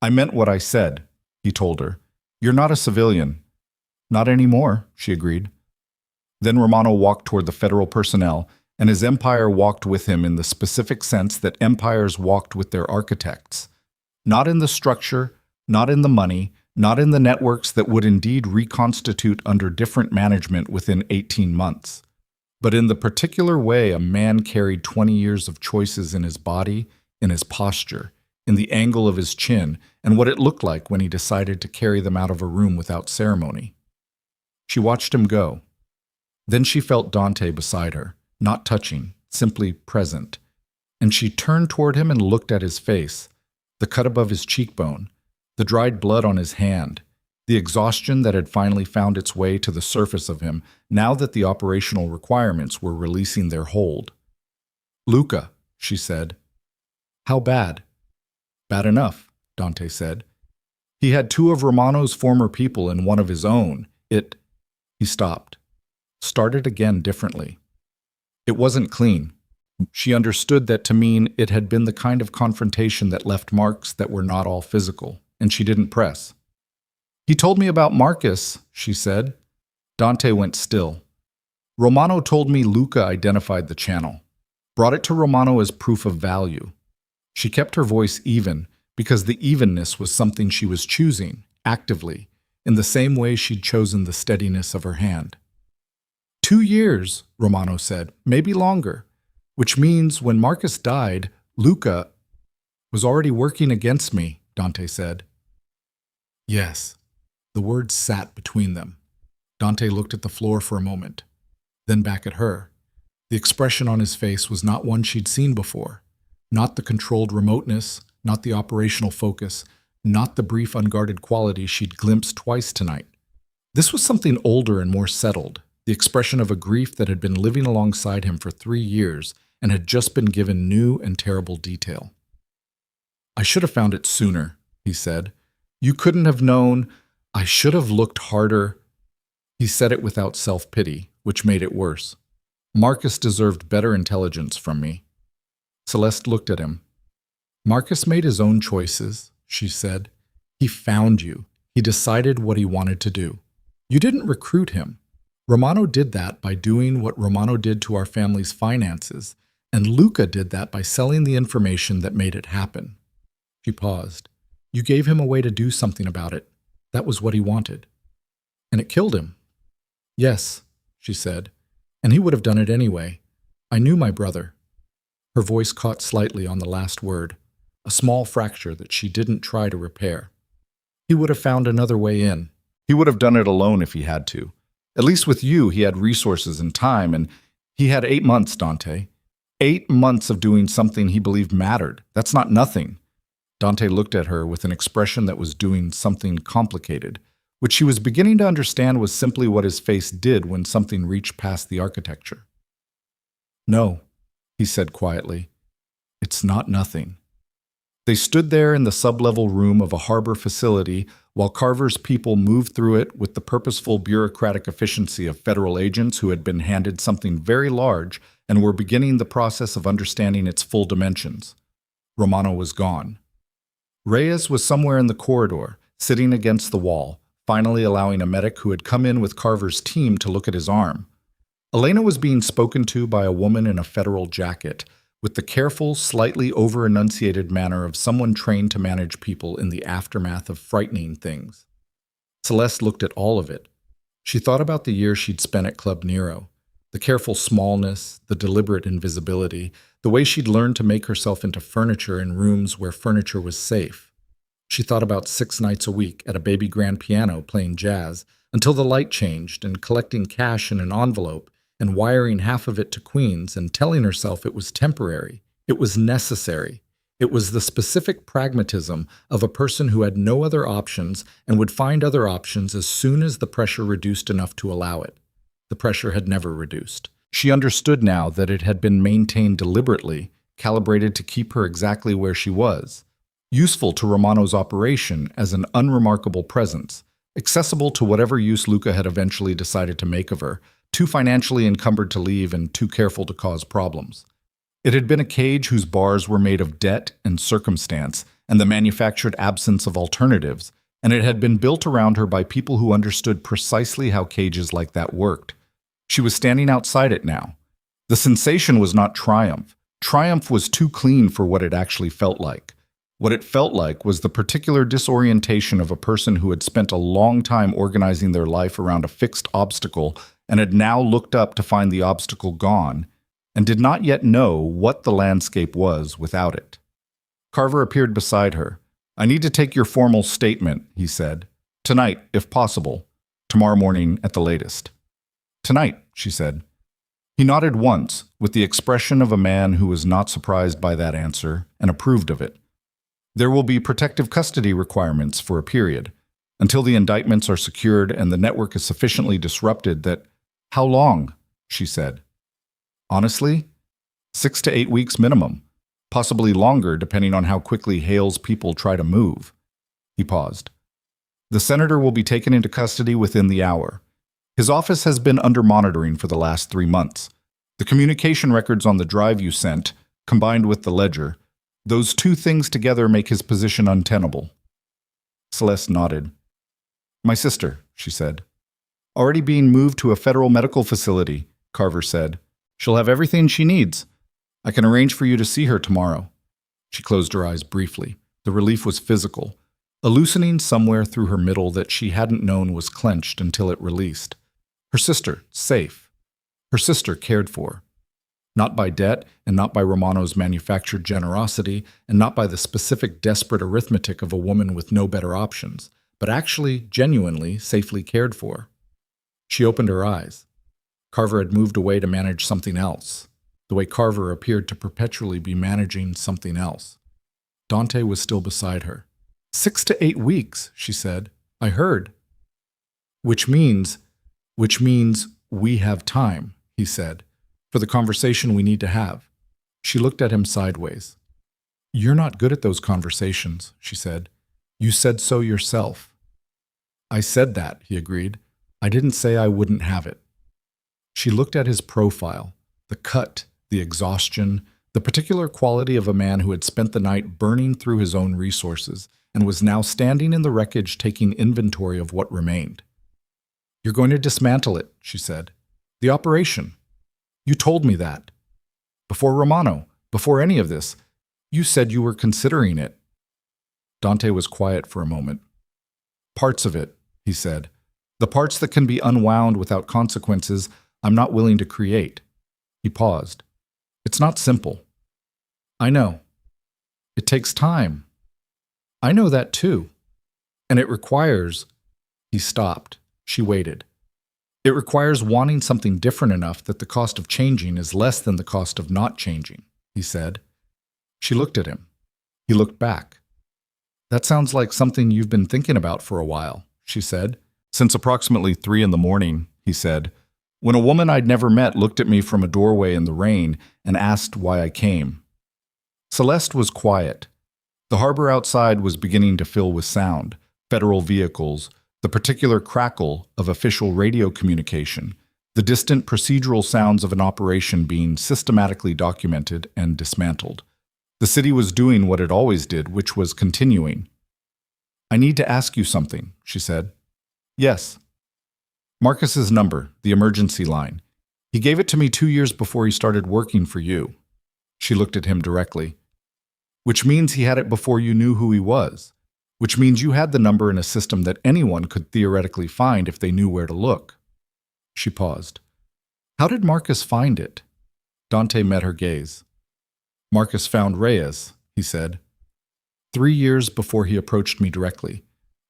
"I meant what I said," he told her. "You're not a civilian." "Not anymore," she agreed. Then Romano walked toward the federal personnel, and his empire walked with him in the specific sense that empires walked with their architects. Not in the structure, not in the money, not in the networks that would indeed reconstitute under different management within 18 months, but in the particular way a man carried 20 years of choices in his body, in his posture, in the angle of his chin, and what it looked like when he decided to carry them out of a room without ceremony. She watched him go. Then she felt Dante beside her, not touching, simply present, and she turned toward him and looked at his face, the cut above his cheekbone, the dried blood on his hand, the exhaustion that had finally found its way to the surface of him now that the operational requirements were releasing their hold. "Luca," she said. "How bad?" "Bad enough," Dante said. "He had 2 of Romano's former people and 1 of his own. He stopped. Started again differently. It wasn't clean. She understood that to mean it had been the kind of confrontation that left marks that were not all physical, and she didn't press. "He told me about Marcus," she said. Dante went still. "Romano told me Luca identified the channel, brought it to Romano as proof of value." She kept her voice even, because the evenness was something she was choosing, actively, in the same way she'd chosen the steadiness of her hand. 2 years, Romano said, maybe longer, which means when Marcus died, Luca was already working against me, Dante said. Yes. The words sat between them. Dante looked at the floor for a moment, then back at her. The expression on his face was not one she'd seen before. Not the controlled remoteness, not the operational focus, not the brief unguarded quality she'd glimpsed twice tonight. This was something older and more settled, the expression of a grief that had been living alongside him for 3 years and had just been given new and terrible detail. I should have found it sooner, he said. You couldn't have known. I should have looked harder. He said it without self-pity, which made it worse. Marcus deserved better intelligence from me. Celeste looked at him. Marcus made his own choices, she said. He found you. He decided what he wanted to do. You didn't recruit him. Romano did that by doing what Romano did to our family's finances, and Luca did that by selling the information that made it happen. She paused. You gave him a way to do something about it. That was what he wanted. And it killed him. Yes, she said, and he would have done it anyway. I knew my brother. Her voice caught slightly on the last word, a small fracture that she didn't try to repair. He would have found another way in. He would have done it alone if he had to. At least with you, he had resources and time, and he had 8 months, Dante. 8 months of doing something he believed mattered. That's not nothing. Dante looked at her with an expression that was doing something complicated, which she was beginning to understand was simply what his face did when something reached past the architecture. No, he said quietly. It's not nothing. They stood there in the sub-level room of a harbor facility while Carver's people moved through it with the purposeful bureaucratic efficiency of federal agents who had been handed something very large and were beginning the process of understanding its full dimensions. Romano was gone. Reyes was somewhere in the corridor, sitting against the wall, finally allowing a medic who had come in with Carver's team to look at his arm. Elena was being spoken to by a woman in a federal jacket, with the careful, slightly over-enunciated manner of someone trained to manage people in the aftermath of frightening things. Celeste looked at all of it. She thought about the year she'd spent at Club Nero, the careful smallness, the deliberate invisibility, the way she'd learned to make herself into furniture in rooms where furniture was safe. She thought about 6 nights a week at a baby grand piano playing jazz until the light changed and collecting cash in an envelope and wiring half of it to Queens and telling herself it was temporary, it was necessary. It was the specific pragmatism of a person who had no other options and would find other options as soon as the pressure reduced enough to allow it. The pressure had never reduced. She understood now that it had been maintained deliberately, calibrated to keep her exactly where she was, useful to Romano's operation as an unremarkable presence, accessible to whatever use Luca had eventually decided to make of her, too financially encumbered to leave and too careful to cause problems. It had been a cage whose bars were made of debt and circumstance and the manufactured absence of alternatives, and it had been built around her by people who understood precisely how cages like that worked. She was standing outside it now. The sensation was not triumph. Triumph was too clean for what it actually felt like. What it felt like was the particular disorientation of a person who had spent a long time organizing their life around a fixed obstacle and had now looked up to find the obstacle gone, and did not yet know what the landscape was without it. Carver appeared beside her. I need to take your formal statement, he said. Tonight, if possible. Tomorrow morning at the latest. Tonight, she said. He nodded once, with the expression of a man who was not surprised by that answer and approved of it. There will be protective custody requirements for a period, until the indictments are secured and the network is sufficiently disrupted that... How long? She said. Honestly, 6 to 8 weeks minimum, possibly longer depending on how quickly Hale's people try to move. He paused. The senator will be taken into custody within the hour. His office has been under monitoring for the last 3 months. The communication records on the drive you sent, combined with the ledger, those 2 things together make his position untenable. Celeste nodded. My sister, she said. Already being moved to a federal medical facility, Carver said. She'll have everything she needs. I can arrange for you to see her tomorrow. She closed her eyes briefly. The relief was physical. A loosening somewhere through her middle that she hadn't known was clenched until it released. Her sister, safe. Her sister cared for. Not by debt, and not by Romano's manufactured generosity, and not by the specific desperate arithmetic of a woman with no better options, but actually, genuinely, safely cared for. She opened her eyes. Carver had moved away to manage something else, the way Carver appeared to perpetually be managing something else. Dante was still beside her. 6 to 8 weeks, she said. I heard. Which means we have time, he said, for the conversation we need to have. She looked at him sideways. You're not good at those conversations, she said. You said so yourself. I said that, he agreed. I didn't say I wouldn't have it. She looked at his profile, the cut, the exhaustion, the particular quality of a man who had spent the night burning through his own resources and was now standing in the wreckage taking inventory of what remained. You're going to dismantle it, she said. The operation. You told me that. Before Romano, before any of this, you said you were considering it. Dante was quiet for a moment. Parts of it, he said. The parts that can be unwound without consequences, I'm not willing to create. He paused. It's not simple. I know. It takes time. I know that too. And it requires... He stopped. She waited. It requires wanting something different enough that the cost of changing is less than the cost of not changing, he said. She looked at him. He looked back. That sounds like something you've been thinking about for a while, she said. Since approximately 3 a.m, he said, when a woman I'd never met looked at me from a doorway in the rain and asked why I came. Celeste was quiet. The harbor outside was beginning to fill with sound, federal vehicles, the particular crackle of official radio communication, the distant procedural sounds of an operation being systematically documented and dismantled. The city was doing what it always did, which was continuing. I need to ask you something, she said. Yes. Marcus's number, the emergency line. He gave it to me 2 years before he started working for you. She looked at him directly. Which means he had it before you knew who he was. Which means you had the number in a system that anyone could theoretically find if they knew where to look. She paused. How did Marcus find it? Dante met her gaze. Marcus found Reyes, he said. 3 years before he approached me directly.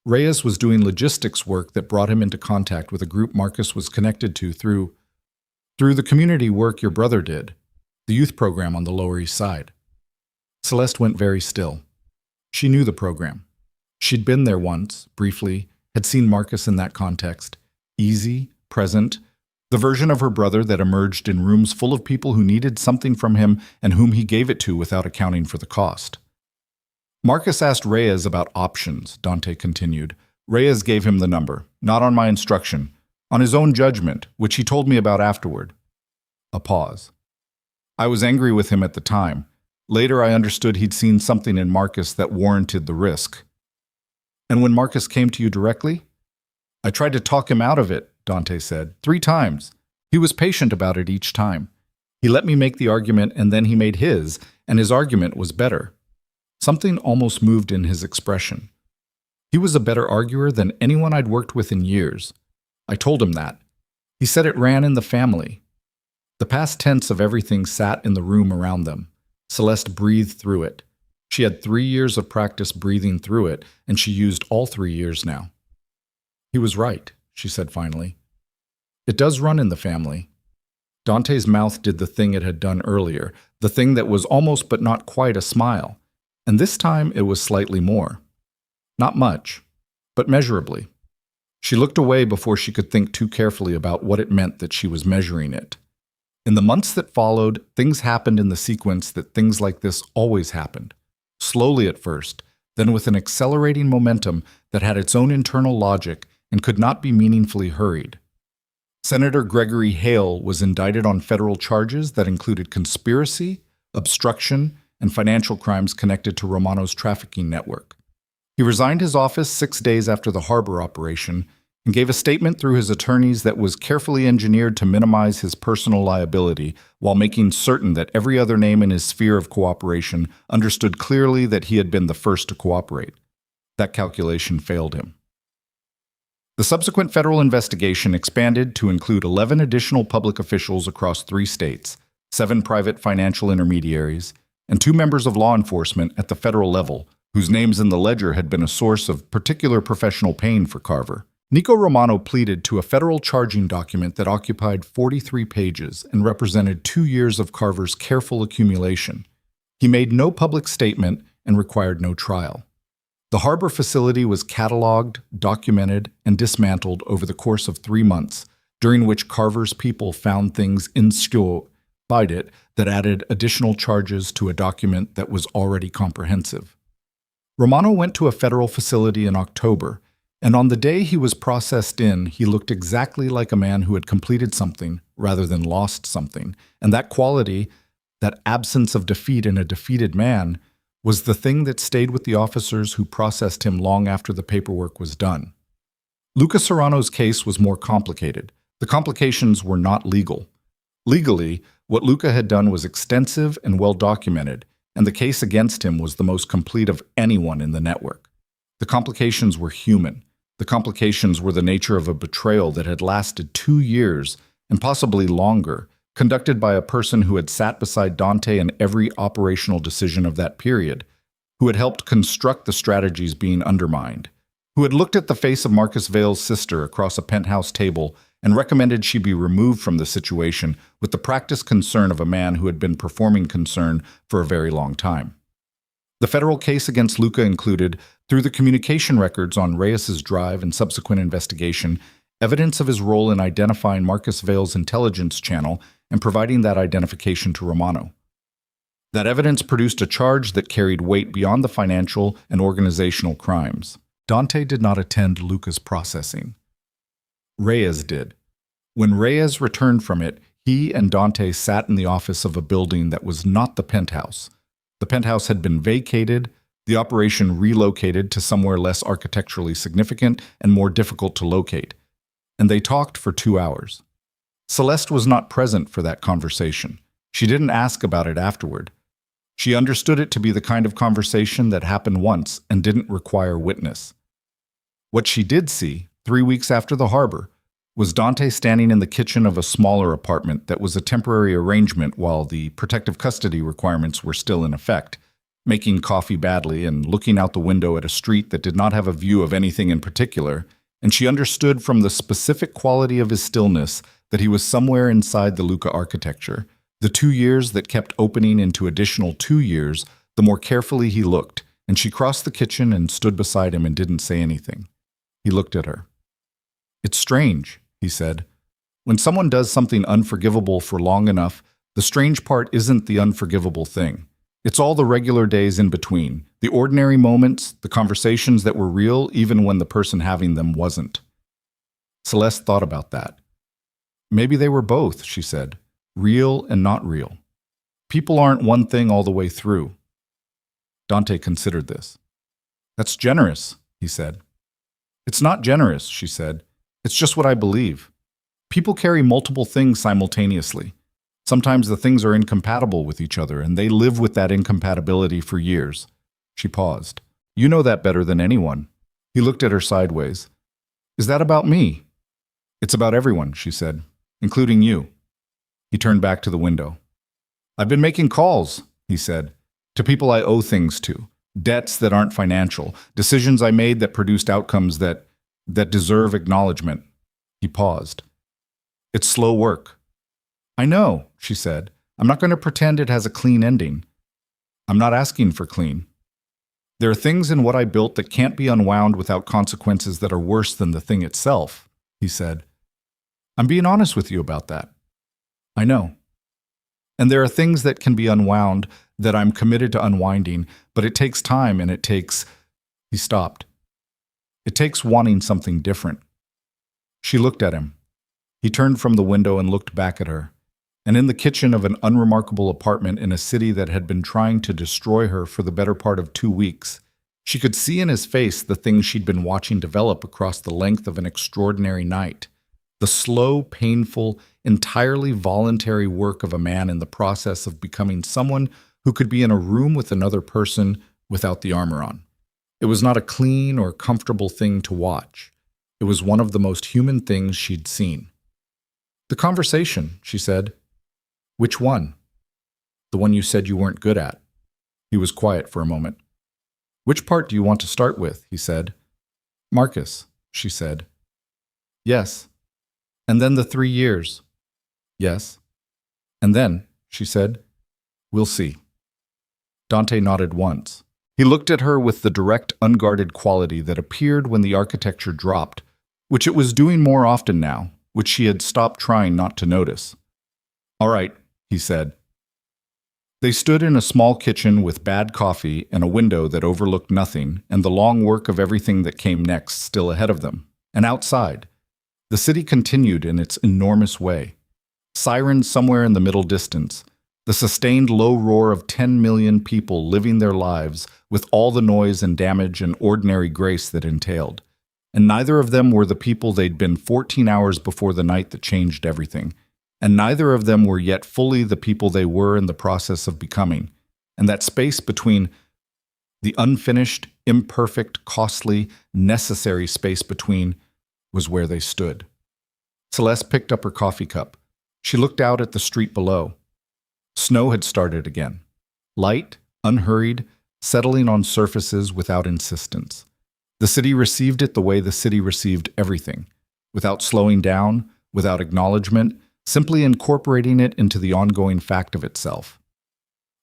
Reyes was doing logistics work that brought him into contact with a group Marcus was connected to through the community work your brother did, the youth program on the Lower East Side. Celeste went very still. She knew the program. She'd been there once, briefly, had seen Marcus in that context. Easy, present, the version of her brother that emerged in rooms full of people who needed something from him and whom he gave it to without accounting for the cost. Marcus asked Reyes about options, Dante continued. Reyes gave him the number, not on my instruction, on his own judgment, which he told me about afterward. A pause. I was angry with him at the time. Later I understood he'd seen something in Marcus that warranted the risk. And when Marcus came to you directly? I tried to talk him out of it, Dante said, 3 times. He was patient about it each time. He let me make the argument and then he made his, and his argument was better. Something almost moved in his expression. He was a better arguer than anyone I'd worked with in years. I told him that. He said it ran in the family. The past tense of everything sat in the room around them. Celeste breathed through it. She had 3 years of practice breathing through it, and she used all 3 years now. He was right, she said finally. It does run in the family. Dante's mouth did the thing it had done earlier, the thing that was almost but not quite a smile. And this time it was slightly more. Not much, but measurably. She looked away before she could think too carefully about what it meant that she was measuring it. In the months that followed, things happened in the sequence that things like this always happened. Slowly at first, then with an accelerating momentum that had its own internal logic and could not be meaningfully hurried. Senator Gregory Hale was indicted on federal charges that included conspiracy, obstruction, and financial crimes connected to Romano's trafficking network. He resigned his office 6 days after the harbor operation and gave a statement through his attorneys that was carefully engineered to minimize his personal liability while making certain that every other name in his sphere of cooperation understood clearly that he had been the first to cooperate. That calculation failed him. The subsequent federal investigation expanded to include 11 additional public officials across 3 states, 7 private financial intermediaries, and 2 members of law enforcement at the federal level, whose names in the ledger had been a source of particular professional pain for Carver. Nico Romano pleaded to a federal charging document that occupied 43 pages and represented 2 years of Carver's careful accumulation. He made no public statement and required no trial. The harbor facility was cataloged, documented, and dismantled over the course of 3 months, during which Carver's people found things inside it that added additional charges to a document that was already comprehensive. Romano went to a federal facility in October, and on the day he was processed in, he looked exactly like a man who had completed something rather than lost something, and that quality, that absence of defeat in a defeated man, was the thing that stayed with the officers who processed him long after the paperwork was done. Luca Serrano's case was more complicated. The complications were not legal. Legally, what Luca had done was extensive and well documented, and the case against him was the most complete of anyone in the network. The complications were human. The complications were the nature of a betrayal that had lasted 2 years, and possibly longer, conducted by a person who had sat beside Dante in every operational decision of that period, who had helped construct the strategies being undermined, who had looked at the face of Marcus Vale's sister across a penthouse table and recommended she be removed from the situation with the practiced concern of a man who had been performing concern for a very long time. The federal case against Luca included, through the communication records on Reyes's drive and subsequent investigation, evidence of his role in identifying Marcus Vale's intelligence channel and providing that identification to Romano. That evidence produced a charge that carried weight beyond the financial and organizational crimes. Dante did not attend Luca's processing. Reyes did. When Reyes returned from it, he and Dante sat in the office of a building that was not the penthouse. The penthouse had been vacated, the operation relocated to somewhere less architecturally significant and more difficult to locate, and they talked for 2 hours. Celeste was not present for that conversation. She didn't ask about it afterward. She understood it to be the kind of conversation that happened once and didn't require witness. What she did see, 3 weeks after the harbor, was Dante standing in the kitchen of a smaller apartment that was a temporary arrangement while the protective custody requirements were still in effect, making coffee badly and looking out the window at a street that did not have a view of anything in particular, and she understood from the specific quality of his stillness that he was somewhere inside the Luca architecture. The 2 years that kept opening into additional 2 years, the more carefully he looked, and she crossed the kitchen and stood beside him and didn't say anything. He looked at her. "It's strange," he said. "When someone does something unforgivable for long enough, the strange part isn't the unforgivable thing. It's all the regular days in between, the ordinary moments, the conversations that were real even when the person having them wasn't." Celeste thought about that. "Maybe they were both," she said, "real and not real. People aren't one thing all the way through." Dante considered this. "That's generous," he said. "It's not generous," she said. "It's just what I believe. People carry multiple things simultaneously. Sometimes the things are incompatible with each other, and they live with that incompatibility for years." She paused. "You know that better than anyone." He looked at her sideways. "Is that about me?" "It's about everyone," she said, "including you." He turned back to the window. "I've been making calls," he said, "to people I owe things to, debts that aren't financial, decisions I made that produced outcomes that deserve acknowledgement." He paused. "It's slow work." "I know," she said. "I'm not going to pretend it has a clean ending. I'm not asking for clean. There are things in what I built that can't be unwound without consequences that are worse than the thing itself," he said. "I'm being honest with you about that." "I know. And there are things that can be unwound that I'm committed to unwinding, but it takes time and it takes—" He stopped. "It takes wanting something different." She looked at him. He turned from the window and looked back at her. And in the kitchen of an unremarkable apartment in a city that had been trying to destroy her for the better part of 2 weeks, she could see in his face the things she'd been watching develop across the length of an extraordinary night. The slow, painful, entirely voluntary work of a man in the process of becoming someone who could be in a room with another person without the armor on. It was not a clean or comfortable thing to watch. It was one of the most human things she'd seen. "The conversation," she said. "Which one?" "The one you said you weren't good at." He was quiet for a moment. "Which part do you want to start with?" he said. "Marcus," she said. "Yes." "And then the 3 years." "Yes." "And then," she said, "we'll see." Dante nodded once. He looked at her with the direct, unguarded quality that appeared when the architecture dropped, which it was doing more often now, which she had stopped trying not to notice. "All right," he said. They stood in a small kitchen with bad coffee and a window that overlooked nothing and the long work of everything that came next still ahead of them. And outside, the city continued in its enormous way. Sirens somewhere in the middle distance, the sustained low roar of 10 million people living their lives with all the noise and damage and ordinary grace that entailed. And neither of them were the people they'd been 14 hours before the night that changed everything. And neither of them were yet fully the people they were in the process of becoming. And that space between, the unfinished, imperfect, costly, necessary space between, was where they stood. Celeste picked up her coffee cup. She looked out at the street below. Snow had started again. Light, unhurried, settling on surfaces without insistence. The city received it the way the city received everything, without slowing down, without acknowledgement, simply incorporating it into the ongoing fact of itself.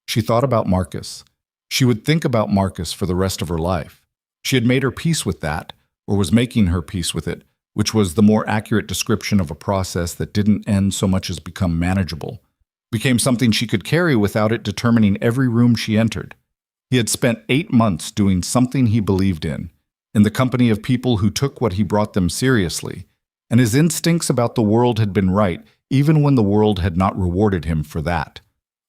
She thought about Marcus. She would think about Marcus for the rest of her life. She had made her peace with that, or was making her peace with it, which was the more accurate description of a process that didn't end so much as become manageable, became something she could carry without it determining every room she entered. He had spent 8 months doing something he believed in the company of people who took what he brought them seriously, and his instincts about the world had been right, even when the world had not rewarded him for that.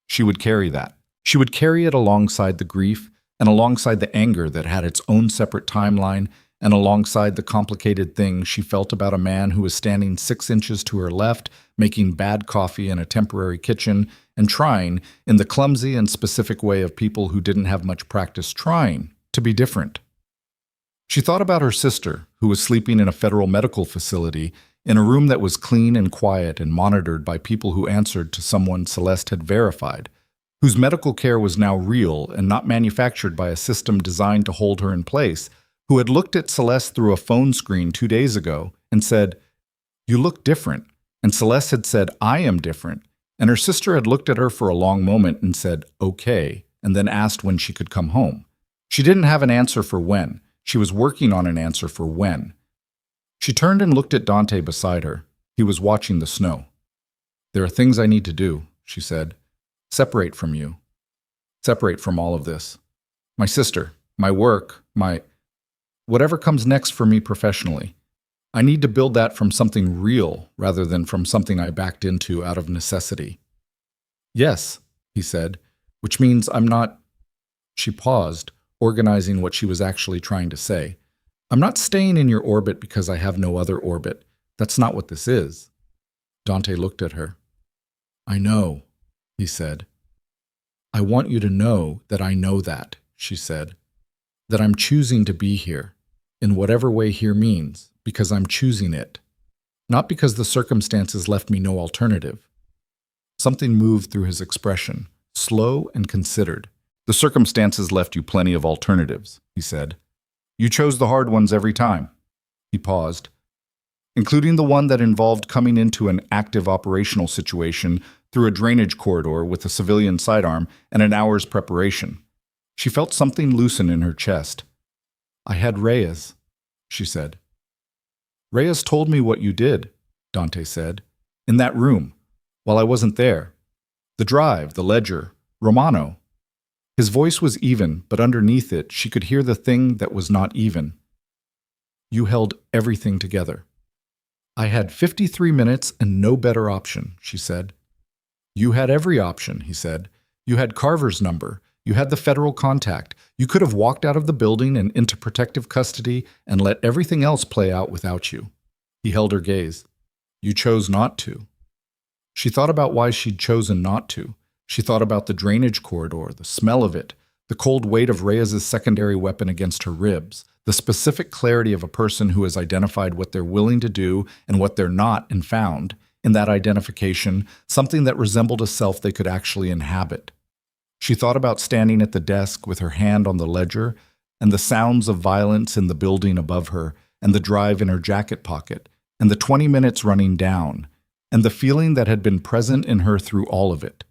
She would carry that. She would carry it alongside the grief and alongside the anger that had its own separate timeline and alongside the complicated things she felt about a man who was standing 6 inches to her left, making bad coffee in a temporary kitchen, and trying, in the clumsy and specific way of people who didn't have much practice trying, to be different. She thought about her sister, who was sleeping in a federal medical facility, in a room that was clean and quiet and monitored by people who answered to someone Celeste had verified, whose medical care was now real and not manufactured by a system designed to hold her in place, who had looked at Celeste through a phone screen 2 days ago and said, "You look different," and Celeste had said, "I am different," and her sister had looked at her for a long moment and said, "Okay," and then asked when she could come home. She didn't have an answer for when. She was working on an answer for when. She turned and looked at Dante beside her. He was watching the snow. "There are things I need to do," she said. "Separate from you. Separate from all of this. My sister, my work, whatever comes next for me professionally. I need to build that from something real rather than from something I backed into out of necessity." "Yes," he said, "which means I'm not—" She paused, organizing what she was actually trying to say. "I'm not staying in your orbit because I have no other orbit. That's not what this is." Dante looked at her. "I know," he said. "I want you to know that I know that," she said. "That I'm choosing to be here, in whatever way here means, because I'm choosing it. Not because the circumstances left me no alternative." Something moved through his expression, slow and considered. "The circumstances left you plenty of alternatives," he said. "You chose the hard ones every time." He paused. "Including the one that involved coming into an active operational situation through a drainage corridor with a civilian sidearm and an hour's preparation." She felt something loosen in her chest. "I had Reyes," she said. "Reyes told me what you did," Dante said. "In that room, while I wasn't there. The drive, the ledger, Romano." His voice was even, but underneath it, she could hear the thing that was not even. "You held everything together." "I had 53 minutes and no better option," she said. "You had every option," he said. "You had Carver's number. You had the federal contact. You could have walked out of the building and into protective custody and let everything else play out without you." He held her gaze. "You chose not to." She thought about why she'd chosen not to. She thought about the drainage corridor, the smell of it, The cold weight of Reyes's secondary weapon against her ribs, the specific clarity of a person who has identified what they're willing to do and what they're not and found, in that identification, something that resembled a self they could actually inhabit. She thought about standing at the desk with her hand on the ledger, and the sounds of violence in the building above her, and the drive in her jacket pocket, and the 20 minutes running down, and the feeling that had been present in her through all of it.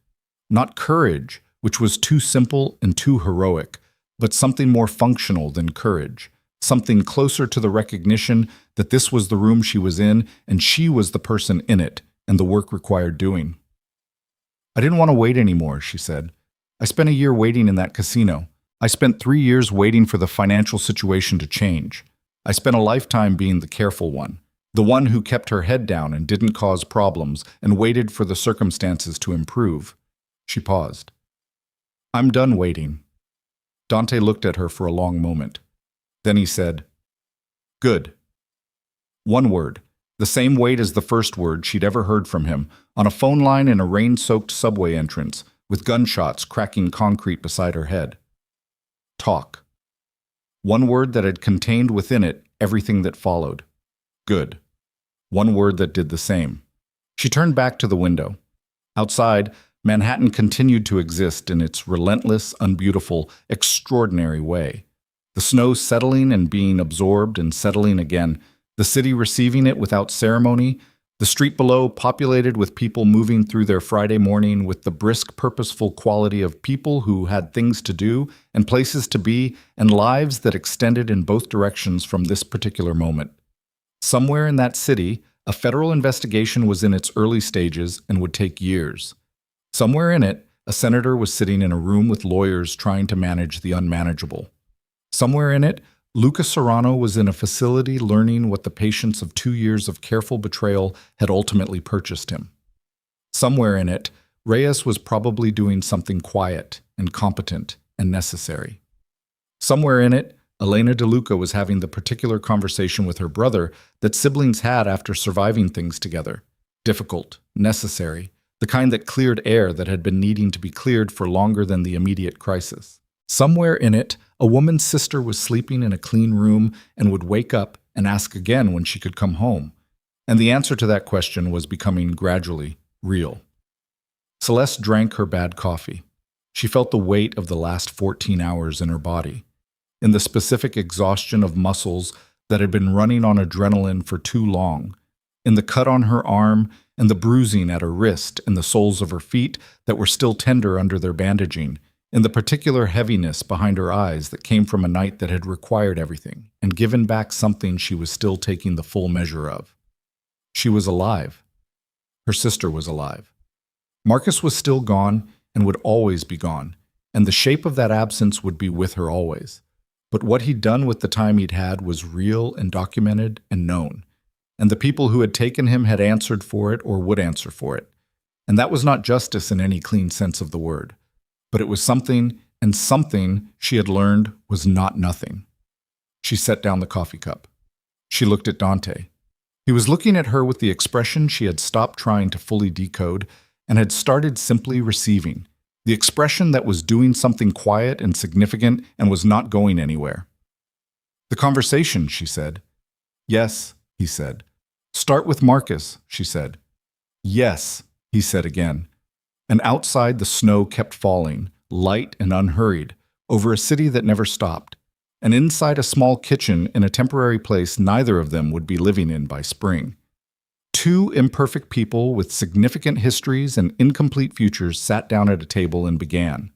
Not courage, which was too simple and too heroic, but something more functional than courage, something closer to the recognition that this was the room she was in and she was the person in it and the work required doing. "I didn't want to wait anymore," she said. "I spent a year waiting in that casino. I spent 3 years waiting for the financial situation to change. I spent a lifetime being the careful one, the one who kept her head down and didn't cause problems and waited for the circumstances to improve." She paused. "I'm done waiting." Dante looked at her for a long moment. Then he said, "Good." One word, the same weight as the first word she'd ever heard from him, on a phone line in a rain-soaked subway entrance, with gunshots cracking concrete beside her head. Talk. One word that had contained within it everything that followed. Good. One word that did the same. She turned back to the window. Outside, Manhattan continued to exist in its relentless, unbeautiful, extraordinary way. The snow settling and being absorbed and settling again, the city receiving it without ceremony, the street below populated with people moving through their Friday morning with the brisk, purposeful quality of people who had things to do and places to be and lives that extended in both directions from this particular moment. Somewhere in that city, a federal investigation was in its early stages and would take years. Somewhere in it, a senator was sitting in a room with lawyers trying to manage the unmanageable. Somewhere in it, Luca Serrano was in a facility learning what the patience of 2 years of careful betrayal had ultimately purchased him. Somewhere in it, Reyes was probably doing something quiet and competent and necessary. Somewhere in it, Elena DeLuca was having the particular conversation with her brother that siblings had after surviving things together. Difficult, necessary, the kind that cleared air that had been needing to be cleared for longer than the immediate crisis. Somewhere in it, a woman's sister was sleeping in a clean room and would wake up and ask again when she could come home. And the answer to that question was becoming gradually real. Celeste drank her bad coffee. She felt the weight of the last 14 hours in her body, in the specific exhaustion of muscles that had been running on adrenaline for too long, in the cut on her arm and the bruising at her wrist and the soles of her feet that were still tender under their bandaging, in the particular heaviness behind her eyes that came from a night that had required everything and given back something she was still taking the full measure of. She was alive. Her sister was alive. Marcus was still gone and would always be gone, and the shape of that absence would be with her always. But what he'd done with the time he'd had was real and documented and known, and the people who had taken him had answered for it or would answer for it. And that was not justice in any clean sense of the word. But it was something, and something she had learned was not nothing. She set down the coffee cup. She looked at Dante. He was looking at her with the expression she had stopped trying to fully decode and had started simply receiving, the expression that was doing something quiet and significant and was not going anywhere. "The conversation," she said. "Yes," he said. "Start with Marcus," she said. "Yes," he said again. And outside the snow kept falling, light and unhurried, over a city that never stopped. And inside a small kitchen in a temporary place neither of them would be living in by spring. Two imperfect people with significant histories and incomplete futures sat down at a table and began.